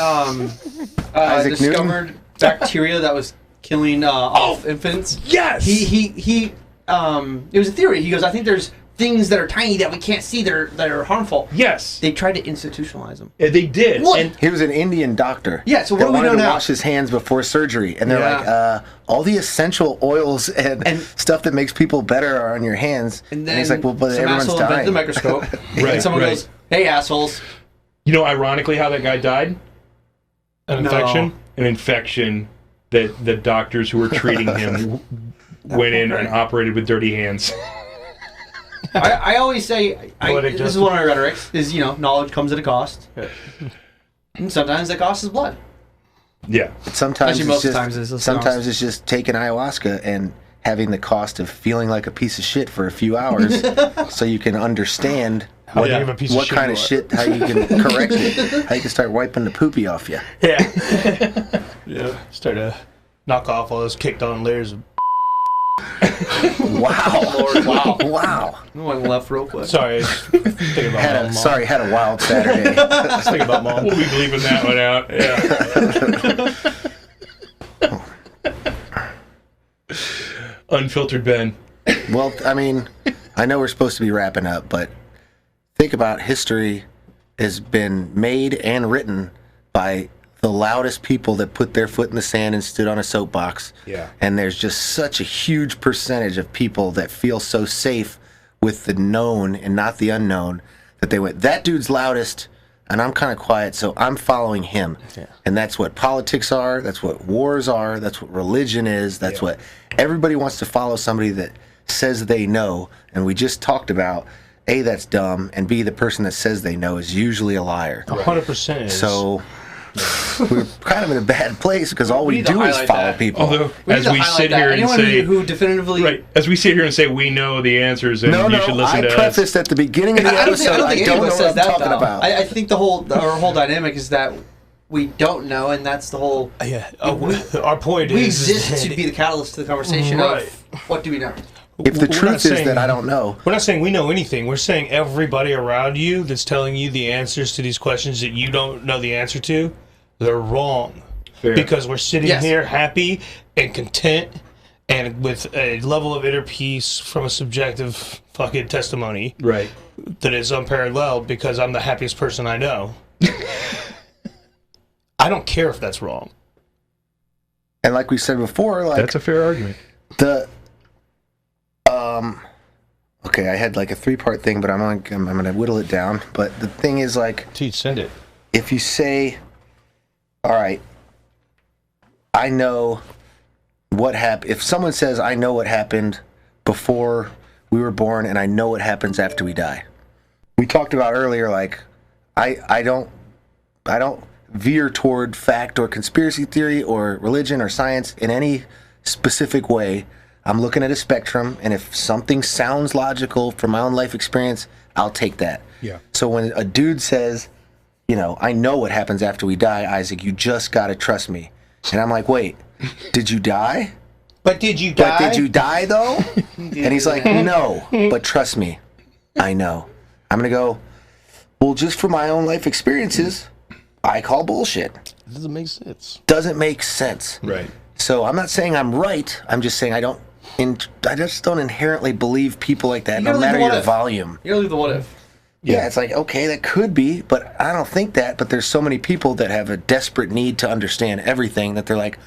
[SPEAKER 4] Isaac Newton?
[SPEAKER 5] discovered bacteria that was killing off infants.
[SPEAKER 3] Yes.
[SPEAKER 5] He it was a theory. He goes, I think there's things that are tiny that we can't see that are harmful.
[SPEAKER 3] Yes.
[SPEAKER 5] They tried to institutionalize them.
[SPEAKER 3] They did.
[SPEAKER 5] What?
[SPEAKER 3] And
[SPEAKER 4] He was an Indian doctor.
[SPEAKER 5] Yeah, so what
[SPEAKER 4] that
[SPEAKER 5] do we
[SPEAKER 4] wanted
[SPEAKER 5] know
[SPEAKER 4] to
[SPEAKER 5] now?
[SPEAKER 4] wash his hands before surgery, and they're
[SPEAKER 5] Yeah.
[SPEAKER 4] like, all the essential oils and stuff that makes people better are on your hands.
[SPEAKER 5] And then
[SPEAKER 4] he's like, well, but
[SPEAKER 5] some
[SPEAKER 4] everyone's
[SPEAKER 5] asshole
[SPEAKER 4] dying.
[SPEAKER 5] invented the microscope.
[SPEAKER 3] Right,
[SPEAKER 5] And someone
[SPEAKER 3] right.
[SPEAKER 5] goes, hey, assholes.
[SPEAKER 3] you know, ironically, how that guy died?
[SPEAKER 6] An
[SPEAKER 5] No.
[SPEAKER 6] infection.
[SPEAKER 3] An infection that the doctors who were treating him went in and operated with dirty hands.
[SPEAKER 5] I always say,
[SPEAKER 6] Poetic
[SPEAKER 5] this is one of my rhetorics, is, you know, knowledge comes at a cost. And sometimes the cost is blood.
[SPEAKER 3] Yeah.
[SPEAKER 4] Sometimes
[SPEAKER 5] Actually,
[SPEAKER 4] it's
[SPEAKER 5] most
[SPEAKER 4] just,
[SPEAKER 5] times it's just
[SPEAKER 4] sometimes it's just taking ayahuasca and having the cost of feeling like a piece of shit for a few hours, so you can understand
[SPEAKER 6] How big of a piece
[SPEAKER 4] what
[SPEAKER 6] of shit
[SPEAKER 4] kind
[SPEAKER 6] you
[SPEAKER 4] of
[SPEAKER 6] are.
[SPEAKER 4] shit, how you can correct it, how you can start wiping the poopy off you.
[SPEAKER 6] Yeah. Yeah. Start to knock off all those kicked on layers of.
[SPEAKER 4] Wow,
[SPEAKER 5] Lord, wow.
[SPEAKER 4] wow.
[SPEAKER 5] I went left real quick.
[SPEAKER 6] Sorry. Thinking about mom.
[SPEAKER 4] Had a wild Saturday.
[SPEAKER 6] Thinking about mom.
[SPEAKER 3] We'll be leaving that one out. Yeah. Unfiltered Ben.
[SPEAKER 4] Well, I mean, I know we're supposed to be wrapping up, but think about history has been made and written by the loudest people that put their foot in the sand and stood on a soapbox.
[SPEAKER 3] Yeah.
[SPEAKER 4] And there's just such a huge percentage of people that feel so safe with the known and not the unknown that they went, that dude's loudest and I'm kind of quiet, so I'm following him. Yeah. And that's what politics are, that's what wars are, that's what religion is, that's what everybody wants to follow somebody that says they know. And we just talked about, A, that's dumb, and B, the person that says they know is usually a liar.
[SPEAKER 6] 100% is.
[SPEAKER 4] So we're kind of in a bad place because all we
[SPEAKER 5] need to
[SPEAKER 4] do is
[SPEAKER 5] highlight
[SPEAKER 4] follow
[SPEAKER 5] that.
[SPEAKER 4] people.
[SPEAKER 3] Although,
[SPEAKER 5] We need
[SPEAKER 3] as
[SPEAKER 5] to
[SPEAKER 3] we
[SPEAKER 5] highlight
[SPEAKER 3] sit
[SPEAKER 5] that.
[SPEAKER 3] here and
[SPEAKER 5] Anyone
[SPEAKER 3] say,
[SPEAKER 5] who definitively...
[SPEAKER 3] right, as we sit here and say we know the answers and
[SPEAKER 4] no,
[SPEAKER 3] you should listen
[SPEAKER 4] I
[SPEAKER 3] to us.
[SPEAKER 4] prefaced at the beginning of the
[SPEAKER 5] I don't think,
[SPEAKER 4] episode, I
[SPEAKER 5] any
[SPEAKER 4] don't
[SPEAKER 5] of
[SPEAKER 4] know
[SPEAKER 5] us
[SPEAKER 4] what
[SPEAKER 5] says
[SPEAKER 4] I'm
[SPEAKER 5] that,
[SPEAKER 4] talking
[SPEAKER 5] though.
[SPEAKER 4] about.
[SPEAKER 5] I think our whole dynamic is that we don't know, and that's the whole...
[SPEAKER 6] Yeah. Our point
[SPEAKER 5] We
[SPEAKER 6] is
[SPEAKER 5] exist
[SPEAKER 6] that
[SPEAKER 5] to be the catalyst to the conversation
[SPEAKER 6] Right.
[SPEAKER 5] of what do we know.
[SPEAKER 4] If the
[SPEAKER 6] we're not
[SPEAKER 4] truth is
[SPEAKER 6] saying-
[SPEAKER 4] that I don't know,
[SPEAKER 6] We're not saying we know anything. We're saying everybody around you that's telling you the answers to these questions that you don't know the answer to, they're wrong.
[SPEAKER 3] Fair.
[SPEAKER 6] Because we're sitting
[SPEAKER 5] Yes.
[SPEAKER 6] here happy and content and with a level of inner peace from a subjective fucking testimony
[SPEAKER 3] Right.
[SPEAKER 6] that is unparalleled because I'm the happiest person I know. I don't care if that's wrong.
[SPEAKER 4] and like we said before, like
[SPEAKER 3] That's a fair argument.
[SPEAKER 4] the okay, I had like a 3-part thing, but I'm gonna whittle it down. But the thing is, like,
[SPEAKER 6] Teach, send it.
[SPEAKER 4] if you say, all right, I know what happened. If someone says, I know what happened before we were born and I know what happens after we die. We talked about earlier, like, I don't veer toward fact or conspiracy theory or religion or science in any specific way. I'm looking at a spectrum, and if something sounds logical from my own life experience, I'll take that.
[SPEAKER 3] Yeah.
[SPEAKER 4] So when a dude says, you know, I know what happens after we die, Isaac, you just got to trust me. And I'm like, wait, did you die?
[SPEAKER 5] But did you
[SPEAKER 4] But did you die, though? And he's like, no, but trust me, I know. I'm going to go, well, just for my own life experiences, I call bullshit.
[SPEAKER 7] It doesn't make sense.
[SPEAKER 4] Doesn't make sense.
[SPEAKER 3] Right.
[SPEAKER 4] So I'm not saying I'm right. I'm just saying I just don't inherently believe people like that,
[SPEAKER 5] You
[SPEAKER 4] no
[SPEAKER 5] gotta leave
[SPEAKER 4] matter
[SPEAKER 5] the what
[SPEAKER 4] your
[SPEAKER 5] if.
[SPEAKER 4] volume.
[SPEAKER 5] You gotta leave the what if.
[SPEAKER 4] Yeah, it's like, okay, that could be, but I don't think that. But there's so many people that have a desperate need to understand everything that they're like,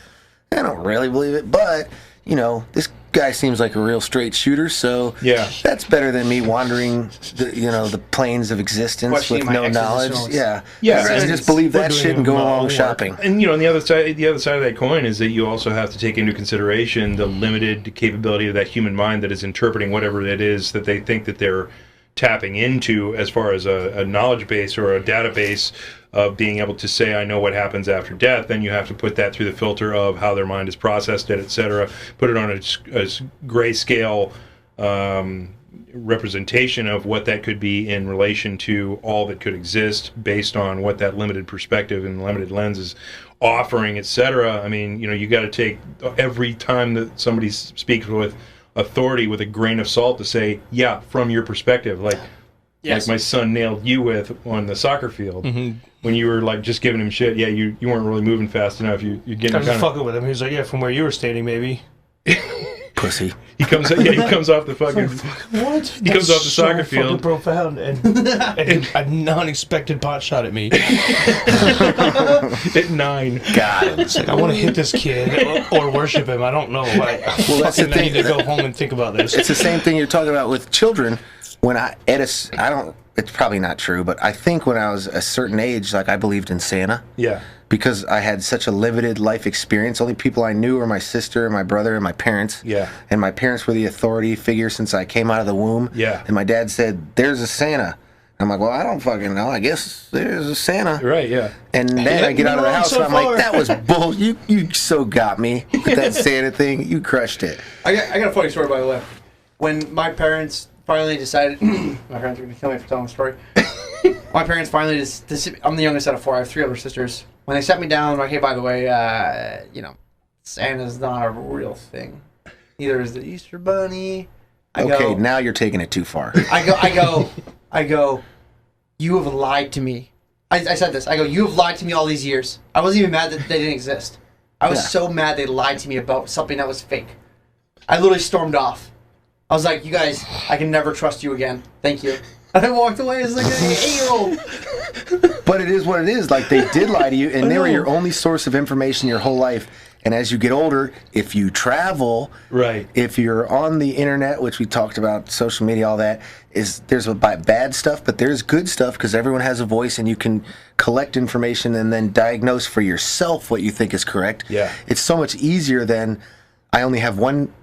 [SPEAKER 4] I don't really believe it, but, you know, this guy seems like a real straight shooter, so
[SPEAKER 3] Yeah.
[SPEAKER 4] that's better than me wandering the planes of existence
[SPEAKER 5] Questioning
[SPEAKER 4] with
[SPEAKER 5] my
[SPEAKER 4] no knowledge.
[SPEAKER 5] existential
[SPEAKER 4] Yeah,
[SPEAKER 3] Yeah,
[SPEAKER 4] I
[SPEAKER 3] and
[SPEAKER 4] just believe
[SPEAKER 7] we're
[SPEAKER 4] that
[SPEAKER 7] doing
[SPEAKER 4] shit and go
[SPEAKER 7] my
[SPEAKER 4] along
[SPEAKER 7] homework.
[SPEAKER 3] And
[SPEAKER 4] shopping.
[SPEAKER 3] on the other side of that coin is that you also have to take into consideration the limited capability of that human mind that is interpreting whatever it is that they think that they're tapping into as far as a knowledge base or a database of being able to say, I know what happens after death. Then you have to put that through the filter of how their mind has processed it, etc. Put it on a grayscale representation of what that could be in relation to all that could exist based on what that limited perspective and limited lens is offering, etc. I mean, you got to take every time that somebody speaks with authority with a grain of salt to say, yeah, from your perspective, like my son nailed you with on the soccer field when you were like just giving him shit. Yeah, you weren't really moving fast enough. You're getting
[SPEAKER 7] I was
[SPEAKER 3] kind of
[SPEAKER 7] fucking with him. He was like, yeah, from where you were standing, maybe.
[SPEAKER 4] Pussy.
[SPEAKER 3] he comes off the fucking
[SPEAKER 7] What?
[SPEAKER 3] He comes off the soccer field.
[SPEAKER 7] Profound and a non-expected pot shot at me.
[SPEAKER 3] at 9.
[SPEAKER 4] God.
[SPEAKER 7] It's like I want to hit this kid or worship him. I don't know.
[SPEAKER 4] Well, that's the
[SPEAKER 7] I
[SPEAKER 4] thing.
[SPEAKER 7] need to go home and think about this.
[SPEAKER 4] It's the same thing you're talking about with children. When I don't. It's probably not true, but I think when I was a certain age, like I believed in Santa.
[SPEAKER 3] Yeah.
[SPEAKER 4] Because I had such a limited life experience. Only people I knew were my sister, my brother, and my parents.
[SPEAKER 3] Yeah.
[SPEAKER 4] And my parents were the authority figure since I came out of the womb.
[SPEAKER 3] Yeah.
[SPEAKER 4] And my dad said, "There's a Santa." I'm like, "Well, I don't fucking know. I guess there's a Santa."
[SPEAKER 3] Right. Yeah.
[SPEAKER 4] And then I get out of the
[SPEAKER 7] wrong
[SPEAKER 4] house
[SPEAKER 7] so
[SPEAKER 4] and I'm
[SPEAKER 7] far.
[SPEAKER 4] like, "That was bull. You so got me with that Santa thing. You crushed it."
[SPEAKER 5] I got a funny story, by the way. When my parents finally decided, my parents are going to kill me for telling the story. My parents finally I'm the youngest out of 4. I have 3 older sisters. When they set me down, like, hey, by the way, Santa's not a real thing. Neither is the Easter Bunny.
[SPEAKER 4] Okay, now you're taking it too far.
[SPEAKER 5] I go, you have lied to me. I said this. I go, you have lied to me all these years. I wasn't even mad that they didn't exist. I was so mad they lied to me about something that was fake. I literally stormed off. I was like, you guys, I can never trust you again. Thank you. And I walked away as like an 8-year-old.
[SPEAKER 4] But it is what it is. Like, they did lie to you, and they were your only source of information your whole life. And as you get older, if you travel,
[SPEAKER 3] Right.
[SPEAKER 4] if you're on the internet, which we talked about, social media, all that, there's bad stuff, but there's good stuff because everyone has a voice and you can collect information and then diagnose for yourself what you think is correct.
[SPEAKER 3] Yeah.
[SPEAKER 4] It's so much easier than I only have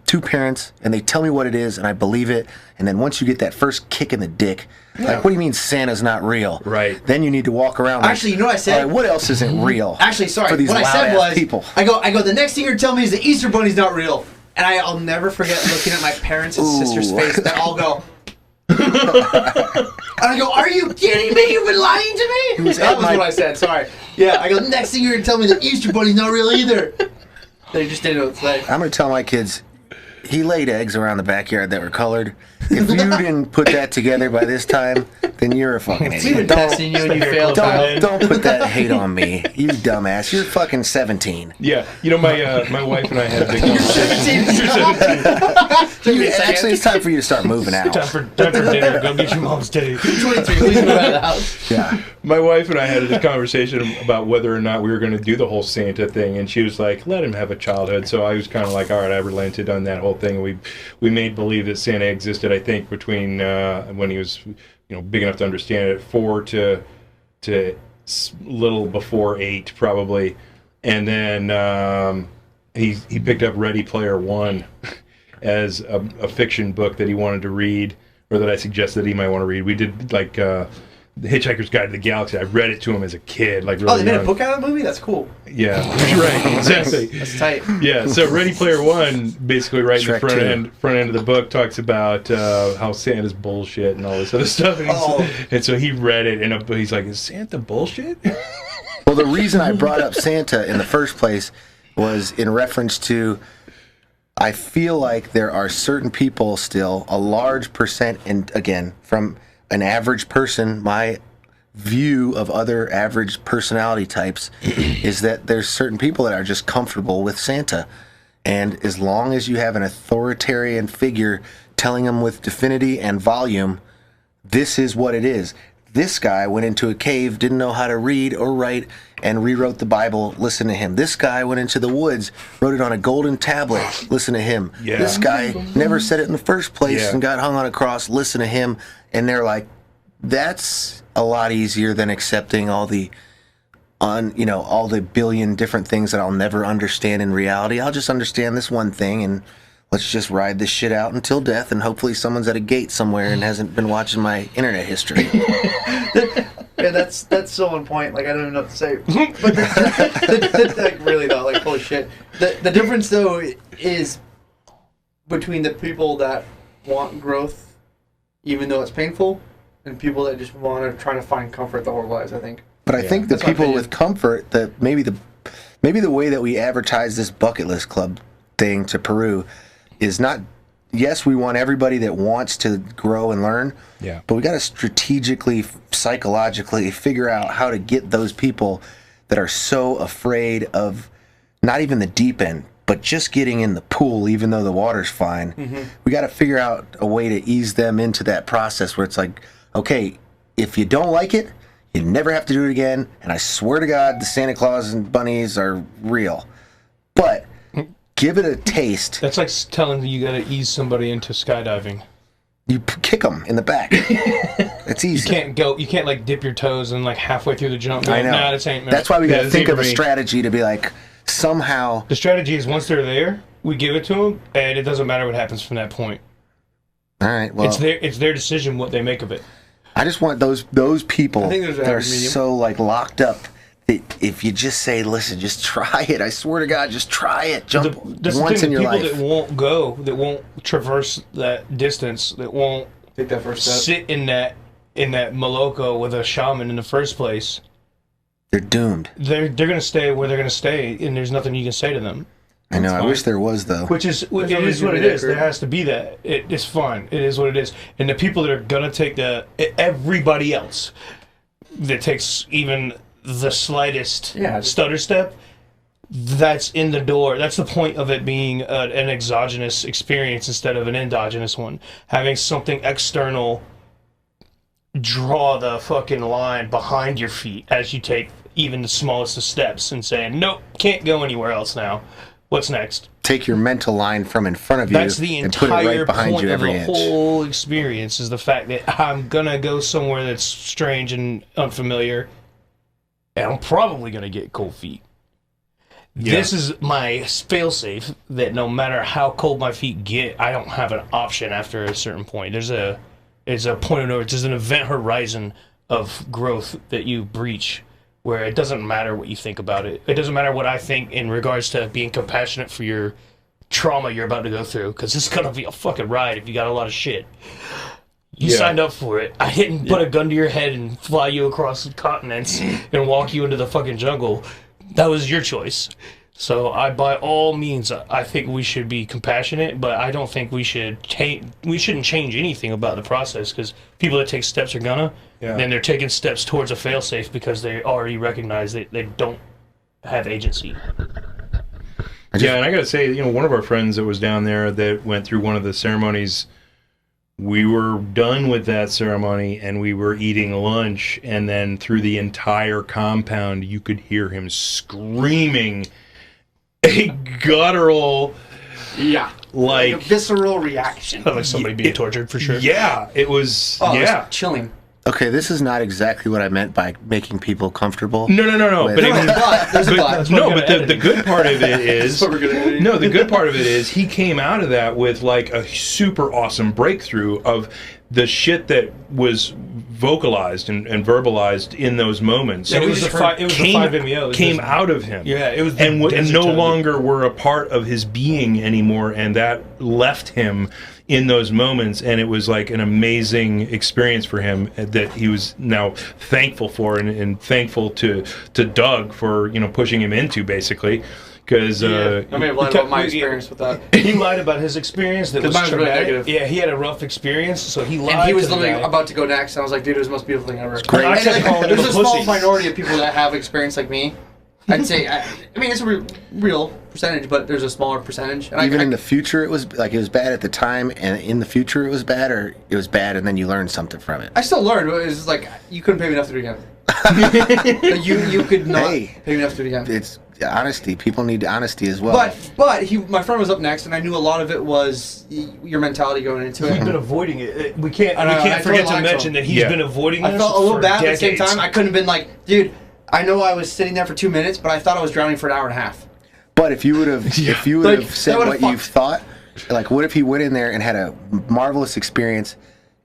[SPEAKER 4] 2 parents and they tell me what it is and I believe it. And then once you get that first kick in the dick, like, what do you mean Santa's not real?
[SPEAKER 3] Right.
[SPEAKER 4] Then you need to walk around. Like,
[SPEAKER 5] Actually, you know what I said?
[SPEAKER 4] all right, what else isn't real?
[SPEAKER 5] Actually, sorry.
[SPEAKER 4] For these
[SPEAKER 5] What I said
[SPEAKER 4] loud-ass
[SPEAKER 5] was,
[SPEAKER 4] people.
[SPEAKER 5] I go, the next thing you're telling me is the Easter Bunny's not real. And I'll never forget looking at my parents and sister's face. They all go, and I go, are you kidding me? You've been lying to me? That was what I said, sorry. Yeah, I go, next thing you're going to tell me the Easter Bunny's not real either. They just didn't know what to say.
[SPEAKER 4] I'm going to tell my kids, he laid eggs around the backyard that were colored. If you didn't put that together by this time, then you're a fucking
[SPEAKER 5] We've
[SPEAKER 4] idiot.
[SPEAKER 5] been testing you and you failed.
[SPEAKER 4] Don't put that hate on me, you dumbass. You're fucking 17.
[SPEAKER 3] Yeah. My wife and I had a big conversation.
[SPEAKER 4] Actually, it's time for you to start moving out.
[SPEAKER 7] Time for dinner. Go get your mom's titty.
[SPEAKER 5] 23, please move out of the house.
[SPEAKER 4] Yeah.
[SPEAKER 3] My wife and I had a conversation about whether or not we were going to do the whole Santa thing, and she was like, "Let him have a childhood." So I was kind of like, "All right," I relented on that whole thing. We made believe that Santa existed. I think between when he was, big enough to understand it, 4 to little before 8 probably, and then he picked up Ready Player One as a fiction book that he wanted to read, or that I suggested he might want to read. We did like. The Hitchhiker's Guide to the Galaxy. I read it to him as a kid, like really
[SPEAKER 5] Oh, they made a
[SPEAKER 3] young.
[SPEAKER 5] book out of the movie? That's cool.
[SPEAKER 3] Yeah, right, exactly.
[SPEAKER 5] That's tight.
[SPEAKER 3] Yeah, so Ready Player One, basically right in the
[SPEAKER 4] Shrek
[SPEAKER 3] front end of the book, talks about how Santa's bullshit and all this other stuff. And so he read it, and he's like, "Is Santa bullshit?"
[SPEAKER 4] Well, the reason I brought up Santa in the first place was in reference to, I feel like there are certain people still, a large percent, and again, from an average person, my view of other average personality types is that there's certain people that are just comfortable with Santa. And as long as you have an authoritarian figure telling them with definity and volume, this is what it is. This guy went into a cave, didn't know how to read or write, and rewrote the Bible. Listen to him. This guy went into the woods, wrote it on a golden tablet. Listen to him.
[SPEAKER 3] Yeah.
[SPEAKER 4] This guy never said it in the first place
[SPEAKER 3] Yeah.
[SPEAKER 4] and got hung on a cross. Listen to him. And they're like, that's a lot easier than accepting all the all the billion different things that I'll never understand in reality. I'll just understand this one thing, and let's just ride this shit out until death, and hopefully someone's at a gate somewhere and hasn't been watching my internet history.
[SPEAKER 5] Yeah, that's so on point. Like, I don't even know what to say. But like, really though, like, holy shit. The difference though is between the people that want growth, even though it's painful, and people that just want to try to find comfort their whole lives, I think.
[SPEAKER 4] But I think the
[SPEAKER 5] That's my
[SPEAKER 4] people
[SPEAKER 5] opinion.
[SPEAKER 4] with comfort, that maybe the way that we advertise this bucket list club thing to Peru is not. Yes, we want everybody that wants to grow and learn.
[SPEAKER 3] Yeah.
[SPEAKER 4] But we got to strategically, psychologically figure out how to get those people that are so afraid of not even the deep end, but just getting in the pool, even though the water's fine.
[SPEAKER 5] Mm-hmm.
[SPEAKER 4] We got to figure out a way to ease them into that process where it's like, okay, if you don't like it, you never have to do it again. And I swear to God, the Santa Claus and bunnies are real. But give it a taste.
[SPEAKER 7] That's like telling you got to ease somebody into skydiving.
[SPEAKER 4] You kick them in the back. It's easy.
[SPEAKER 7] You can't like dip your toes and like halfway through the jump.
[SPEAKER 4] I know.
[SPEAKER 7] Nah, this ain't.
[SPEAKER 4] That's why we got to
[SPEAKER 3] this
[SPEAKER 4] think
[SPEAKER 3] ain't
[SPEAKER 4] of
[SPEAKER 3] for
[SPEAKER 4] a
[SPEAKER 3] me.
[SPEAKER 4] strategy to be like, somehow.
[SPEAKER 7] The strategy is once they're there, we give it to them, and it doesn't matter what happens from that point.
[SPEAKER 4] All right. Well,
[SPEAKER 7] It's their decision what they make of it.
[SPEAKER 4] I just want those people
[SPEAKER 5] I think there's a
[SPEAKER 4] that are
[SPEAKER 5] happy medium.
[SPEAKER 4] so like locked up that if you just say, listen, just try it. I swear to God, just try it. Jump
[SPEAKER 7] That's the
[SPEAKER 4] once
[SPEAKER 7] thing,
[SPEAKER 4] in your
[SPEAKER 7] people
[SPEAKER 4] life.
[SPEAKER 7] that won't go, that won't traverse that distance, that won't
[SPEAKER 5] Take that first step.
[SPEAKER 7] sit in that Moloko with a shaman in the first place,
[SPEAKER 4] They're doomed.
[SPEAKER 7] they're gonna stay where they're gonna stay, and there's nothing you can say to them.
[SPEAKER 4] I know. I wish there was though.
[SPEAKER 7] Which is it
[SPEAKER 5] always
[SPEAKER 7] is what
[SPEAKER 5] gonna
[SPEAKER 7] it
[SPEAKER 5] be
[SPEAKER 7] is.
[SPEAKER 5] that
[SPEAKER 7] There
[SPEAKER 5] group.
[SPEAKER 7] has to be that. It's fine. It is what it is. And the people that are gonna take everybody else that takes even the slightest
[SPEAKER 5] Yeah.
[SPEAKER 7] stutter step, that's in the door. That's the point of it being an exogenous experience instead of an endogenous one. Having something external draw the fucking line behind your feet as you take even the smallest of steps and saying, nope, can't go anywhere else now. What's next?
[SPEAKER 4] Take your mental line from in front of you
[SPEAKER 7] That's the
[SPEAKER 4] and put it
[SPEAKER 7] entire
[SPEAKER 4] right behind
[SPEAKER 7] point
[SPEAKER 4] you
[SPEAKER 7] of
[SPEAKER 4] every
[SPEAKER 7] the
[SPEAKER 4] inch.
[SPEAKER 7] whole experience is the fact that I'm gonna go somewhere that's strange and unfamiliar, and I'm probably gonna get cold feet.
[SPEAKER 3] Yeah.
[SPEAKER 7] This is my failsafe that no matter how cold my feet get, I don't have an option after a certain point. There's a point of no. There's an event horizon of growth that you breach, where it doesn't matter what you think about it. It doesn't matter what I think in regards to being compassionate for your trauma you're about to go through, because it's gonna be a fucking ride if you got a lot of shit. You
[SPEAKER 3] Yeah.
[SPEAKER 7] signed up for it. I didn't put a gun to your head and fly you across the continents and walk you into the fucking jungle. That was your choice. So by all means, I think we should be compassionate, but I don't think we shouldn't change anything about the process, because people that take steps are gonna, then they're taking steps towards a failsafe because they already recognize that they don't have agency.
[SPEAKER 3] Yeah, and I gotta say, one of our friends that was down there that went through one of the ceremonies, we were done with that ceremony and we were eating lunch, and then through the entire compound you could hear him screaming a guttural,
[SPEAKER 5] Yeah.
[SPEAKER 3] like,
[SPEAKER 5] a visceral reaction.
[SPEAKER 7] Like somebody being tortured for sure.
[SPEAKER 3] yeah, it was,
[SPEAKER 5] Oh,
[SPEAKER 3] yeah.
[SPEAKER 5] it's chilling.
[SPEAKER 4] Okay, this is not exactly what I meant by making people comfortable.
[SPEAKER 3] No, but it was,
[SPEAKER 5] But there's a but.
[SPEAKER 3] no, but the good part of it is,
[SPEAKER 5] That's what we're gonna edit.
[SPEAKER 3] no, the good part of it is he came out of that with like a super awesome breakthrough of the shit that was vocalized and verbalized in those moments.
[SPEAKER 7] It was the 5 MEO.
[SPEAKER 3] Came out of him.
[SPEAKER 7] Yeah, it was the
[SPEAKER 3] and
[SPEAKER 7] desert
[SPEAKER 3] no
[SPEAKER 7] tundra.
[SPEAKER 3] longer were a part of his being anymore, and that left him in those moments, and it was like an amazing experience for him that he was now thankful for, and thankful to Doug for pushing him into, basically, because
[SPEAKER 5] I may have lied about my experience with that.
[SPEAKER 7] He lied about his experience. That was
[SPEAKER 5] mine was really
[SPEAKER 7] traumatic.
[SPEAKER 5] negative.
[SPEAKER 7] Yeah, he had a rough experience, so he lied.
[SPEAKER 5] And he was
[SPEAKER 7] to the
[SPEAKER 5] literally
[SPEAKER 7] guy.
[SPEAKER 5] about to go next, and I was like, dude, it was the most beautiful thing ever.
[SPEAKER 4] great.
[SPEAKER 7] I kept calling him
[SPEAKER 5] There's
[SPEAKER 7] a
[SPEAKER 5] a small
[SPEAKER 7] pussy.
[SPEAKER 5] minority of people that have experience like me, I'd say, I mean, it's a real percentage, but there's a smaller percentage. And
[SPEAKER 4] Even in the future, it was bad at the time, and in the future it was bad, or it was bad, and then you learned something from it.
[SPEAKER 5] I still learned. It was like, you couldn't pay me enough to do it again. Like, you could not pay me enough to do it again.
[SPEAKER 4] It's honesty. People need honesty as well.
[SPEAKER 5] But my friend was up next, and I knew a lot of it was your mentality going into
[SPEAKER 7] He's
[SPEAKER 5] it.
[SPEAKER 7] been avoiding it. We can't
[SPEAKER 5] I
[SPEAKER 7] forget
[SPEAKER 5] totally
[SPEAKER 7] to mention that he's been avoiding this
[SPEAKER 5] I felt a little
[SPEAKER 7] for
[SPEAKER 5] bad
[SPEAKER 7] decades.
[SPEAKER 5] at the same time. I couldn't have been like, dude, I know I was sitting there for 2 minutes, but I thought I was drowning for an hour and a half.
[SPEAKER 4] But if you would have,
[SPEAKER 5] Like,
[SPEAKER 4] said
[SPEAKER 5] that would've
[SPEAKER 4] what you thought, like, what if he went in there and had a marvelous experience,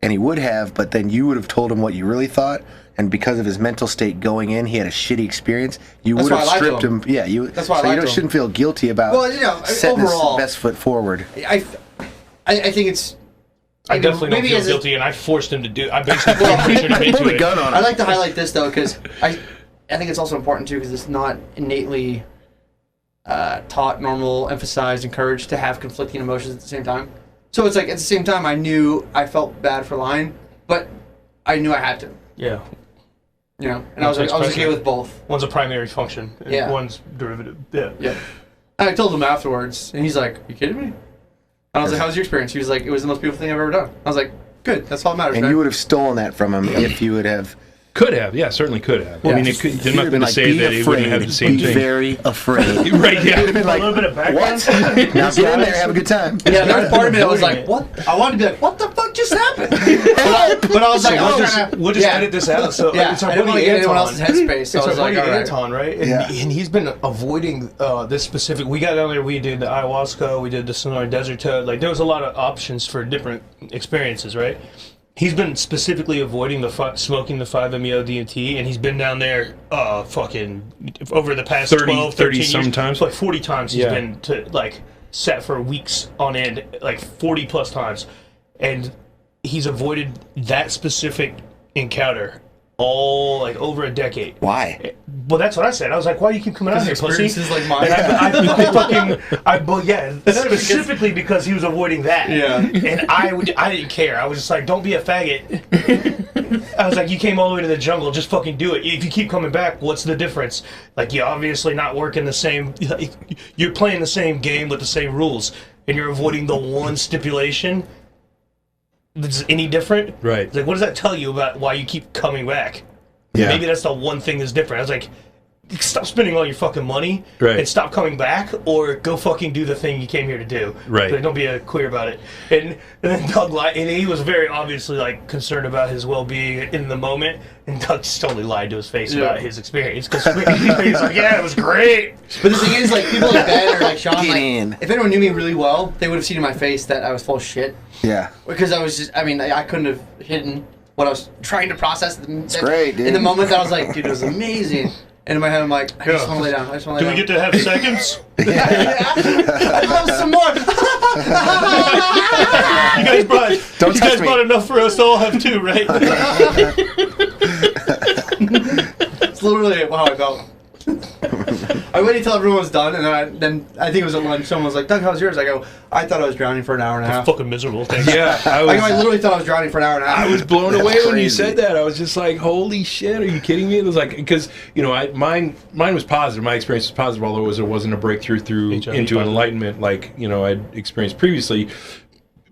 [SPEAKER 4] and he would have, but then you would have told him what you really thought, and because of his mental state going in, he had a shitty experience. You
[SPEAKER 5] That's
[SPEAKER 4] would have
[SPEAKER 5] why I lied to
[SPEAKER 4] stripped him. Yeah, you.
[SPEAKER 5] That's why I
[SPEAKER 4] so
[SPEAKER 5] lied
[SPEAKER 4] you
[SPEAKER 5] to him.
[SPEAKER 4] shouldn't feel guilty about
[SPEAKER 5] Well, you know,
[SPEAKER 4] setting
[SPEAKER 5] overall,
[SPEAKER 4] his best foot forward.
[SPEAKER 5] I think it's.
[SPEAKER 7] I definitely don't feel
[SPEAKER 5] as
[SPEAKER 7] guilty, and I forced him to do. I basically pressured him into
[SPEAKER 4] Pull the
[SPEAKER 7] it.
[SPEAKER 4] gun on
[SPEAKER 5] I
[SPEAKER 4] him.
[SPEAKER 5] like to highlight this though because I think it's also important too because it's not innately taught, normal, emphasized, encouraged to have conflicting emotions at the same time. So it's like at the same time I knew I felt bad for lying, but I knew I had to.
[SPEAKER 7] Yeah.
[SPEAKER 5] You know, and I was okay with both.
[SPEAKER 7] One's a primary function, and
[SPEAKER 5] Yeah.
[SPEAKER 7] one's derivative. Yeah.
[SPEAKER 5] Yeah. And I told him afterwards, and he's like, "You kidding me?" And I was like, "How was your experience?" He was like, "It was the most beautiful thing I've ever done." I was like, "Good, that's all that matters."
[SPEAKER 4] And
[SPEAKER 5] man.
[SPEAKER 4] you would have stolen that from him if you would have.
[SPEAKER 3] Could have, yeah, certainly could have. I mean, it could,
[SPEAKER 4] You'd
[SPEAKER 3] there's
[SPEAKER 4] have
[SPEAKER 3] nothing
[SPEAKER 4] been
[SPEAKER 3] to
[SPEAKER 4] like,
[SPEAKER 3] say
[SPEAKER 4] be
[SPEAKER 3] that he wouldn't have the same
[SPEAKER 4] be
[SPEAKER 3] thing.
[SPEAKER 4] very afraid.
[SPEAKER 3] Right, yeah.
[SPEAKER 4] You'd have been like,
[SPEAKER 7] a little bit of background.
[SPEAKER 4] what? Now get in there, have a good time.
[SPEAKER 5] Yeah, there was part of me that was like,
[SPEAKER 7] avoiding
[SPEAKER 5] "What?" I wanted to be like, "What the fuck just happened?" but I was like,
[SPEAKER 7] We'll just edit this out. So
[SPEAKER 5] Yeah,
[SPEAKER 7] it's our
[SPEAKER 5] I didn't want
[SPEAKER 7] buddy
[SPEAKER 5] to get anyone
[SPEAKER 7] Anton.
[SPEAKER 5] else's headspace. So I
[SPEAKER 7] It's
[SPEAKER 5] was
[SPEAKER 7] our
[SPEAKER 5] like,
[SPEAKER 7] buddy
[SPEAKER 5] "All right."
[SPEAKER 7] Anton, right? And,
[SPEAKER 4] Yeah.
[SPEAKER 7] and he's been avoiding this specific. We got down there. We did the ayahuasca. We did the Sonora Desert Toad. Like there was a lot of options for different experiences, right? He's been specifically avoiding smoking the 5-MeO DMT, and he's been down there fucking over the past 12, 13 years.
[SPEAKER 3] sometimes.
[SPEAKER 7] Like 40 times he's
[SPEAKER 3] Yeah.
[SPEAKER 7] been to like sat for weeks on end, like 40 plus times. And he's avoided that specific encounter all like over a decade.
[SPEAKER 4] Why?
[SPEAKER 7] Well, that's what I said. I was like, "Why do you keep coming out here, pussy?"
[SPEAKER 5] Experiences like mine.
[SPEAKER 7] Specifically because he was avoiding that.
[SPEAKER 5] Yeah.
[SPEAKER 7] And I didn't care. I was just like, "Don't be a faggot." I was like, "You came all the way to the jungle. Just fucking do it. If you keep coming back, what's the difference? Like, you're obviously not working the same. You're playing the same game with the same rules, and you're avoiding the one stipulation that's any different."
[SPEAKER 3] Right.
[SPEAKER 7] It's like, what does that tell you about why you keep coming back?
[SPEAKER 4] Yeah.
[SPEAKER 7] Maybe that's the one thing that's different. I was like, stop spending all your fucking money
[SPEAKER 3] Right.
[SPEAKER 7] and stop coming back, or go fucking do the thing you came here to do.
[SPEAKER 3] Right.
[SPEAKER 7] Like, don't be queer about it. And then Doug lied, and he was very obviously like concerned about his well-being in the moment. And Doug just totally lied to his face about his experience because he's like, "Yeah, it was great."
[SPEAKER 5] But the thing is, like, people like Ben or like Sean,
[SPEAKER 4] Get
[SPEAKER 5] like,
[SPEAKER 4] in.
[SPEAKER 5] if anyone knew me really well, they would have seen in my face that I was full of shit.
[SPEAKER 4] Yeah.
[SPEAKER 5] Because I was just, I mean, I couldn't have hidden what I was trying to process. It's
[SPEAKER 4] great, dude.
[SPEAKER 5] In the moment that I was like, "Dude, it was amazing." And in my head, I'm like, "I just want to lay down. I just want to
[SPEAKER 7] Do
[SPEAKER 5] lay
[SPEAKER 7] we
[SPEAKER 5] down."
[SPEAKER 7] get to have seconds?
[SPEAKER 5] I'd love some more.
[SPEAKER 7] You guys brought
[SPEAKER 4] Don't
[SPEAKER 7] you
[SPEAKER 4] touch
[SPEAKER 7] guys
[SPEAKER 4] me.
[SPEAKER 7] brought enough for us to all have two, right?
[SPEAKER 5] It's literally how I felt. I waited until everyone was done, and then I think it was at lunch. Someone was like, "Doug, how's yours?" I go, "I thought I was drowning for an hour and a half."
[SPEAKER 7] Fucking miserable thing.
[SPEAKER 3] Yeah,
[SPEAKER 5] I literally thought I was drowning for an hour and a half.
[SPEAKER 3] I was blown away when you
[SPEAKER 4] Crazy.
[SPEAKER 3] said that. I was just like, "Holy shit! Are you kidding me?" It was like because mine was positive. My experience was positive, although it wasn't a breakthrough into
[SPEAKER 7] positive.
[SPEAKER 3] enlightenment like I'd experienced previously.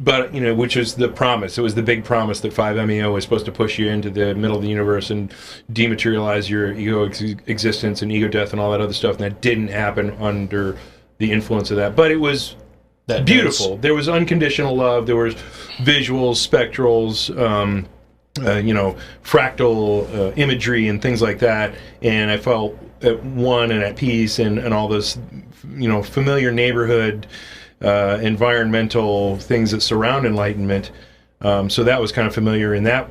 [SPEAKER 3] But which was the promise. It was the big promise that 5-MeO was supposed to push you into the middle of the universe and dematerialize your ego existence and ego death and all that other stuff. And that didn't happen under the influence of that. But it was beautiful. There was unconditional love. There was visuals, spectrals, fractal imagery and things like that. And I felt at one and at peace and all this, familiar neighborhood, environmental things that surround enlightenment. So that was kind of familiar in that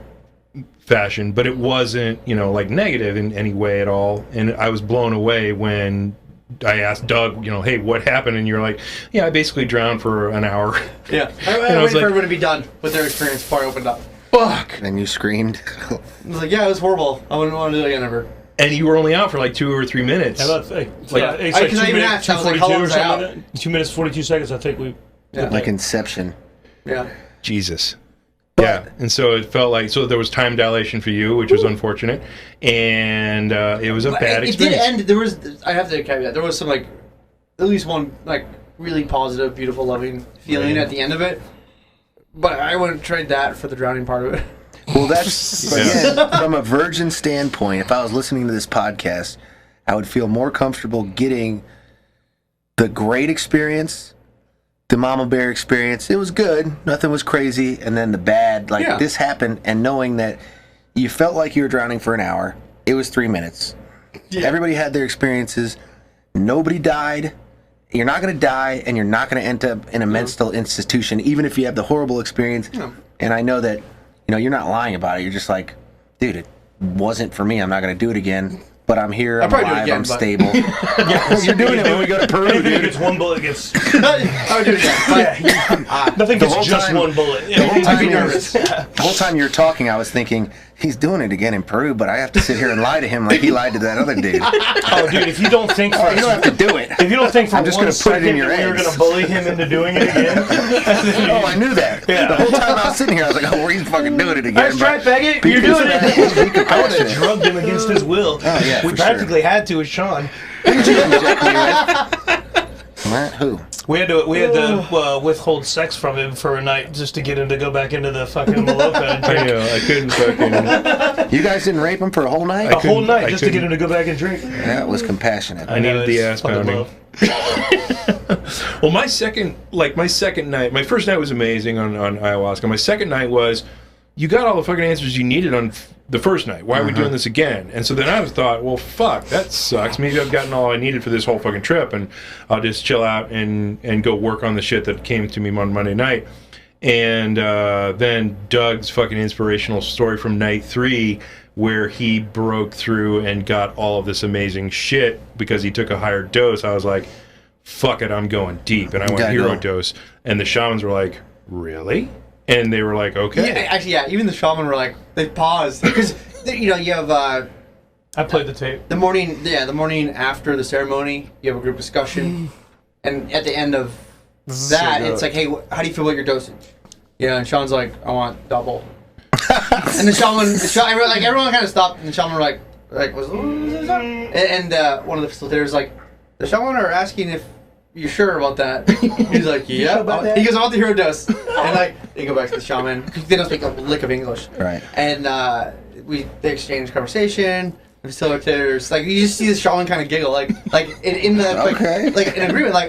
[SPEAKER 3] fashion, but it wasn't, like negative in any way at all. And I was blown away when I asked Doug, "Hey, what happened?" And you're like, "Yeah, I basically drowned for an hour."
[SPEAKER 5] Yeah. I
[SPEAKER 3] I
[SPEAKER 5] waited
[SPEAKER 3] was
[SPEAKER 5] for
[SPEAKER 3] like-
[SPEAKER 5] everyone to be done with their experience before I opened up.
[SPEAKER 3] Fuck.
[SPEAKER 4] And you screamed.
[SPEAKER 5] I was like, "Yeah, it was horrible. I wouldn't want to do it again ever."
[SPEAKER 3] And you were only out for like 2 or 3 minutes.
[SPEAKER 7] How about it's
[SPEAKER 5] I-
[SPEAKER 7] like
[SPEAKER 5] 'cause I
[SPEAKER 7] 2
[SPEAKER 5] even
[SPEAKER 7] minutes,
[SPEAKER 5] asked, I was like, how
[SPEAKER 7] 2:42
[SPEAKER 5] long
[SPEAKER 7] or
[SPEAKER 5] was I
[SPEAKER 7] something like that. 2 minutes 42 seconds. I think we.
[SPEAKER 5] Yeah.
[SPEAKER 4] Like Inception.
[SPEAKER 5] Yeah.
[SPEAKER 3] Jesus. Yeah, and so it felt like there was time dilation for you, which was unfortunate, and it was a bad
[SPEAKER 5] It
[SPEAKER 3] experience.
[SPEAKER 5] did end. There was. I have to caveat. There was some at least one really positive, beautiful, loving feeling at the end of it. But I wouldn't trade that for the drowning part of it.
[SPEAKER 4] Well, that's again from a virgin standpoint. If I was listening to this podcast, I would feel more comfortable getting the great experience. The Mama Bear experience, it was good. Nothing was crazy. And then the bad, this happened, and knowing that you felt like you were drowning for an hour. It was 3 minutes. Yeah. Everybody had their experiences. Nobody died. You're not going to die, and you're not going to end up in a mental institution, even if you have the horrible experience. Yeah. And I know that, you're not lying about it. You're just like, dude, it wasn't for me. I'm not going to do it again. But I'm here, I'm alive, I'm stable. You're doing it when we go to Peru,
[SPEAKER 6] Anything
[SPEAKER 7] dude.
[SPEAKER 6] against one bullet gets...
[SPEAKER 5] I would do that.
[SPEAKER 6] Nothing gets just one bullet.
[SPEAKER 4] The whole time you were talking, I was thinking, he's doing it again in Peru, but I have to sit here and lie to him like he lied to that other dude.
[SPEAKER 6] Oh, dude, if you don't think for
[SPEAKER 4] you don't have to do it.
[SPEAKER 6] If you don't think for
[SPEAKER 4] I'm just
[SPEAKER 6] one
[SPEAKER 4] gonna put it in
[SPEAKER 6] second
[SPEAKER 4] your
[SPEAKER 6] that you're
[SPEAKER 4] eggs.
[SPEAKER 6] going to bully him into doing it again...
[SPEAKER 4] Oh, I knew that.
[SPEAKER 6] Yeah.
[SPEAKER 4] The whole time I was sitting here, I was like, oh, he's fucking doing it again.
[SPEAKER 6] That's right, faggot. You're doing it. I would have drugged him against his will.
[SPEAKER 4] Oh, yeah,
[SPEAKER 6] we
[SPEAKER 4] for
[SPEAKER 6] practically had to with Sean.
[SPEAKER 4] Matt, who?
[SPEAKER 6] We had to withhold sex from him for a night just to get him to go back into the fucking Maloka and
[SPEAKER 3] I
[SPEAKER 6] drink.
[SPEAKER 3] know, I couldn't fucking...
[SPEAKER 4] You guys didn't rape him for a whole night?
[SPEAKER 6] A whole night
[SPEAKER 3] I
[SPEAKER 6] just to get
[SPEAKER 3] couldn't-
[SPEAKER 6] him to go back and drink.
[SPEAKER 4] That was compassionate.
[SPEAKER 3] I needed the ass
[SPEAKER 6] fucking
[SPEAKER 3] pounding.
[SPEAKER 6] love.
[SPEAKER 3] Well, my second night, my first night was amazing on ayahuasca. My second night was, you got all the fucking answers you needed on the first night. Why are we doing this again? And so then I thought, well, fuck, that sucks. Maybe I've gotten all I needed for this whole fucking trip, and I'll just chill out and go work on the shit that came to me on Monday night. And then Doug's fucking inspirational story from night 3, where he broke through and got all of this amazing shit because he took a higher dose. I was like, fuck it, I'm going deep. And I went hero dose. And the shamans were like, really? And they were like, okay.
[SPEAKER 5] Yeah, actually, yeah. Even the shaman were like, they paused because you have
[SPEAKER 6] I played the tape.
[SPEAKER 5] the morning after the ceremony, you have a group discussion, and at the end of that, it's like, hey, how do you feel about your dosage? Yeah, and Sean's like, I want double. And the shaman, everyone kind of stopped, and the shaman were like, what's up? And one of the facilitators like, the shaman are asking if you're sure about that. He's like, yeah. He goes, I want the hero dose. And they go back to the shaman. They don't speak a lick of English.
[SPEAKER 4] Right.
[SPEAKER 5] And they exchange conversation. The facilitators, you just see the shaman kind of giggle, in in agreement,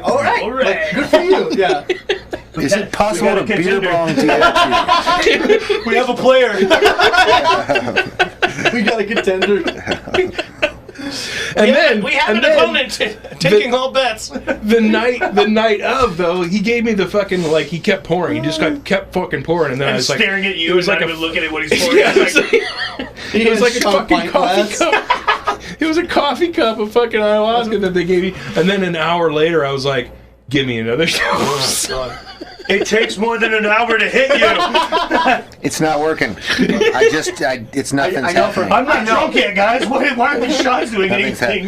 [SPEAKER 5] all right, good for you. Yeah.
[SPEAKER 4] Is it possible to beer bong
[SPEAKER 6] We have a player.
[SPEAKER 5] We got a contender.
[SPEAKER 6] We have an opponent taking all bets.
[SPEAKER 3] The night of, though, he gave me the fucking, he kept pouring. He just kept fucking pouring, and then I was
[SPEAKER 6] staring at you.
[SPEAKER 3] It was
[SPEAKER 6] and
[SPEAKER 3] like
[SPEAKER 6] not even looking at what he's pouring.
[SPEAKER 3] Yeah, it was like a fucking coffee cup. It was a coffee cup of fucking ayahuasca that they gave me, and then an hour later, I was like, give me another dose.
[SPEAKER 6] It takes more than an hour to hit you.
[SPEAKER 4] It's not working. It's nothing's happening.
[SPEAKER 6] I'm not drunk yet, guys. Why aren't these shots doing anything?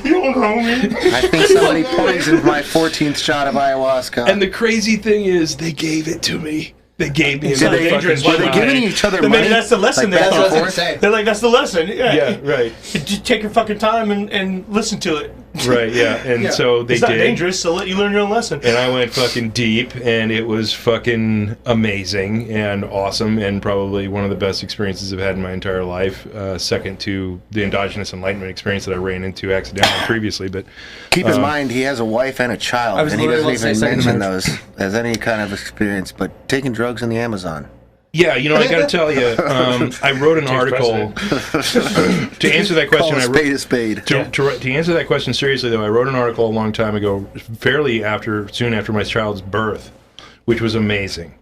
[SPEAKER 6] You don't know me.
[SPEAKER 4] I think somebody poisoned my 14th shot of ayahuasca.
[SPEAKER 3] And the crazy thing is, they gave it to me. They gave me
[SPEAKER 4] So
[SPEAKER 3] another fucking
[SPEAKER 4] were they
[SPEAKER 3] shot.
[SPEAKER 4] giving each other
[SPEAKER 6] Maybe
[SPEAKER 4] money?
[SPEAKER 6] that's the lesson.
[SPEAKER 4] Back
[SPEAKER 5] That's what I was
[SPEAKER 4] and
[SPEAKER 5] gonna
[SPEAKER 4] forth?
[SPEAKER 5] say.
[SPEAKER 6] They're like, that's the lesson.
[SPEAKER 3] Yeah, right.
[SPEAKER 6] Just take your fucking time and listen to it.
[SPEAKER 3] Right, yeah. And so they
[SPEAKER 6] It's not
[SPEAKER 3] did.
[SPEAKER 6] dangerous, so let you learn your own lesson.
[SPEAKER 3] And I went fucking deep, and it was fucking amazing and awesome, and probably one of the best experiences I've had in my entire life, second to the endogenous enlightenment experience that I ran into accidentally previously. But
[SPEAKER 4] Keep in mind, he has a wife and a child, and he doesn't even mention those as any kind of experience. But taking drugs in the Amazon.
[SPEAKER 3] yeah, I got to tell you, I wrote an article to answer that question.
[SPEAKER 4] Call a spade a spade.
[SPEAKER 3] To answer that question seriously, though, I wrote an article a long time ago, soon after my child's birth, which was amazing.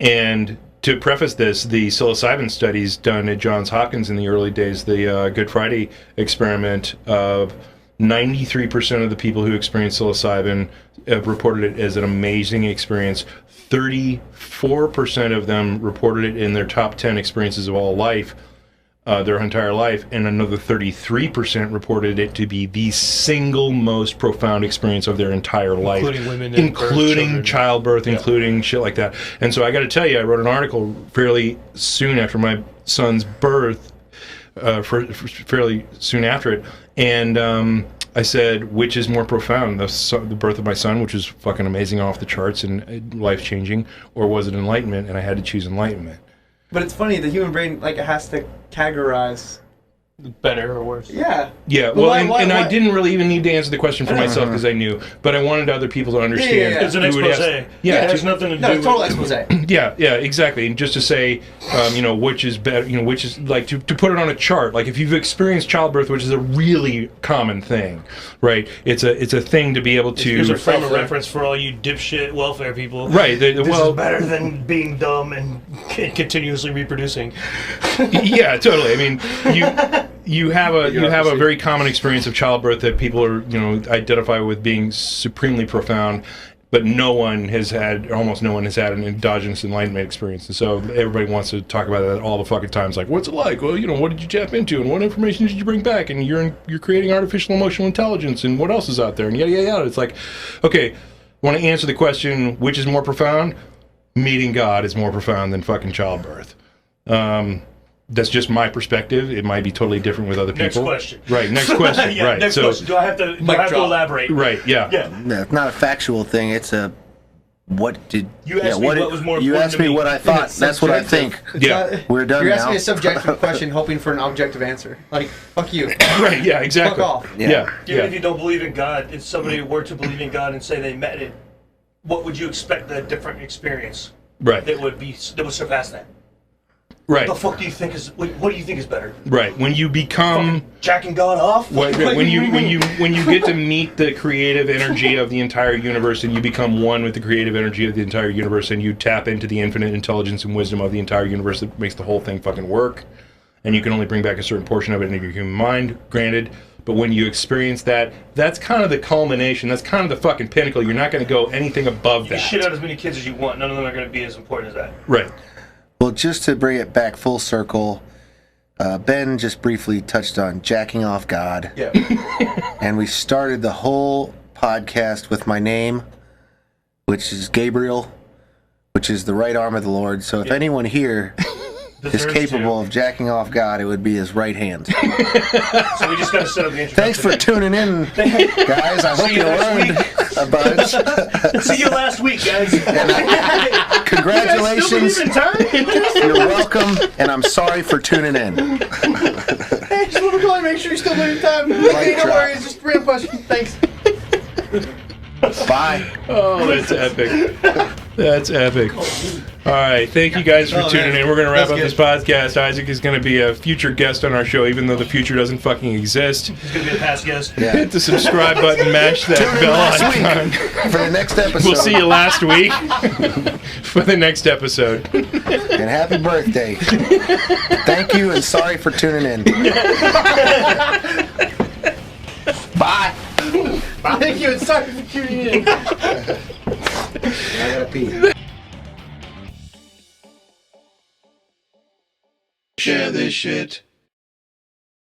[SPEAKER 3] And to preface this, the psilocybin studies done at Johns Hopkins in the early days, the Good Friday experiment of 93% of the people who experienced psilocybin reported it as an amazing experience. 34% of them reported it in their top 10 experiences of all life. their entire life, and another 33% reported it to be the single most profound experience of their entire life,
[SPEAKER 6] Including women and
[SPEAKER 3] including
[SPEAKER 6] children.
[SPEAKER 3] childbirth, including shit like that. And so I got to tell you, I wrote an article fairly soon after my son's birth, fairly soon after it, and I said, which is more profound, the birth of my son, which is fucking amazing, off the charts and life-changing, or was it enlightenment? And I had to choose enlightenment.
[SPEAKER 5] But it's funny, the human brain like has to categorize.
[SPEAKER 6] Better or worse?
[SPEAKER 5] Yeah.
[SPEAKER 3] Yeah,
[SPEAKER 5] But
[SPEAKER 3] well,
[SPEAKER 5] why-
[SPEAKER 3] and I
[SPEAKER 5] why-
[SPEAKER 3] didn't really even need to answer the question for myself because I knew, but I wanted other people to understand.
[SPEAKER 5] Yeah.
[SPEAKER 6] It's an
[SPEAKER 3] who would
[SPEAKER 6] expose.
[SPEAKER 3] ask-
[SPEAKER 6] Yeah, it
[SPEAKER 3] to-
[SPEAKER 6] has nothing to
[SPEAKER 5] No,
[SPEAKER 6] do
[SPEAKER 5] it's total
[SPEAKER 6] with...
[SPEAKER 5] expose.
[SPEAKER 3] Yeah, exactly. And just to say, which is better, which is like to put it on a chart. Like if you've experienced childbirth, which is a really common thing, right? It's a thing to be able to.
[SPEAKER 6] Here's a frame of reference for all you dipshit welfare people.
[SPEAKER 3] Right.
[SPEAKER 6] This is better than being dumb and continuously reproducing.
[SPEAKER 3] Yeah, totally. I mean, you have a very common experience of childbirth that people are identify with being supremely profound, but almost no one has had an endogenous enlightenment experience, and so everybody wants to talk about that all the fucking time. It's like, what's it like? Well, what did you tap into, and what information did you bring back, and you're creating artificial emotional intelligence, and what else is out there, and yada yada yada. It's like, okay, want to answer the question, which is more profound? Meeting God is more profound than fucking childbirth. That's just my perspective. It might be totally different with other people.
[SPEAKER 6] Next question.
[SPEAKER 3] Right. Next question.
[SPEAKER 6] Yeah,
[SPEAKER 3] right.
[SPEAKER 6] next
[SPEAKER 3] So.
[SPEAKER 6] question. Do I have to elaborate?
[SPEAKER 3] Right. Yeah.
[SPEAKER 6] Yeah.
[SPEAKER 4] No, it's not a factual thing. It's a
[SPEAKER 6] You asked me what was more
[SPEAKER 4] You
[SPEAKER 6] important
[SPEAKER 4] asked
[SPEAKER 6] to
[SPEAKER 4] me
[SPEAKER 6] me.
[SPEAKER 4] what I thought. That's what I think.
[SPEAKER 5] It's
[SPEAKER 3] Yeah.
[SPEAKER 5] not-
[SPEAKER 4] We're done
[SPEAKER 5] You're
[SPEAKER 4] now.
[SPEAKER 5] asking me a subjective question, hoping for an objective answer. Like, fuck you.
[SPEAKER 3] Right. Yeah. Exactly.
[SPEAKER 5] Fuck off.
[SPEAKER 3] Yeah.
[SPEAKER 6] Even if you don't believe in God, if somebody were to believe in God and say they met it, what would you expect a different experience
[SPEAKER 3] Right.
[SPEAKER 6] that would surpass that?
[SPEAKER 3] Right.
[SPEAKER 6] What the fuck do you think is? What do you think is better?
[SPEAKER 3] Right. When you become.
[SPEAKER 6] Jacking God off?
[SPEAKER 3] When you get to meet the creative energy of the entire universe, and you become one with the creative energy of the entire universe, and you tap into the infinite intelligence and wisdom of the entire universe that makes the whole thing fucking work, and you can only bring back a certain portion of it into your human mind, granted, but when you experience that, that's kind of the culmination, that's kind of the fucking pinnacle. You're not going to go anything above
[SPEAKER 6] You
[SPEAKER 3] that.
[SPEAKER 6] can shit out as many kids as you want. None of them are going to be as important as that.
[SPEAKER 3] Right.
[SPEAKER 4] Well, just to bring it back full circle, Ben just briefly touched on jacking off God.
[SPEAKER 5] Yeah.
[SPEAKER 4] And we started the whole podcast with my name, which is Gabriel, which is the right arm of the Lord. So if anyone here is
[SPEAKER 6] Deserves
[SPEAKER 4] capable
[SPEAKER 6] to.
[SPEAKER 4] of jacking off God, it would be his right hand.
[SPEAKER 6] So we just got to set up the introduction.
[SPEAKER 4] Thanks for tuning in, guys. I hope
[SPEAKER 6] you
[SPEAKER 4] you
[SPEAKER 6] next
[SPEAKER 4] learned a bunch.
[SPEAKER 6] See you last week, guys.
[SPEAKER 4] Congratulations.
[SPEAKER 6] You guys still believe in time?
[SPEAKER 4] You're welcome, and I'm sorry for tuning in.
[SPEAKER 5] Hey, just want to call you, make sure you're still doing time. Okay, don't worry, it's just a real question. Thanks.
[SPEAKER 4] Bye.
[SPEAKER 3] Oh, that's epic. That's epic. All right. Thank you guys for tuning in. We're going to wrap up this podcast. Isaac is going to be a future guest on our show, even though the future doesn't fucking exist.
[SPEAKER 6] He's going to be a past guest.
[SPEAKER 3] Hit the subscribe button, mash that
[SPEAKER 4] Tune in
[SPEAKER 3] bell
[SPEAKER 4] next
[SPEAKER 3] icon.
[SPEAKER 4] week for the next episode.
[SPEAKER 3] We'll see you last week for the next episode.
[SPEAKER 4] And happy birthday. Thank you, and sorry for tuning in. Bye.
[SPEAKER 5] Thank you, and sorry for tuning in.
[SPEAKER 4] I gotta pee.
[SPEAKER 2] Share this shit.